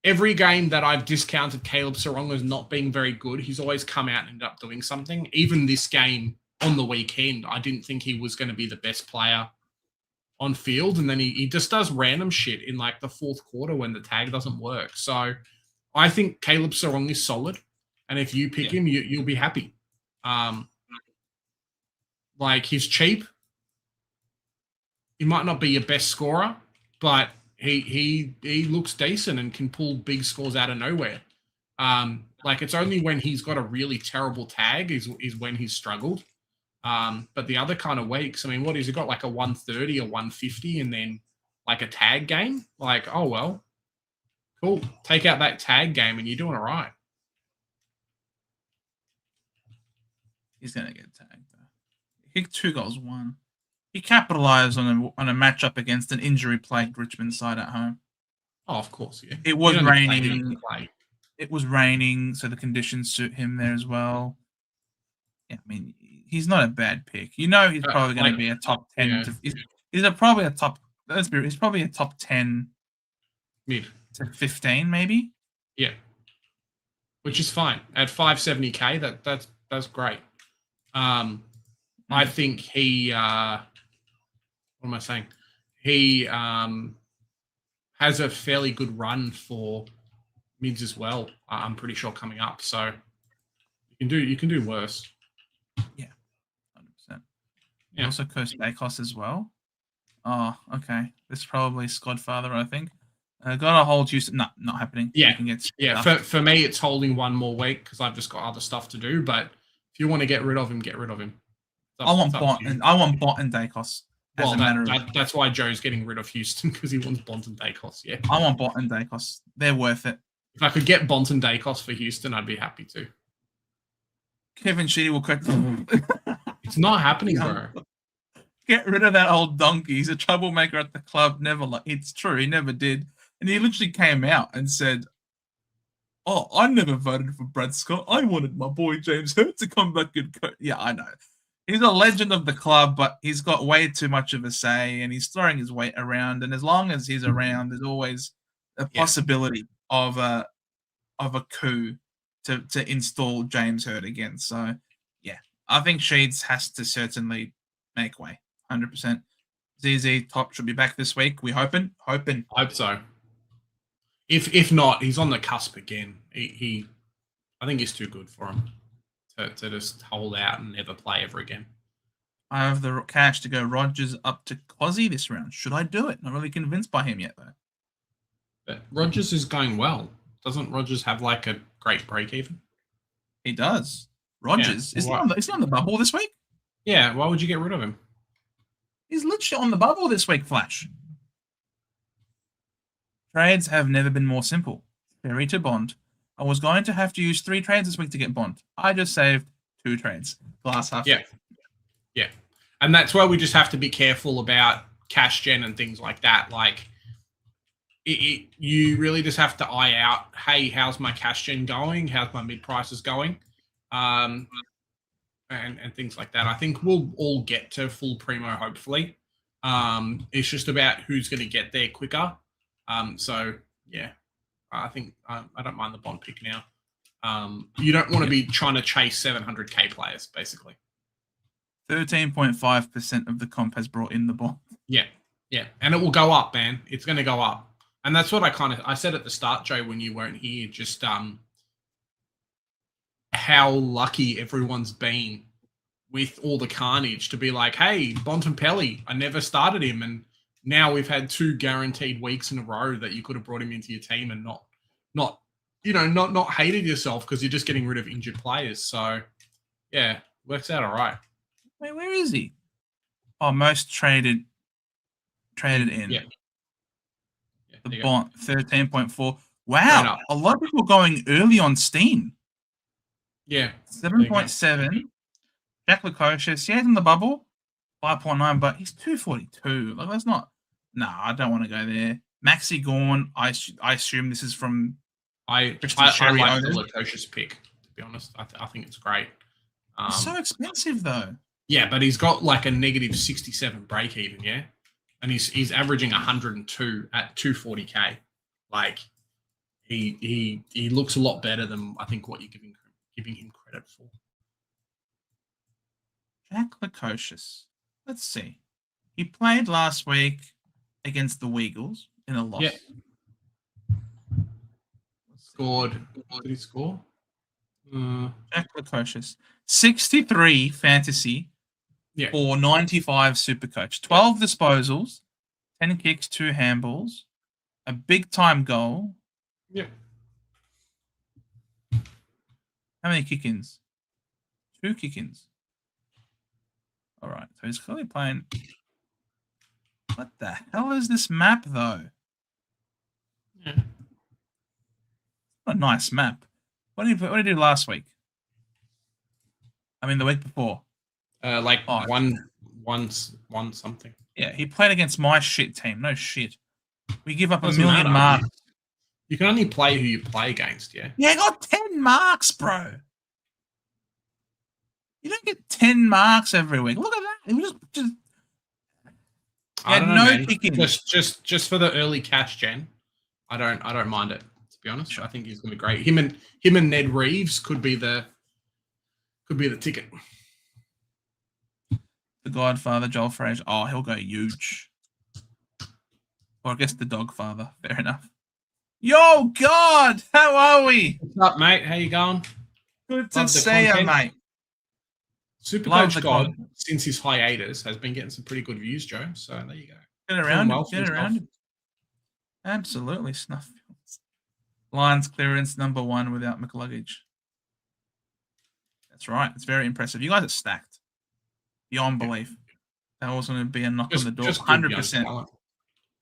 Every game that I've discounted Caleb Sarong as not being very good, he's always come out and ended up doing something. Even this game on the weekend, I didn't think he was going to be the best player on field. And then he just does random shit in like the fourth quarter when the tag doesn't work. So I think Caleb Sarong is solid. And if you pick him, you'll be happy. Like, he's cheap. he might not be your best scorer, but he looks decent and can pull big scores out of nowhere. Like it's only when he's got a really terrible tag is when he's struggled. But the other kind of weeks, I mean, what has he got? Like a 130 or 150 and then like a tag game? Like, oh, well, cool. Take out that tag game and you're doing all right. He's going to get tagged, though. He kicked 2 goals, 1. He capitalized on a matchup against an injury-plagued Richmond side at home. Oh, of course, yeah. It was raining. It was raining, so the conditions suit him there as well. Yeah, I mean, he's not a bad pick. You know, he's probably going to be a top 10. Yeah. He's probably a top. He's probably a top 10 mid to 15, maybe. Yeah, which is fine at 570k. That's great. I think he. What am I saying? He has a fairly good run for mids as well. I'm pretty sure coming up, so you can do worse. Yeah, 100%. Yeah. Also, Coast Dacos as well. Oh, okay. This is probably Squadfather, I think. Gotta hold Houston. No, not happening. Yeah. For me, it's holding one more week because I've just got other stuff to do. But if you want to get rid of him, get rid of him. I want Bont and Dacos. Well, that's why Joe's getting rid of Houston because he wants Bont and Dacos. Yeah, I want Bont and Dacos. They're worth it. If I could get Bont and Dacos for Houston, I'd be happy to. Kevin Sheedy will correct. It's not happening, bro. Get rid of that old donkey. He's a troublemaker at the club. It's true. He never did. And he literally came out and said, "Oh, I never voted for Brad Scott. I wanted my boy James Hurt to come back and coach." Yeah, I know. He's a legend of the club, but he's got way too much of a say, and he's throwing his weight around. And as long as he's around, there's always a possibility of a coup to install James Hurt again. So, yeah, I think Sheeds has to certainly make way. 100%. ZZ Top should be back this week. We hoping. Hope so. If not, he's on the cusp again. I think he's too good for him to just hold out and never play ever again. I have the cash to go Rogers up to Cozzy this round. Should I do it? Not really convinced by him yet, though. But Rogers is going well. Doesn't Rogers have like a great break even? He does. Rogers is he on the bubble this week? Yeah. Why would you get rid of him? He's literally on the bubble this week, Flash. Trades have never been more simple. Xerri to Bond. I was going to have to use 3 trades this week to get Bond. I just saved 2 trades. Glass half. Yeah. And that's why we just have to be careful about cash gen and things like that. Like, you really just have to eye out, hey, how's my cash gen going? How's my mid prices going? And things like that. I think we'll all get to full primo, hopefully. It's just about who's going to get there quicker. So, yeah, I think I don't mind the Bond pick now. You don't want to be trying to chase 700k players, basically. 13.5% of the comp has brought in the Bond. Yeah. And it will go up, man. It's going to go up. And that's what I said at the start, Joe, when you weren't here, just how lucky everyone's been with all the carnage to be like, hey, Bontempelli, I never started him. And now we've had 2 guaranteed weeks in a row that you could have brought him into your team and not hated yourself because you're just getting rid of injured players. So, yeah, works out all right. Wait, where is he? Oh, most traded in. Yeah. The Bond, 13.4. Wow. A lot of people going early on Steam. Yeah. 7.7. Jack Lukosius, he's in the bubble. 5.9, but he's 242. Like, that's not... No, I don't want to go there. Maxi Gorn, I assume this is from... I like the Lukosius pick, to be honest. I think it's great. It's so expensive, though. Yeah, but he's got like a negative 67 break even, yeah? And he's averaging 102 at 240k. Like, he looks a lot better than I think what you're giving him credit for. Jack Lukosius. Let's see. He played last week against the Weagles in a loss. Yeah. Scored. What did he score? Jack Lukosius. 63 fantasy, Yeah. for 95 Supercoach. 12 disposals, 10 kicks, 2 handballs, a big time goal. Yeah. How many kick-ins? 2 kick-ins. All right. So he's clearly playing. What the hell is this map, though? Yeah. What a nice map. What did he do last week? I mean, the week before. One something. Yeah, he played against my shit team. No shit. We give up Doesn't a million matter. marks. You can only play who you play against, yeah? Yeah, he got 10 marks, bro. You don't get 10 marks every week. Look at that. He was just I don't know, no man. kicking. Just for the early cash gen, I don't mind it, to be honest. I think he's gonna be great. Him and Ned Reeves could be the ticket. The Godfather, Joel Frazier. Oh, he'll go huge. Or I guess the Dogfather. Fair enough. Yo, God, how are we? What's up, mate? How you going? Good to Love the see you, content. mate. Supercoach God, since his hiatus, has been getting some pretty good views, Joe. So there you go. Get around it. Get around it. Absolutely, Snuff. Lions clearance #1 without McLuggage. That's right. It's very impressive. You guys are stacked. Beyond belief. That was going to be a knock on the door. 100%.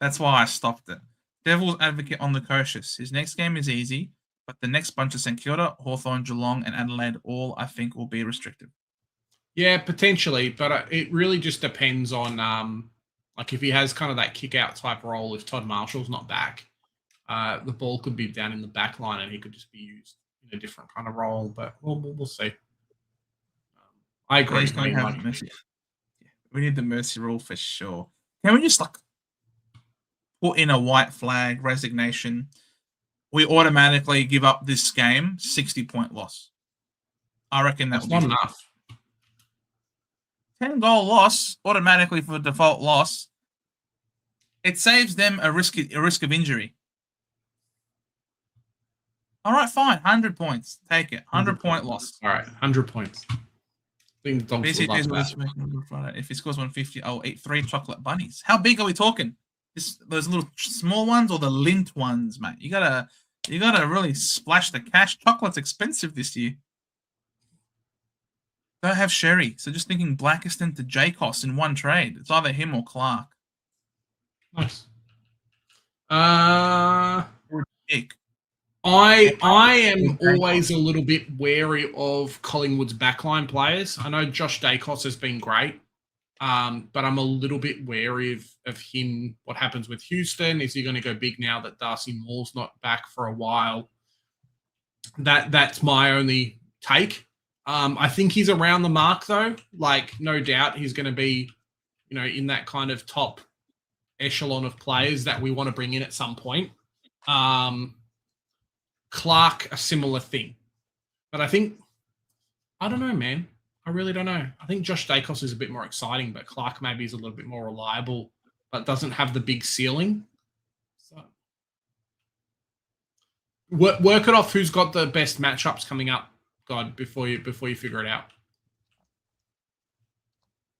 That's why I stopped it. Devil's advocate on the cautious. His next game is easy, but the next bunch of St Kilda, Hawthorn, Geelong, and Adelaide all, I think, will be restrictive. Yeah, potentially, but it really just depends on like if he has kind of that kick out type role. If Todd Marshall's not back, the ball could be down in the back line and he could just be used in a different kind of role. But we'll see. I agree. We need the mercy rule for sure. Can we just like put in a white flag resignation? We automatically give up this game 60-point loss. I reckon that's not enough. 10-goal loss automatically for default loss. It saves them a risk of injury. All right, fine. 100 points. Take it. 100-point loss. All right, 100 points. If he scores 150, I'll eat 3 chocolate bunnies. How big are we talking? Those little small ones or the lint ones, mate? You gotta really splash the cash. Chocolate's expensive this year. Don't have Xerri, so just thinking Blackiston to Jacos in one trade. It's either him or Clark. Nice. Dick. I am always a little bit wary of Collingwood's backline players. I know Josh Dacos has been great, but I'm a little bit wary of him. What happens with Houston? Is he going to go big now that Darcy Moore's not back for a while? That's my only take. I think he's around the mark, though. Like, no doubt he's going to be, in that kind of top echelon of players that we want to bring in at some point. Clark, a similar thing. But I don't know, man. I really don't know. I think Josh Dacos is a bit more exciting, but Clark maybe is a little bit more reliable, but doesn't have the big ceiling. So work it off who's got the best matchups coming up, God, before you figure it out.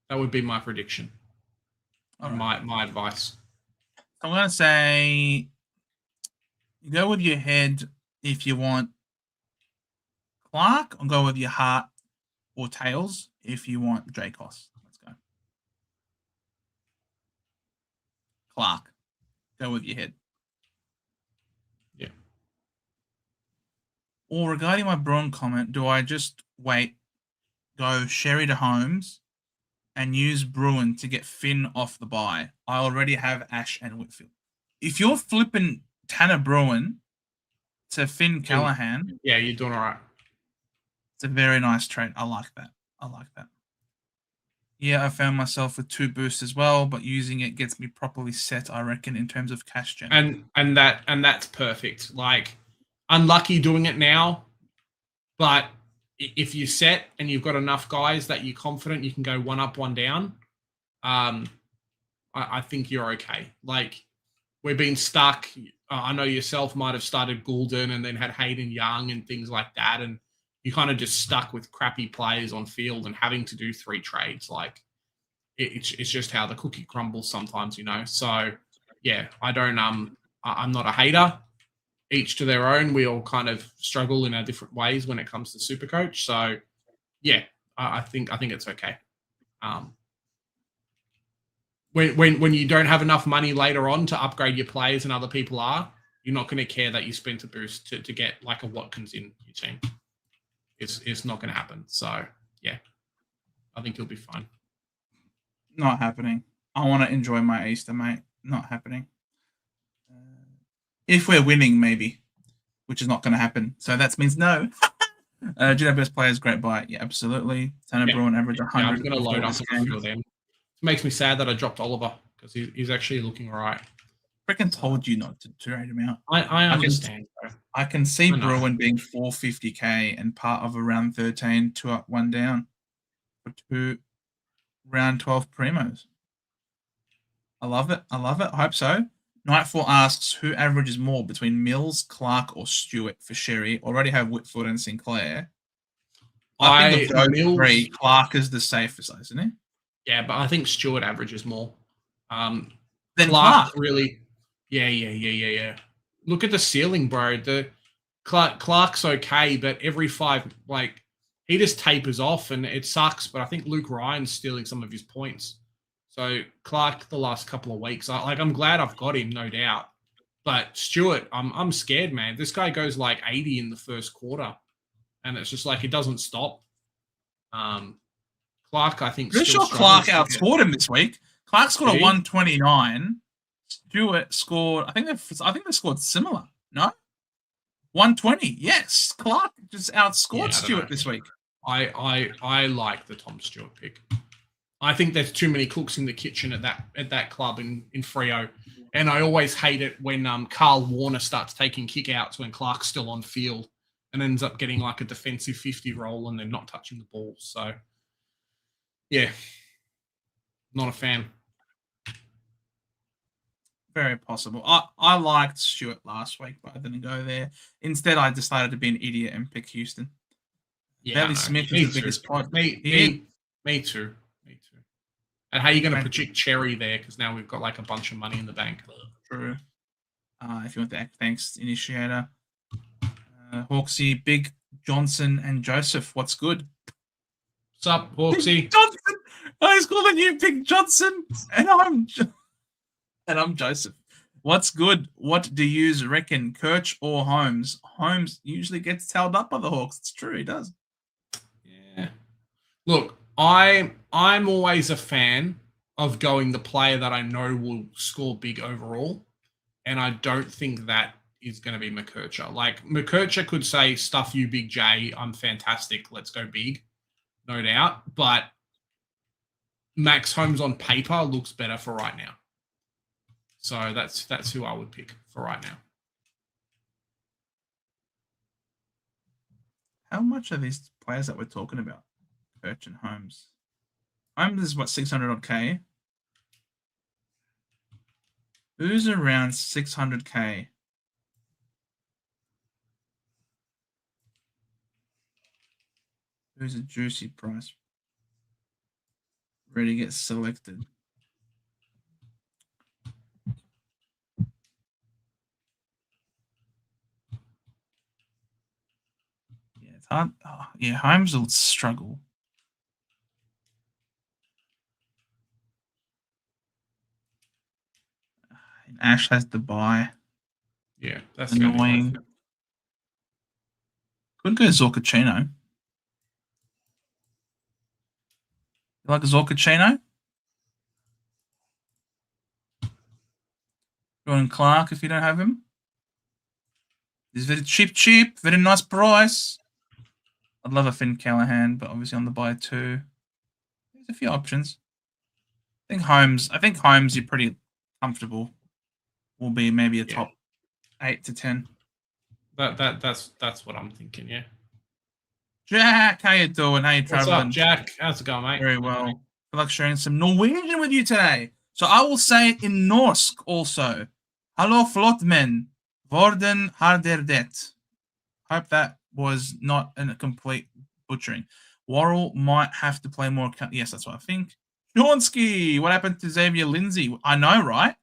That would be my prediction. Right. My advice. I'm going to say you go with your head if you want Clark, or go with your heart or tails if you want Jacos. Let's go. Clark. Go with your head. Yeah. Or regarding my Braun comment, do I just wait, go Xerri to Holmes, and use Bruin to get Finn off the bye? I already have Ash and Whitfield. If you're flipping Tanner Bruin to Finn Callahan... Yeah, you're doing all right. It's a very nice trade. I like that. Yeah, I found myself with 2 boosts as well, but using it gets me properly set, I reckon, in terms of cash gen. And that's perfect. Like, unlucky doing it now, but if you're set and you've got enough guys that you're confident you can go one up, one down, I think you're okay. Like, we've been stuck. I know yourself might have started Goulden and then had Hayden Young and things like that, and you kind of just stuck with crappy players on field and having to do 3 trades. Like, it's just how the cookie crumbles sometimes, you know. So yeah, I don't I'm not a hater. Each to their own. We all kind of struggle in our different ways when it comes to Supercoach. So yeah, I think it's okay. When you don't have enough money later on to upgrade your players and other people are, you're not going to care that you spent a boost to get like a Watkins in your team. It's not going to happen. So yeah, I think you'll be fine. Not happening. I want to enjoy my Easter, mate. Not happening. If we're winning, maybe, which is not going to happen. So that means no. Do you know best players? Great buy. Yeah, absolutely. Tanner Bruin average 100. Yeah, I'm going to load up a few of them. It makes me sad that I dropped Oliver because he's actually looking all right. Freaking told you not to trade him out. I understand. I can see Bruin being 450k and part of a round 13, 2 up, 1 down for 2 round 12 primos. I love it. I love it. I hope so. Nightfall asks who averages more between Mills, Clark, or Stewart for Xerri. Already have Whitfield and Sinclair. I think of those Mills, 3, Clark is the safest, isn't he? Yeah, but I think Stewart averages more. Then Clark really. Yeah. Look at the ceiling, bro. The Clark's okay, but every 5, like, he just tapers off and it sucks. But I think Luke Ryan's stealing some of his points. So Clark, the last couple of weeks, I'm glad I've got him, no doubt. But Stewart, I'm scared, man. This guy goes like 80 in the first quarter, and it's just like it doesn't stop. Clark, I think. Pretty sure Clark outscored him this week. Clark scored a 129. Stewart scored. I think they scored similar. No, 120. Yes, Clark just outscored Stewart this week. I like the Tom Stewart pick. I think there's too many cooks in the kitchen at that club in Freo, and I always hate it when Carl Warner starts taking kickouts when Clark's still on field and ends up getting like a defensive 50 role and then not touching the ball. So yeah, not a fan. Very possible. I liked Stewart last week, but I didn't go there. Instead, I decided to be an idiot and pick Houston. Yeah, Belly Smith is the biggest pot. Me too. And how are you going to project Xerri there? Because now we've got like a bunch of money in the bank. True. If you want to thanks, Initiator. Hawksy, Big, Johnson, and Joseph. What's good? What's up, Hawksy? Big Johnson! He's calling you Big Johnson, and I'm Joseph. What's good? What do you reckon, Kirch or Holmes? Holmes usually gets tailed up by the Hawks. It's true, he does. Yeah. Look, I'm always a fan of going the player that I know will score big overall, and I don't think that is going to be McKercher. Like, McKercher could say, stuff you, Big J, I'm fantastic, let's go big, no doubt, but Max Holmes on paper looks better for right now. So that's who I would pick for right now. How much are these players that we're talking about? Kirch and Holmes. Holmes is what, 600 odd K? Who's around 600K? Who's a juicy price? Ready to get selected. Yeah, it's hard. Oh, yeah, Holmes will struggle. Ash has to buy. Yeah, that's annoying. Could go Zorcachino. You like Zorcachino? Jordan Clark if you don't have him. He's very cheap, very nice price. I'd love a Finn Callahan, but obviously on the buy too. There's a few options. I think Holmes you're pretty comfortable. Will be maybe a top 8 to 10. That's what I'm thinking, yeah. Jack, how you doing? How you traveling? What's up, Jack? How's it going, mate? Very well. I feel like sharing some Norwegian with you today. So I will say it in Norsk also. Hallo flotmen. Vorden har der det. Hope that was not a complete butchering. Worrell might have to play more. Yes, that's what I think. Chauncey, what happened to Xavier Lindsay? I know, right?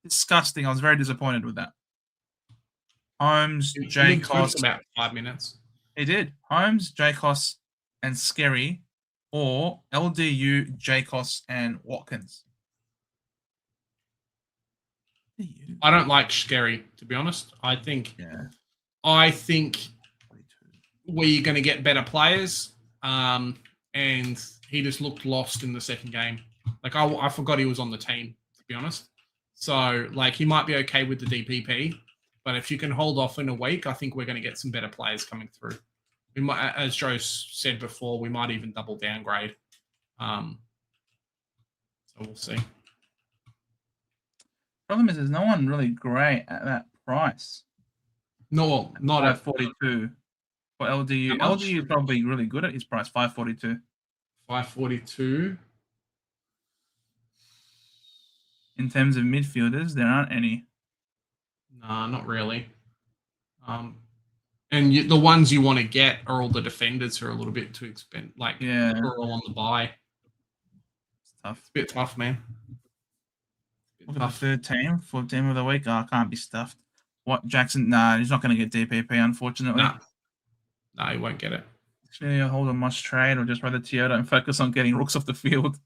Disgusting. I was very disappointed with that. Holmes, He J. looked good Cos. for about 5 minutes. He did. Holmes, J. Cos, and Xerri, or LDU, J. Cos, and Watkins. I don't like Xerri, to be honest. I think we're going to get better players, and he just looked lost in the second game. Like I forgot he was on the team, to be honest. So like he might be okay with the DPP, but if you can hold off in a week, I think we're going to get some better players coming through. We might, as Joe said before, we might even double downgrade. So we'll see. Problem is, there's no one really great at that price. No, not at 542 for LDU. LDU is probably really good at his price, 542. 542. In terms of midfielders, there aren't any. Nah, not really. And the ones you want to get are all the defenders who are a little bit too expensive. Like, are all on the buy. It's tough. It's a bit tough, man. Look at the third team for team of the week. Oh, can't be stuffed. What, Jackson? Nah, he's not going to get DPP, unfortunately. No, he won't get it. Actually, a holder must trade or just rather Toyota and focus on getting Rooks off the field.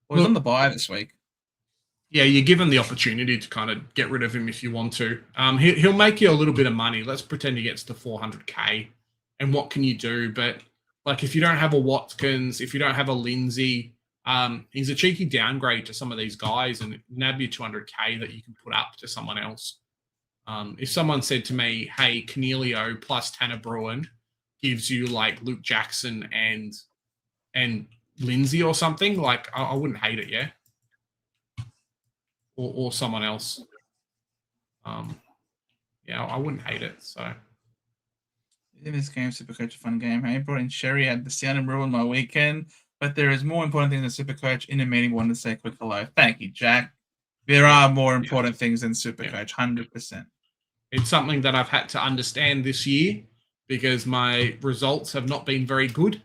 Well, he's on the buy this week. Yeah, you're given the opportunity to kind of get rid of him if you want to. He'll make you a little bit of money. Let's pretend he gets to 400K. And what can you do? But like if you don't have a Watkins, if you don't have a Lindsay, he's a cheeky downgrade to some of these guys and nab you 200K that you can put up to someone else. If someone said to me, hey, Cornelio plus Tanner Bruin gives you like Luke Jackson and Lindsay or something, like I wouldn't hate it, yeah? Or someone else. Yeah, I wouldn't hate it, so. In this game, Supercoach, a fun game. Hey, brought in Xerri, had the sound and ruined my weekend. But there is more important things than Supercoach. In a meeting, wanted to say a quick hello. Thank you, Jack. There are more important things than Supercoach, 100%. It's something that I've had to understand this year because my results have not been very good.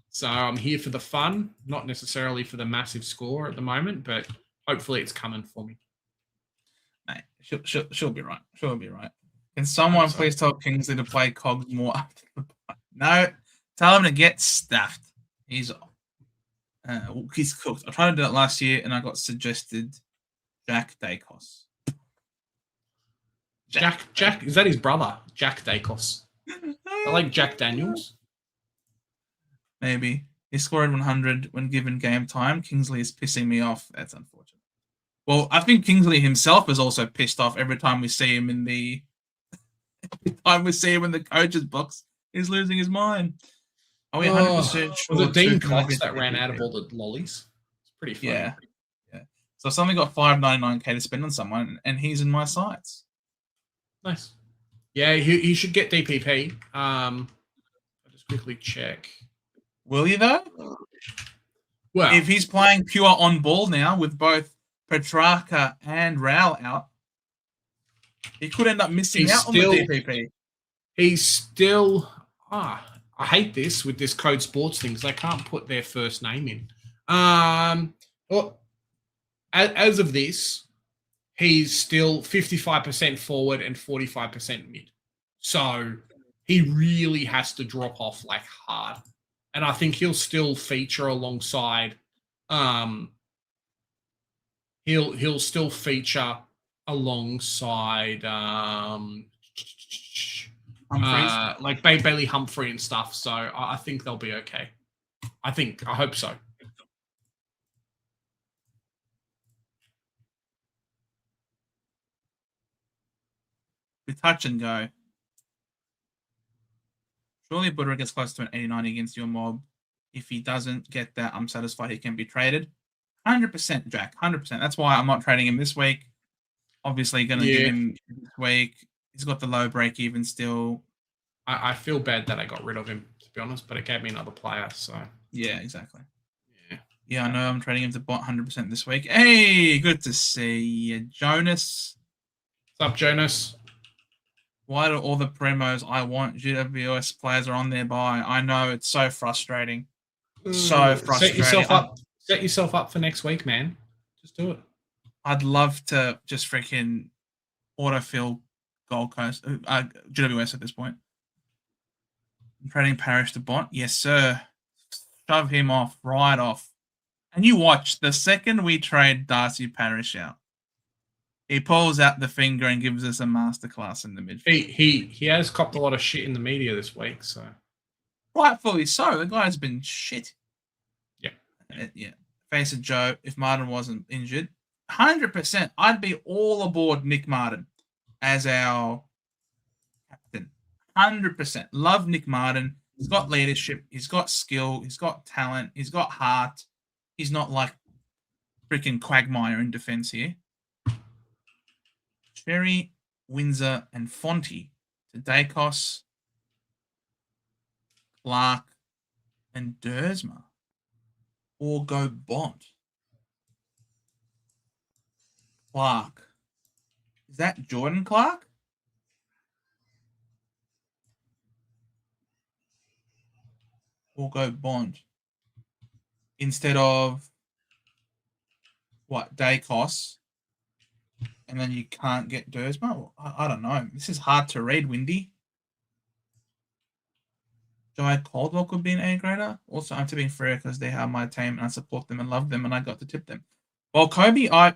So I'm here for the fun, not necessarily for the massive score at the moment, but hopefully it's coming for me. Mate, she'll be right. She'll be right. Can someone please tell Kingsley to play Cogs more after the bye? No, tell him to get stuffed. He's cooked. I tried to do it last year and I got suggested Jack Dacos. Jack, is that his brother? Jack Dacos. I like Jack Daniels. Maybe. He scored 100 when given game time. Kingsley is pissing me off. That's unfortunate. Well, I think Kingsley himself is also pissed off every time we see him in the coach's box. He's losing his mind. Are we 100% sure? Was it Dean Cox that ran out of all the lollies? It's pretty funny. Yeah. So something got $5.99K to spend on someone, and he's in my sights. Nice. Yeah, he should get DPP. I'll just quickly check. Will he though? Well, if he's playing pure on ball now with both Petrarca and Raul out, he could end up missing out on the DPP. He's still. I hate this with this Code Sports things. They can't put their first name in. Well, as of this, he's still 55% forward and 45% mid. So he really has to drop off like hard. And I think he'll still feature alongside. He'll still feature alongside like Bailey Humphrey and stuff. So I think they'll be okay. I hope so. We touch and go. Surely Budra gets close to an 89 against your mob. If he doesn't get that, I'm satisfied he can be traded. 100%, Jack. 100%. That's why I'm not trading him this week. Obviously, going to give him this week. He's got the low break even still. I feel bad that I got rid of him, to be honest, but it gave me another player. So yeah, exactly. Yeah, I know. I'm trading him to bot 100% this week. Hey, good to see you, Jonas. What's up, Jonas? Why do all the promos I want GWS players are on their buy? I know, it's so frustrating. So Set frustrating. yourself up. Set yourself up for next week, man. Just do it. I'd love to just freaking autofill Gold Coast, GWS at this point. I'm trading Parrish to Bont. Yes, sir. Shove him off, right off. And you watch, the second we trade Darcy Parrish out, he pulls out the finger and gives us a masterclass in the midfield. He has copped a lot of shit in the media this week, so Rightfully so. The guy's been shit. yeah. Yeah. Face of Joe, if Martin wasn't injured, 100%, I'd be all aboard Nick Martin as our captain. 100%. Love Nick Martin. He's got leadership. He's got skill. He's got talent. He's got heart. He's not like freaking Quagmire in defense here. Xerri, Windsor, and Fonte to Dacos, Clark, and Dersma. Or go Bont. Clark. Is that Jordan Clark? Or go Bond instead of what, Dacos, and then you can't get Dersma? I don't know. This is hard to read, Windy. Jai Caldwell could be an A grader. Also, I'm tipping Freo because they are my team and I support them and love them and I got to tip them. Well, Kobe, I'm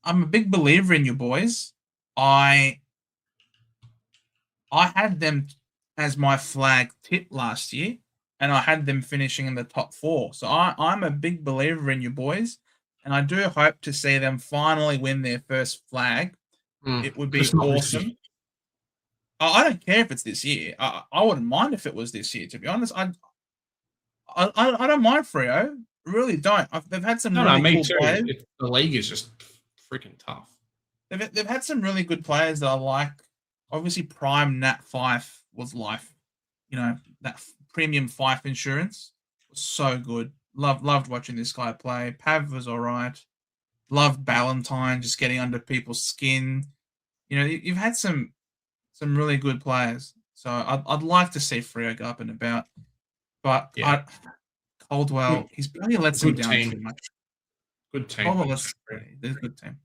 a big believer in you boys. I had them as my flag tip last year, and I had them finishing in the top 4. So I'm a big believer in you boys, and I do hope to see them finally win their first flag. It would be awesome. I don't care if it's this year. I wouldn't mind if it was this year, to be honest. I don't mind Freo. Really don't. They've had some really cool players. The league is just freaking tough. They've had some really good players that I like. Obviously, prime Nat Fife was life. You know, that premium Fife insurance was so good. Loved watching this guy play. Pav was all right. Loved Ballantyne just getting under people's skin. You know, you've had some really good players. So I'd like to see Freo go up and about. But yeah. Caldwell, he's really lets him down too much. Good team. They're a good team.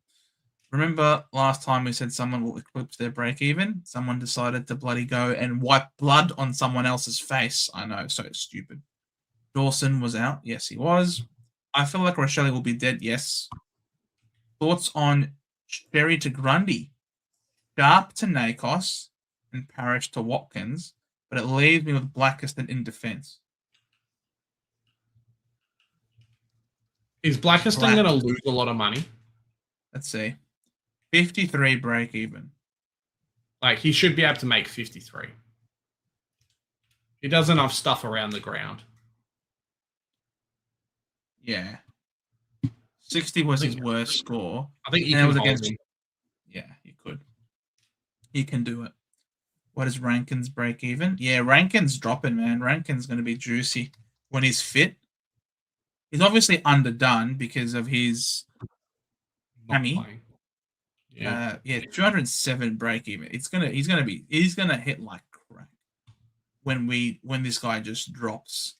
Remember last time we said someone will eclipse their break even? Someone decided to bloody go and wipe blood on someone else's face. I know, so stupid. Dawson was out. Yes, he was. I feel like Rochelle will be dead. Yes. Thoughts on Xerri to Grundy, Sharp to Nakos, and Parrish to Watkins, but it leaves me with Blackiston in defense. Is Blackiston going to lose a lot of money? Let's see. 53 break even. Like, he should be able to make 53. He does enough stuff around the ground. Yeah. 60 was his worst score. I think you can hold him. Yeah, you could. He can do it. What is Rankin's break even? Yeah, Rankin's dropping, man. Rankin's going to be juicy when he's fit. He's obviously underdone because of his hammy. Yeah. 207 break even. He's gonna hit like crack when this guy just drops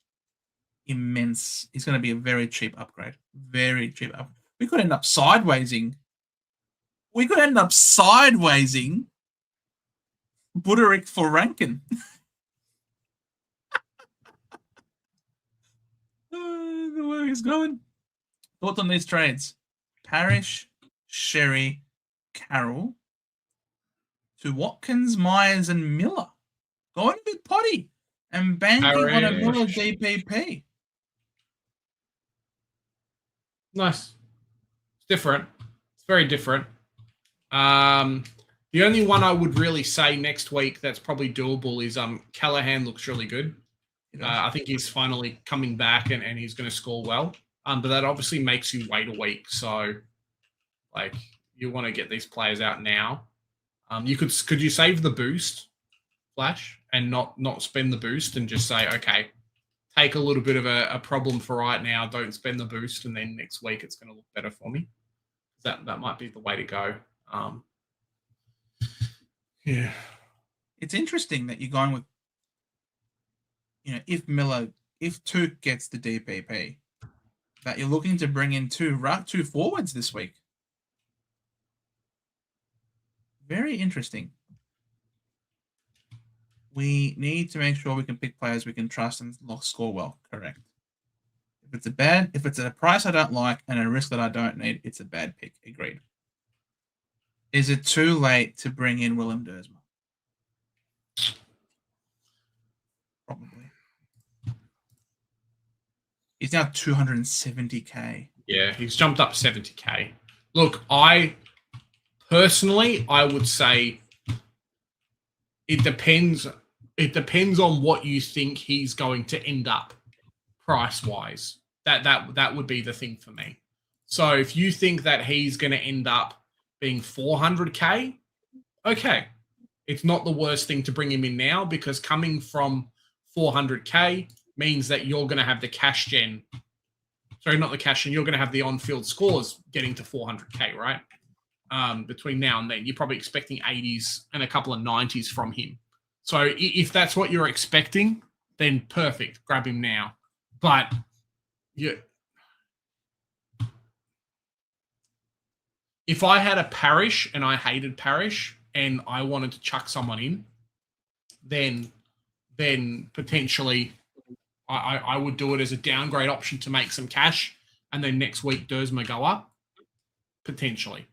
immense. He's gonna be a very cheap upgrade. Very cheap up. We could end up sidewaysing Buderick for Rankin. The way he's going. Thoughts on these trades? Parrish, Xerri, Carroll to Watkins, Myers, and Miller. Going a bit potty and banking on a Miller DPP. Nice. It's different. It's very different. The only one I would really say next week that's probably doable is Callahan looks really good. I think he's finally coming back and he's going to score well. But that obviously makes you wait a week. So, like, you want to get these players out now. Could you save the boost, Flash, and not spend the boost and just say, okay, take a little bit of a problem for right now. Don't spend the boost, and then next week it's going to look better for me. That might be the way to go. Yeah, it's interesting that you're going with, if Miller if Took gets the DPP, that you're looking to bring in two forwards this week. Very interesting. We need to make sure we can pick players we can trust and score well. Correct. If it's a price I don't like and a risk that I don't need, it's a bad pick. Agreed. Is it too late to bring in Willem Dersma? Probably. He's now 270k. Yeah, he's jumped up 70k. Look, I would say it depends. It depends on what you think he's going to end up price-wise. That would be the thing for me. So if you think that he's going to end up being 400k, okay, it's not the worst thing to bring him in now, because coming from 400k means that you're going to have the cash gen. Sorry, not the cash gen. You're going to have the on-field scores getting to 400k, right? Between now and then, you're probably expecting 80s and a couple of 90s from him. So if that's what you're expecting, then perfect. Grab him now. But if I had a Parish and I hated Parish and I wanted to chuck someone in, then potentially I would do it as a downgrade option to make some cash, and then next week Dersma go up, potentially.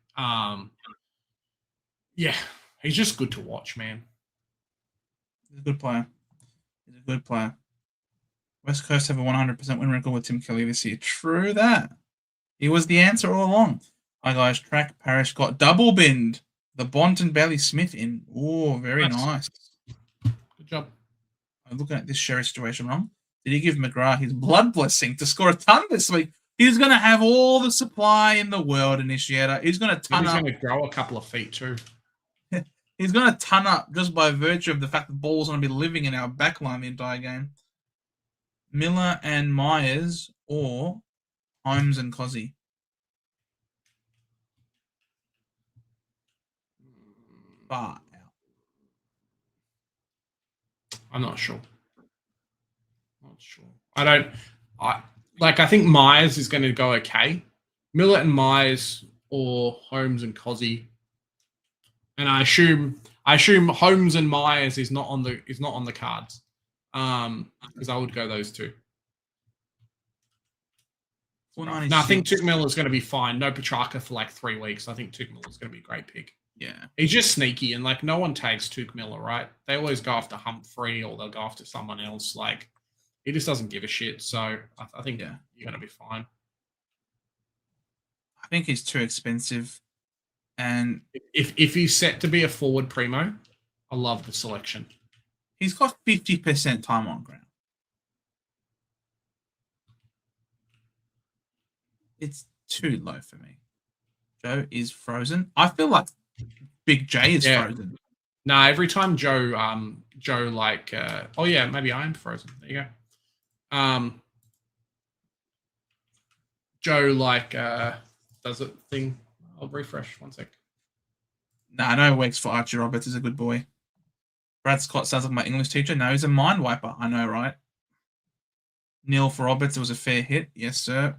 Yeah, he's just good to watch, man. He's a good player. He's a good player. West Coast have a 100% win record with Tim Kelly this year. True that. He was the answer all along. Hi guys, Track Parish got double binned. The Bont and Bailey Smith in. Oh, very nice. Good job. I'm looking at this Xerri situation wrong. Did he give McGrath his blood blessing to score a ton this week? He's going to have all the supply in the world, Initiator. He's going to ton up. He's going to grow a couple of feet too. He's going to ton up just by virtue of the fact that the ball's going to be living in our backline the entire game. Miller and Myers or Holmes and Cozzy? Far out. I'm not sure. I think Myers is going to go okay. Miller and Myers or Holmes and Cozzy. And I assume Holmes and Myers is not on the cards. Because I would go those two. No, I think Took Miller is going to be fine. No Petrarca for like 3 weeks. I think Took Miller is going to be a great pick. Yeah. He's just sneaky, and like no one tags Took Miller, right? They always go after Humphrey or they'll go after someone else. Like he just doesn't give a shit. So I think you're going to be fine. I think he's too expensive. And if he's set to be a forward primo, I love the selection. He's got 50% time on ground. It's too low for me. Joe is frozen. I feel like Big J is frozen. No, every time Joe like, maybe I am frozen. There you go. Joe like does it thing. I'll refresh 1 sec. No, no works for Archie Roberts is a good boy. Brad Scott sounds like my English teacher. No, he's a mind wiper. I know, right? Neil for Roberts, it was a fair hit. Yes, sir.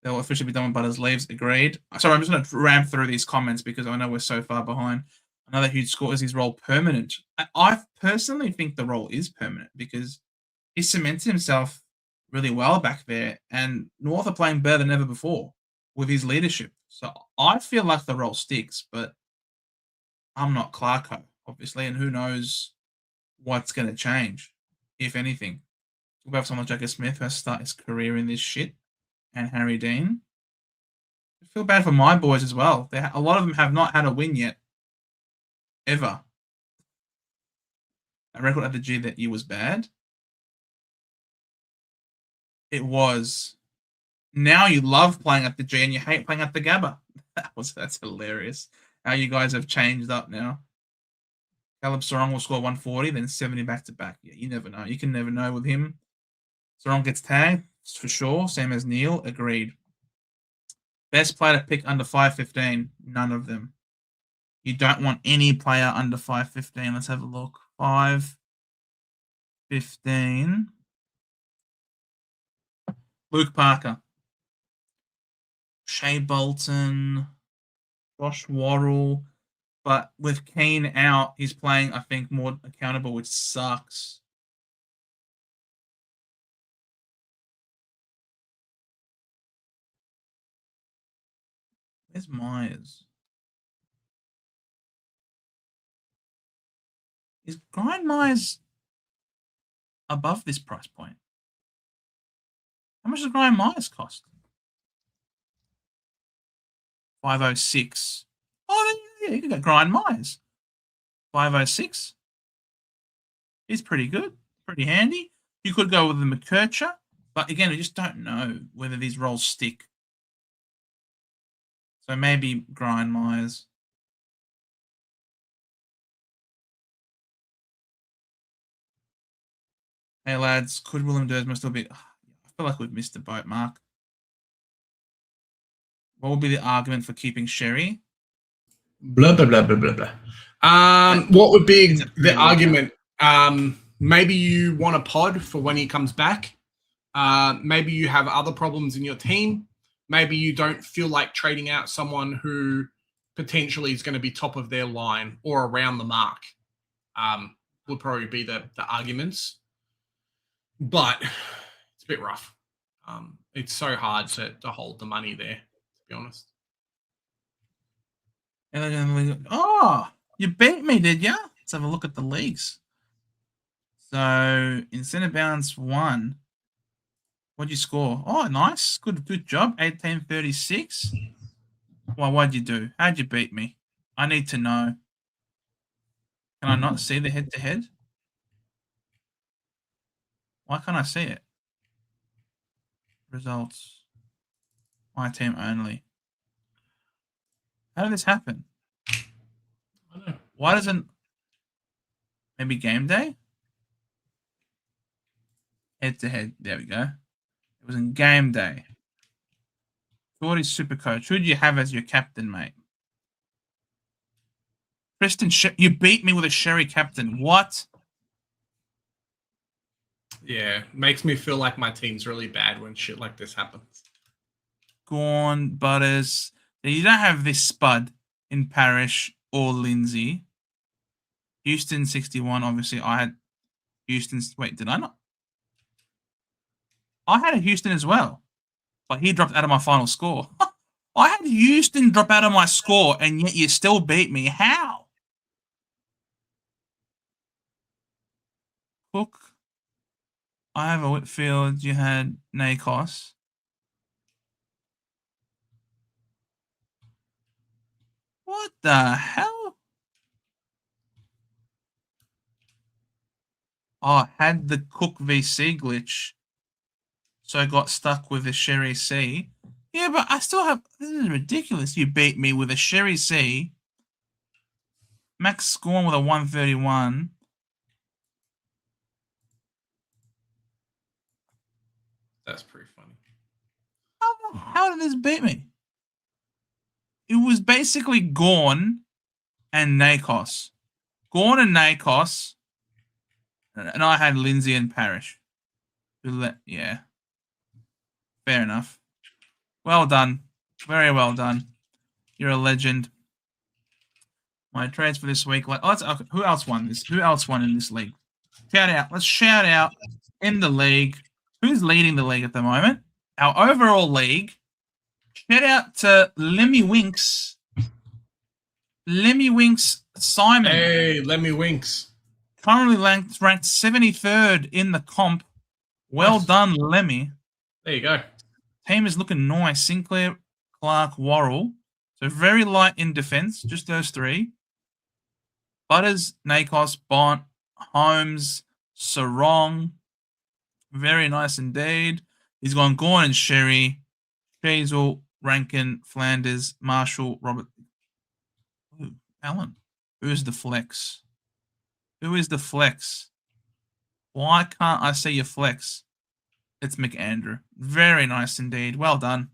They'll officially be done with Butters leaves. Agreed. Sorry, I'm just going to ram through these comments because I know we're so far behind. Another huge score. Is his role permanent? I personally think the role is permanent because he cemented himself really well back there, and North are playing better than ever before with his leadership. So I feel like the role sticks, but I'm not Clarko, obviously, and who knows what's going to change, if anything. We'll have someone like Jackie Smith who has to start his career in this shit, and Harry Dean. I feel bad for my boys as well. A lot of them have not had a win yet, ever. A record at the G that year was bad. It was. Now you love playing at the G and you hate playing at the Gabba. That's hilarious. How you guys have changed up now. Caleb Sarong will score 140, then 70 back-to-back. Yeah, you never know. You can never know with him. Sarong gets tagged, for sure. Same as Neil. Agreed. Best player to pick under 515. None of them. You don't want any player under 515. Let's have a look. 515. Luke Parker, Shea Bolton, Josh Worrell. But with Keane out, he's playing, I think, more accountable, which sucks. Where's Myers? Is Grind Myers above this price point? How much does Grind Myers cost? 506. Oh, yeah, you can get Grind Myers. 506. He's pretty good, pretty handy. You could go with the McKercher, but again, we just don't know whether these rolls stick. So maybe Grind Myers. Hey lads, could Willem Dersma still be? I feel like we've missed the boat, Mark. What would be the argument for keeping Xerri? Blah blah blah blah blah blah. What would be the argument? Maybe you want a pod for when he comes back. Maybe you have other problems in your team. Maybe you don't feel like trading out someone who potentially is going to be top of their line or around the mark. Would probably be the arguments. But it's a bit rough. It's so hard to hold the money there, to be honest. Oh, you beat me, did ya? Let's have a look at the leagues. So, in Centre Bounce 1, what'd you score? Oh, nice. Good job. 1836. Well, what'd you do? How'd you beat me? I need to know. Can I not see the head-to-head? Why can't I see it? Results. My team only. How did this happen? I don't know. Why doesn't... Maybe game day? Head-to-head. There we go. It was in game day. Shorty Supercoach. Who do you have as your captain, mate? Kristen, you beat me with a Xerri captain. What? Yeah, makes me feel like my team's really bad when shit like this happens. Gorn, Butters. You don't have this spud in Parrish or Lindsay. Houston 61, obviously. I had Houston. Wait, did I not? I had a Houston as well, but he dropped out of my final score. I had Houston drop out of my score, and yet you still beat me. How? Cook. I have a Whitfield. You had Nakos. What the hell? Oh, I had the Cook VC glitch. So I got stuck with the Xerri C. Yeah, but I still have... This is ridiculous. You beat me with a Xerri C. Max Scorn with a 131. That's pretty funny. How did this beat me? It was basically Gorn and Nakos. Gorn and Nakos. And I had Lindsay and Parrish. Yeah. Fair enough. Well done. Very well done. You're a legend. My trades for this week. Okay, who else won this? Who else won in this league? Shout out. Let's shout out in the league. Who's leading the league at the moment? Our overall league. Shout out to Lemmy Winks. Lemmy Winks Simon. Hey, Lemmy Winks. Currently ranked 73rd in the comp. Well Nice. done, Lemmy. There you go. Team is looking nice. Sinclair, Clark, Worrell. So very light in defense. Just those three. Butters, Nakos, Bont, Holmes, Sarong. Very nice indeed. He's gone Gorn and Xerri, Hazel, Rankin, Flanders, Marshall, Robert. Ooh, Allen. Who's the flex? Who is the flex? Why can't I see your flex? It's McAndrew. Very nice indeed. Well done.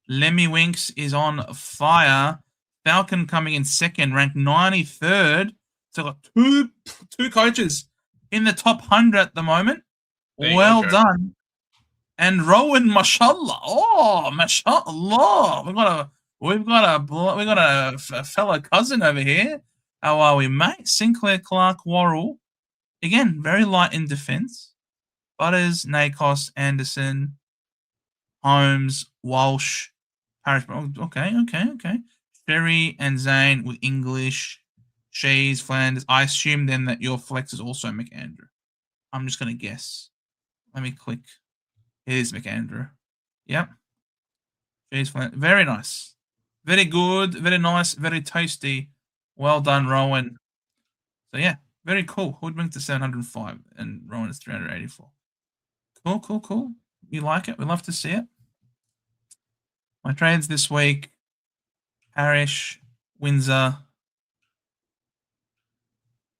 Lemmy Winks is on fire. Falcon coming in second, ranked 93rd. So got two coaches in the top 100 at the moment. There you Well go, Joe. done. And Rowan, mashallah. Oh, mashallah. We got a fellow cousin over here. How are we, mate? Sinclair, Clark, Worrell. Again, very light in defense. Butters, Nakos, Anderson, Holmes, Walsh, Parrish. Oh, okay. Xerri and Zane with English. Shays, Flanders. I assume then that your flex is also McAndrew. I'm just going to guess. Let me click. It is McAndrew. Yep. Shays, Flanders. Very nice. Very good. Very nice. Very tasty. Well done, Rowan. So, yeah. Very cool. Hoodwink to 705 and Rowan is 384. Cool. You like it? We love to see it. My trades this week. Parrish, Windsor,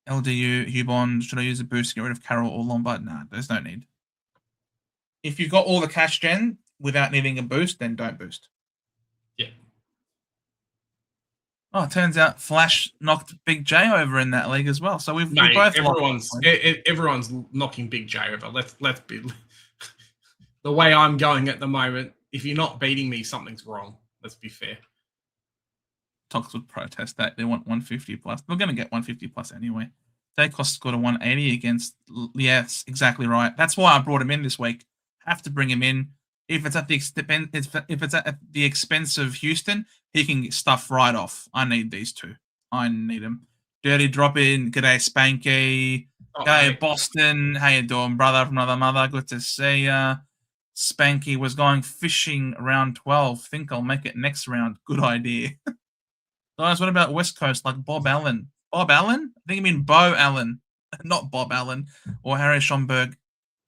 LDU, Hubon. Should I use a boost to get rid of Carroll or Lombard? Nah, there's no need. If you've got all the cash gen without needing a boost, then don't boost. Yeah. Oh, it turns out Flash knocked Big J over in that league as well. So we both everyone's knocking Big J over. Let's be the way I'm going at the moment. If you're not beating me, something's wrong. Let's be fair. Tox would protest that. They want 150 plus. We're going to get 150 plus anyway. Dacos scored a 180 against. Yes, exactly right. That's why I brought him in this week. Have to bring him in. If it's at the expense of Houston, he can get stuff right off. I need these two. I need them. Dirty drop in. G'day, Spanky. G'day, Boston. How you doing, brother from another mother? Good to see ya. Spanky was going fishing round 12. Think I'll make it next round. Good idea. Guys, what about West Coast like Bob Allen? Bob Allen? I think you mean Bo Allen, not Bob Allen or Harry Schomburg.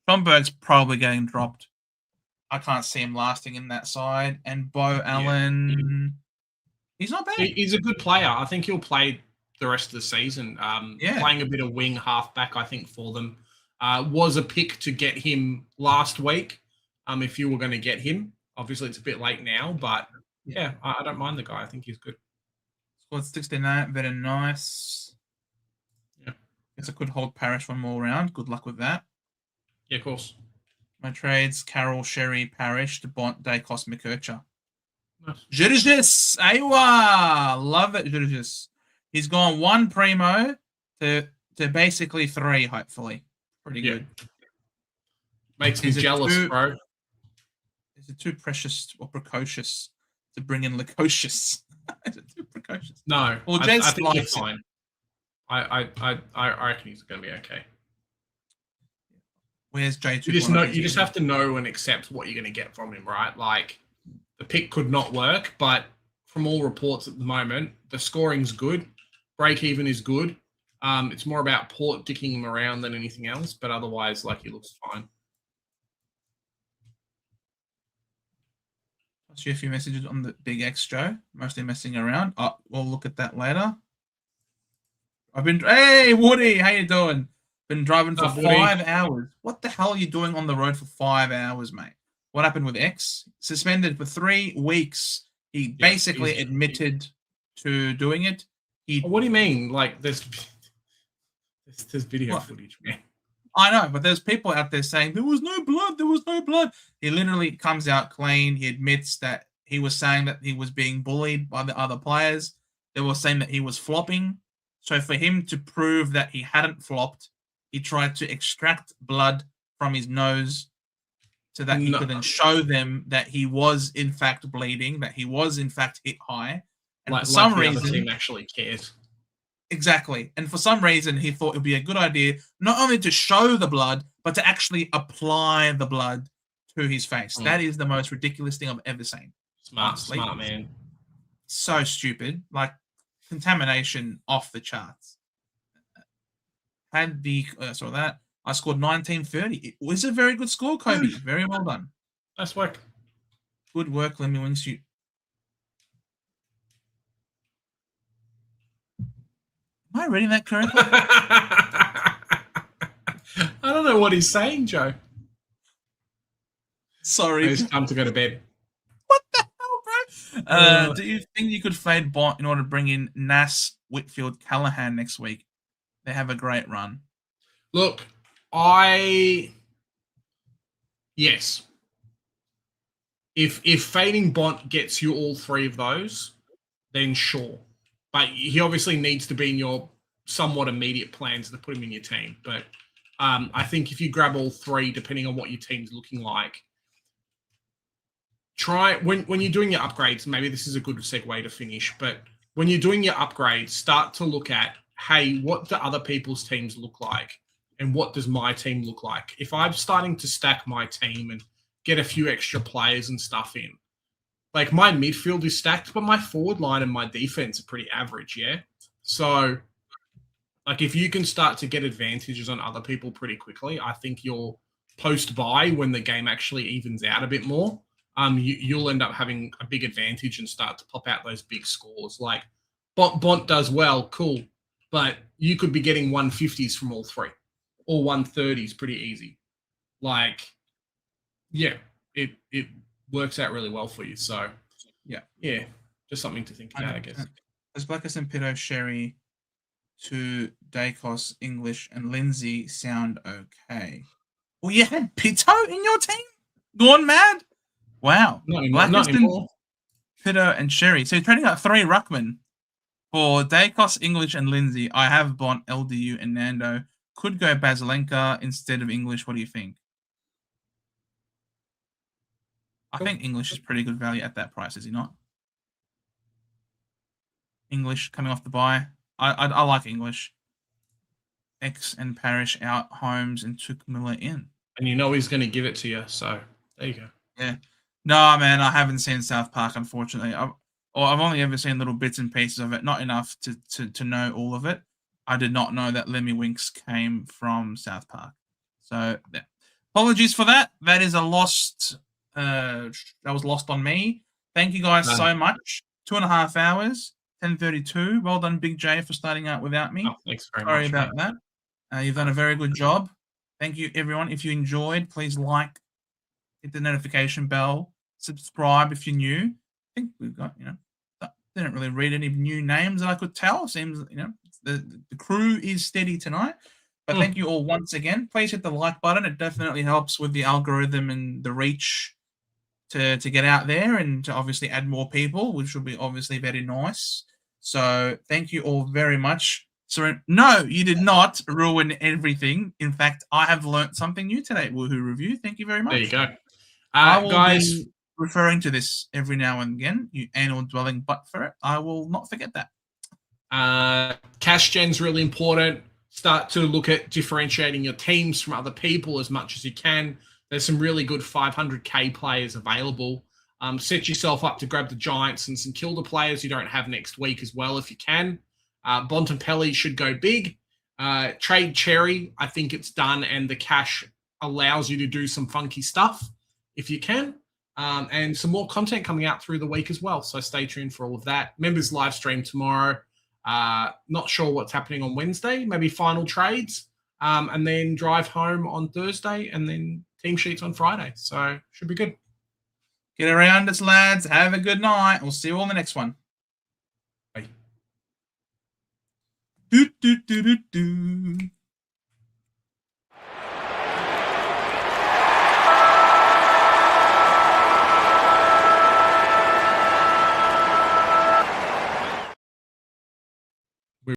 Schomburg's probably getting dropped. I can't see him lasting in that side. And Bo Allen, he's not bad. He's a good player. I think he'll play the rest of the season. Playing a bit of wing halfback, I think, for them. Was a pick to get him last week. If you were going to get him, obviously it's a bit late now, but yeah, I don't mind the guy. I think he's good. Scored 69, very nice. Yeah. Guess I could hold Parrish one more round. Good luck with that. Yeah, of course. My trades, Carroll, Xerri, Parrish, DeBont, Dacos, McKercher. Nice. Jurgis, Aywa! Love it, Jurgis. He's gone one primo to basically 3, hopefully. Pretty good. Makes me jealous, bro. Is it too precious or precocious to bring in Lacocious? Is it too precocious? No. Well, I think he's fine. I reckon he's going to be okay. Where's J2? You just have to know and accept what you're going to get from him, right? Like, the pick could not work, but from all reports at the moment, the scoring's good. Break even is good. It's more about Port dicking him around than anything else, but otherwise, like, he looks fine. I'll see a few messages on the Big X, Joe. Mostly messing around. Oh, we'll look at that later. Hey, Woody, how you doing? Been driving for 5 hours. What the hell are you doing on the road for 5 hours, mate? What happened with X? Suspended for 3 weeks. He basically admitted to doing it. What do you mean? Like, there's video footage, man. I know, but there's people out there saying there was no blood. He literally comes out clean. He admits that he was saying that he was being bullied by the other players. They were saying that he was flopping. So for him to prove that he hadn't flopped, he tried to extract blood from his nose so that he could then show them that he was in fact bleeding, that he was in fact hit high. And for some reason, the team actually cares. Exactly. And for some reason, he thought it would be a good idea not only to show the blood, but to actually apply the blood to his face. That is the most ridiculous thing I've ever seen. Smart man. So stupid. Like, contamination off the charts. Had the saw that. I scored 1930. It was a very good score, Kobe. Very well done. Nice work. Good work, Lemmy Wingsuit. Am I reading that correctly? I don't know what he's saying, Joe. Sorry. It's time to go to bed. What the hell, bro? Do you think you could fade Bont in order to bring in Nass, Whitfield, Callahan next week? They have a great run. Look, yes. If fading Bont gets you all 3 of those, then sure. But he obviously needs to be in your somewhat immediate plans to put him in your team. But I think if you grab all 3, depending on what your team's looking like, try when you're doing your upgrades. Maybe this is a good segue to finish. But when you're doing your upgrades, start to look at, hey, what do other people's teams look like, and what does my team look like? If I'm starting to stack my team and get a few extra players and stuff in, like my midfield is stacked, but my forward line and my defense are pretty average, yeah? So, like, if you can start to get advantages on other people pretty quickly, I think you'll post-buy when the game actually evens out a bit more. You'll end up having a big advantage and start to pop out those big scores. Like, Bont does well, cool, but you could be getting 150s from all 3, or 130s pretty easy. Like, yeah, it works out really well for you. So, yeah, just something to think about, I guess. As Blackus and Pitto, Xerri to Dacos, English, and Lindsay sound okay. Well, you had Pitto in your team? Gone mad? Wow. Not anymore. Pitto, and Xerri. So you're trading out 3 Ruckman. For Dacos, English, and Lindsay, I have Bont, LDU, and Nando. Could go Basilenka instead of English. What do you think? I think English is pretty good value at that price, is he not? English coming off the buy. I like English. X and Parrish out, Holmes, and took Miller in. And you know he's going to give it to you, so there you go. Yeah. No, man, I haven't seen South Park, unfortunately. I've only ever seen little bits and pieces of it, not enough to know all of it. I did not know that Lemmy Winks came from South Park. So, yeah. Apologies for that. That is a lost... that was lost on me. Thank you guys so much. 2.5 hours, 10:32. Well done, Big J, for starting out without me. Oh, thanks very much. Sorry about that. You've done a very good job. Thank you, everyone. If you enjoyed, please like, hit the notification bell, subscribe if you're new. I think we've got, didn't really read any new names that I could tell. Seems, the crew is steady tonight. But thank you all once again. Please hit the like button. It definitely helps with the algorithm and the reach to get out there and to obviously add more people, which will be obviously very nice. So thank you all very much. So no, you did not ruin everything. In fact, I have learnt something new today. Woohoo review. Thank you very much. There you go. I will guys, be referring to this every now and again. You anal dwelling butt for it. I will not forget that. Cash gen's really important. Start to look at differentiating your teams from other people as much as you can. There's some really good 500k players available. Set yourself up to grab the Giants and some Kilda players you don't have next week as well if you can. Bontempelli should go big. Trade Cherry, I think it's done, and the cash allows you to do some funky stuff if you can. And some more content coming out through the week as well. So stay tuned for all of that. Members live stream tomorrow. Not sure what's happening on Wednesday. Maybe final trades. And then drive home on Thursday, and then team sheets on Friday. So should be good. Get around us, lads. Have a good night. We'll see you all in the next one. Bye. Do, do, do, do, do.